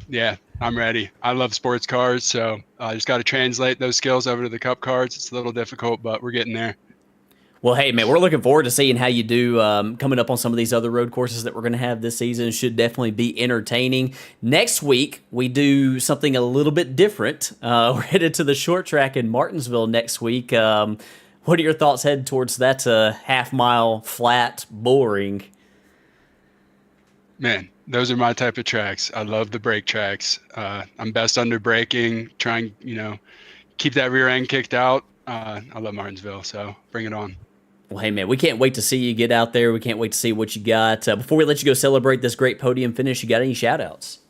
I'm ready. I love sports cars, so I just got to translate those skills over to the Cup cars. It's a little difficult, but we're getting there. Well, hey, man, we're looking forward to seeing how you do coming up on some of these other road courses that we're going to have this season. It should definitely be entertaining. Next week, we do something a little bit different. We're headed to the short track in Martinsville next week. What are your thoughts headed towards that half-mile flat, boring? Man, those are my type of tracks. I love the brake tracks. I'm best under braking, trying, keep that rear end kicked out. I love Martinsville, so bring it on. Well, hey, man, we can't wait to see you get out there. We can't wait to see what you got. Before we let you go celebrate this great podium finish, you got any shout-outs?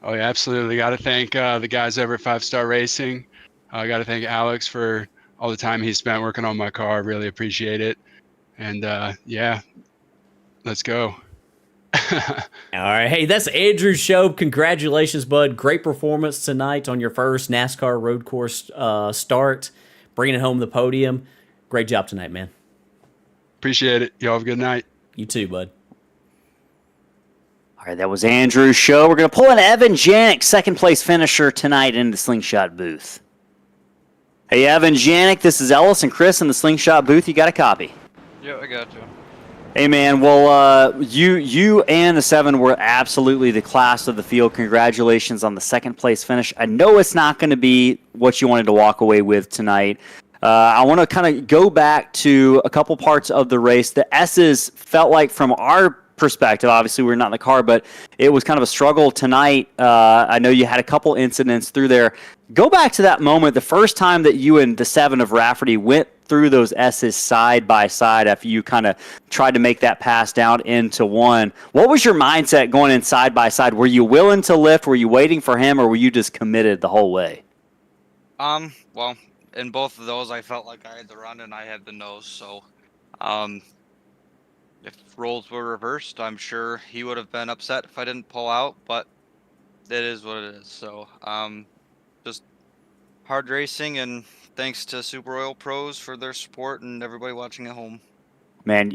Oh, yeah, absolutely. Got to thank the guys over at 5 Star Racing. I got to thank Alex for all the time he spent working on my car. Really appreciate it. And, yeah, let's go. All right. Hey, that's Andrew Shobe. Congratulations, bud. Great performance tonight on your first NASCAR road course start, bringing home the podium. Great job tonight, man. Appreciate it. Y'all have a good night. You too, bud. All right, that was Andrew Shobe. We're going to pull in Evan Janik, second place finisher tonight in the Slingshot booth. Hey, Evan Janik, this is Ellis and Chris in the Slingshot booth. You got a copy? Yeah, I got you. Hey, man, well, you and the 7 were absolutely the class of the field. Congratulations on the second place finish. I know it's not going to be what you wanted to walk away with tonight. I want to kind of go back to a couple parts of the race. The S's felt like, from our perspective, obviously we're not in the car, but it was kind of a struggle tonight. I know you had a couple incidents through there. Go back to that moment, the first time that you and the 7 of Rafferty went through those S's side by side after you kind of tried to make that pass down into 1. What was your mindset going in side by side? Were you willing to lift? Were you waiting for him, or were you just committed the whole way? Well, in both of those, I felt like I had the run and I had the nose. So, if roles were reversed, I'm sure he would have been upset if I didn't pull out, but it is what it is. So, just hard racing, and thanks to Super Oil Pros for their support and everybody watching at home. Man,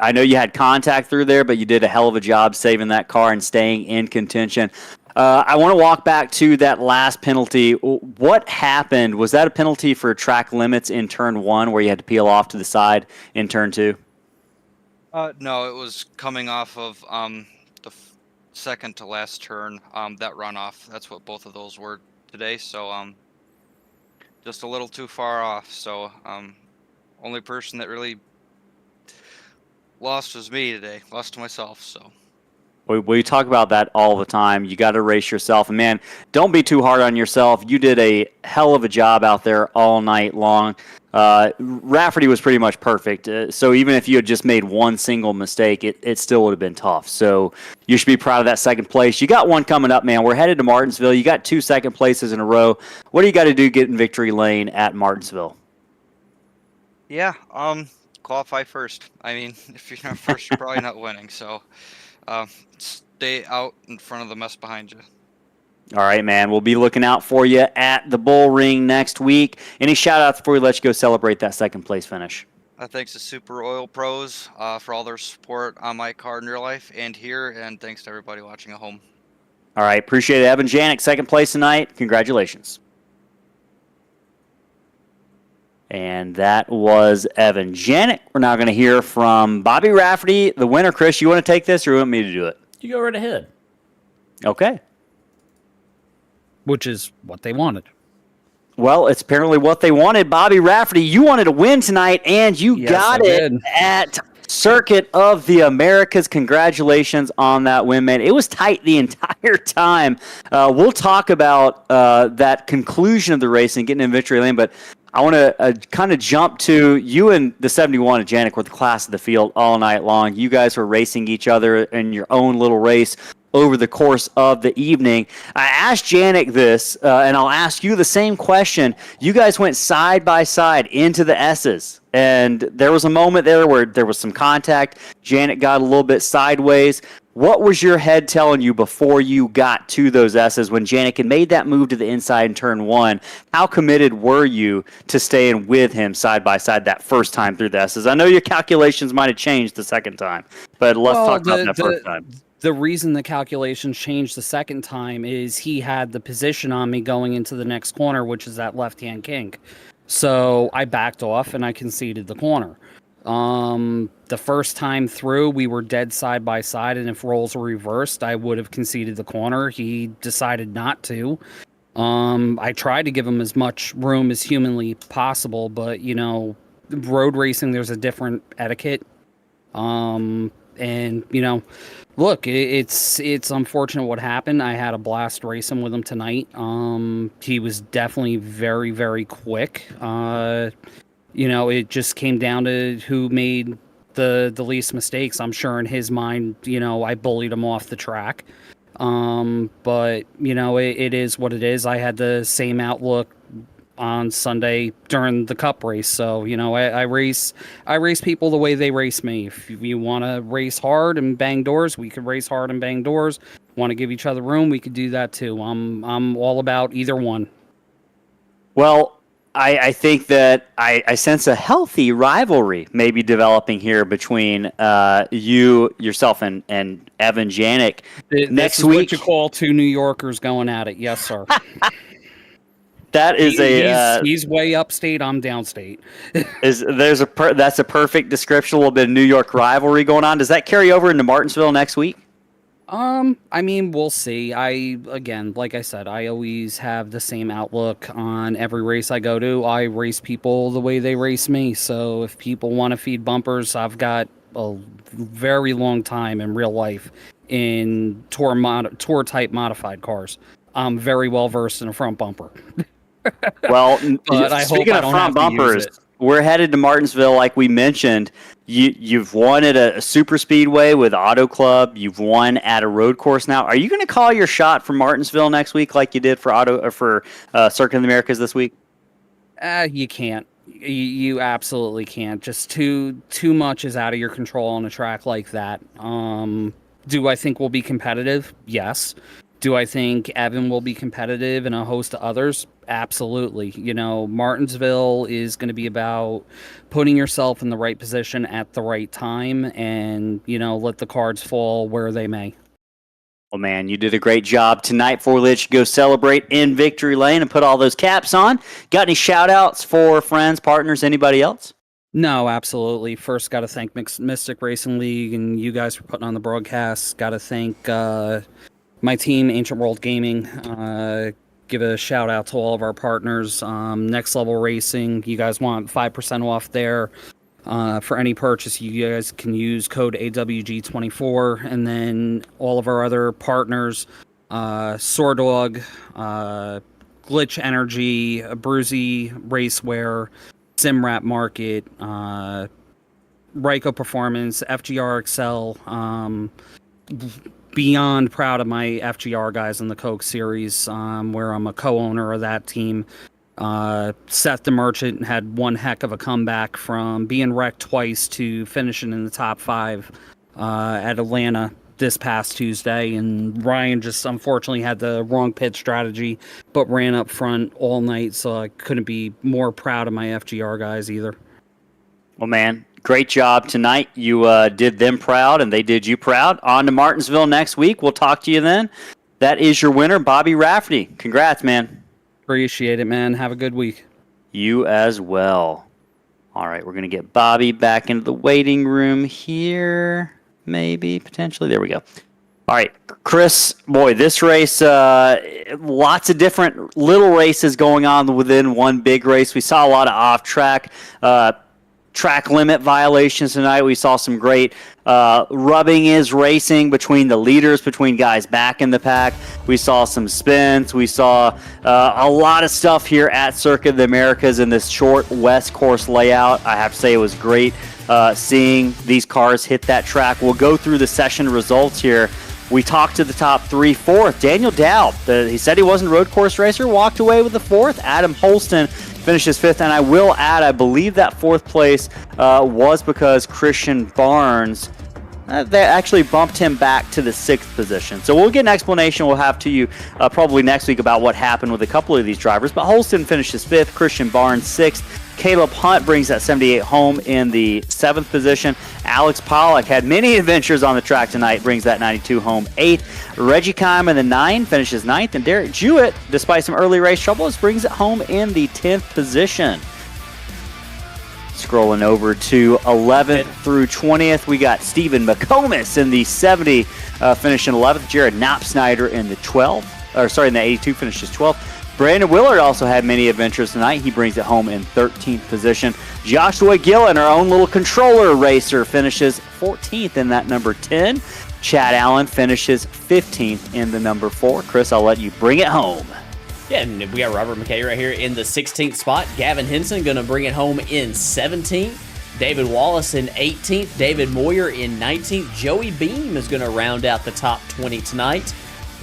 I know you had contact through there, but you did a hell of a job saving that car and staying in contention. I want to walk back to that last penalty. What happened? Was that a penalty for track limits in turn 1 where you had to peel off to the side in turn 2? No, it was coming off of the second to last turn, that runoff. That's what both of those were today. So just a little too far off. So only person that really lost was me today. Lost to myself. So. We talk about that all the time. You got to race yourself. And, man, don't be too hard on yourself. You did a hell of a job out there all night long. Rafferty was pretty much perfect. So even if you had just made one single mistake, it still would have been tough. So you should be proud of that second place. You got one coming up, man. We're headed to Martinsville. You got 2 second places in a row. What do you got to do to get in victory lane at Martinsville? Yeah, qualify first. I mean, if you're not first, you're probably not winning. So stay out in front of the mess behind you. All right, man. We'll be looking out for you at the Bull Ring next week. Any shout-outs before we let you go celebrate that second place finish? Thanks to Super Oil Pros for all their support on my car in real life and here, and thanks to everybody watching at home. All right, appreciate it. Evan Janik, second place tonight. Congratulations. And that was Evan Janik. We're now going to hear from Bobby Rafferty, the winner. Chris, you want to take this or you want me to do it? You go right ahead. Okay. Which is what they wanted. Well, it's apparently what they wanted. Bobby Rafferty, you wanted to win tonight, and you got it at Circuit of the Americas. Congratulations on that win, man. It was tight the entire time. We'll talk about that conclusion of the race and getting in victory lane, but I want to kind of jump to you and the 71 of Janik were the class of the field all night long. You guys were racing each other in your own little race over the course of the evening. I asked Janik this, and I'll ask you the same question. You guys went side by side into the S's, and there was a moment there where there was some contact. Janik got a little bit sideways. What was your head telling you before you got to those S's when Janik had made that move to the inside in turn 1? How committed were you to staying with him side by side that first time through the S's? I know your calculations might have changed the second time, but let's talk about that first time. The reason the calculations changed the second time is he had the position on me going into the next corner, which is that left-hand kink. So I backed off and I conceded the corner. The first time through, we were dead side by side, and if roles were reversed, I would have conceded the corner. He decided not to. I tried to give him as much room as humanly possible, but road racing, there's a different etiquette. And look, it's unfortunate what happened. I had a blast racing with him tonight. He was definitely very, very quick. It just came down to who made the least mistakes. I'm sure in his mind, I bullied him off the track. But it is what it is. I had the same outlook on Sunday during the Cup race. So, I race people the way they race me. If you want to race hard and bang doors, we could race hard and bang doors. Want to give each other room, we could do that too. I'm all about either one. Well, I think that I sense a healthy rivalry maybe developing here between yourself, and Evan Janik. Next week, what you call two New Yorkers going at it. Yes, sir. That is he's way upstate. I'm downstate. That's a perfect description. A little bit of New York rivalry going on. Does that carry over into Martinsville next week? We'll see. Like I said, I always have the same outlook on every race I go to. I race people the way they race me. So if people want to feed bumpers, I've got a very long time in real life in tour type modified cars. I'm very well versed in a front bumper. Well, but speaking of front bumpers, we're headed to Martinsville, like we mentioned. You've won at a super speedway with Auto Club. You've won at a road course now. Are you going to call your shot for Martinsville next week, like you did for Circuit of the Americas this week? You can't. You absolutely can't. Just too much is out of your control on a track like that. Do I think we'll be competitive? Yes. Do I think Evan will be competitive and a host of others? Absolutely. Martinsville is going to be about putting yourself in the right position at the right time and, let the cards fall where they may. Well, man, you did a great job tonight. Before we let you go celebrate in Victory Lane and put all those caps on, got any shout-outs for friends, partners, anybody else? No, absolutely. First, got to thank Mystic Racing League and you guys for putting on the broadcast. Got to thank my team, Ancient World Gaming. Give a shout out to all of our partners. Next Level Racing, you guys want 5% off there. For any purchase, you guys can use code AWG24. And then all of our other partners, Swordog, Glitch Energy, Bruzy Racewear, Simrap Market, Ryko Performance, FGR Excel, beyond proud of my FGR guys in the Coke series, where I'm a co-owner of that team. Seth the Merchant had one heck of a comeback from being wrecked twice to finishing in the top 5 at Atlanta this past Tuesday. And Ryan just unfortunately had the wrong pit strategy, but ran up front all night, so I couldn't be more proud of my FGR guys either. Well, man, great job tonight. You did them proud, and they did you proud. On to Martinsville next week. We'll talk to you then. That is your winner, Bobby Rafferty. Congrats, man. Appreciate it, man. Have a good week. You as well. All right, we're going to get Bobby back into the waiting room here. Maybe, potentially. There we go. All right, Chris, boy, this race, lots of different little races going on within one big race. We saw a lot of off-track track limit violations tonight. We saw some great rubbing is racing between the leaders, between guys back in the pack. We saw some spins. We saw a lot of stuff here at Circuit of the Americas in this short West course layout. I have to say it was great seeing these cars hit that track. We'll go through the session results here. We talked to the top 3. Fourth, Daniel Dow. He said he wasn't a road course racer, walked away with the 4th. Adam Holston finishes 5th, and I will add, I believe that 4th place was because Christian Barnes, they actually bumped him back to the 6th position. So we'll get an explanation we'll have to you probably next week about what happened with a couple of these drivers. But Holston finishes 5th, Christian Barnes 6th. Caleb Hunt brings that 78 home in the 7th position. Alex Pollock had many adventures on the track tonight, brings that 92 home 8th. Reggie Kime in the 9 finishes 9th. And Derek Jewett, despite some early race troubles, brings it home in the 10th position. Scrolling over to 11th through 20th, we got Stephen McComas in the 70, finishing 11th. Jared Knopsnyder in the 12th, in the 82 finishes 12th. Brandon Willard also had many adventures tonight. He brings it home in 13th position. Joshua Gillen, our own little controller racer, finishes 14th in that number 10. Chad Allen finishes 15th in the number 4. Chris, I'll let you bring it home. Yeah, and we got Robert McKay right here in the 16th spot. Gavin Henson going to bring it home in 17th. David Wallace in 18th. David Moyer in 19th. Joey Beam is going to round out the top 20 tonight.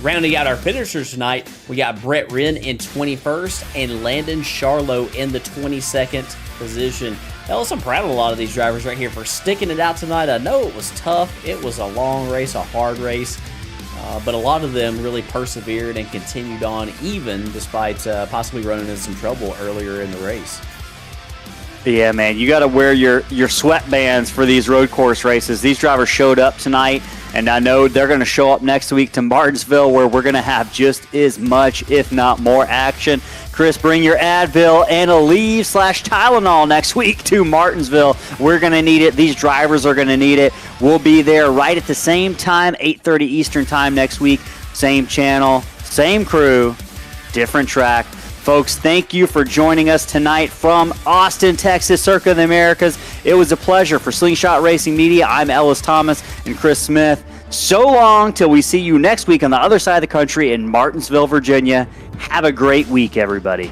Rounding out our finishers tonight, we got Brett Wren in 21st and Landon Charlo in the 22nd position. Ellis, I'm proud of a lot of these drivers right here for sticking it out tonight. I know it was tough. It was a long race, a hard race. But a lot of them really persevered and continued on, even despite possibly running into some trouble earlier in the race. Yeah, man, you got to wear your sweatbands for these road course races. These drivers showed up tonight, and I know they're going to show up next week to Martinsville, where we're going to have just as much, if not more, action. Chris, bring your Advil and Aleve/Tylenol next week to Martinsville. We're going to need it. These drivers are going to need it. We'll be there right at the same time, 8:30 Eastern time next week. Same channel, same crew, different track. Folks, thank you for joining us tonight from Austin, Texas, Circuit of the Americas. It was a pleasure. For Slingshot Racing Media, I'm Ellis Thomas and Chris Smith. So long till we see you next week on the other side of the country in Martinsville, Virginia. Have a great week, everybody.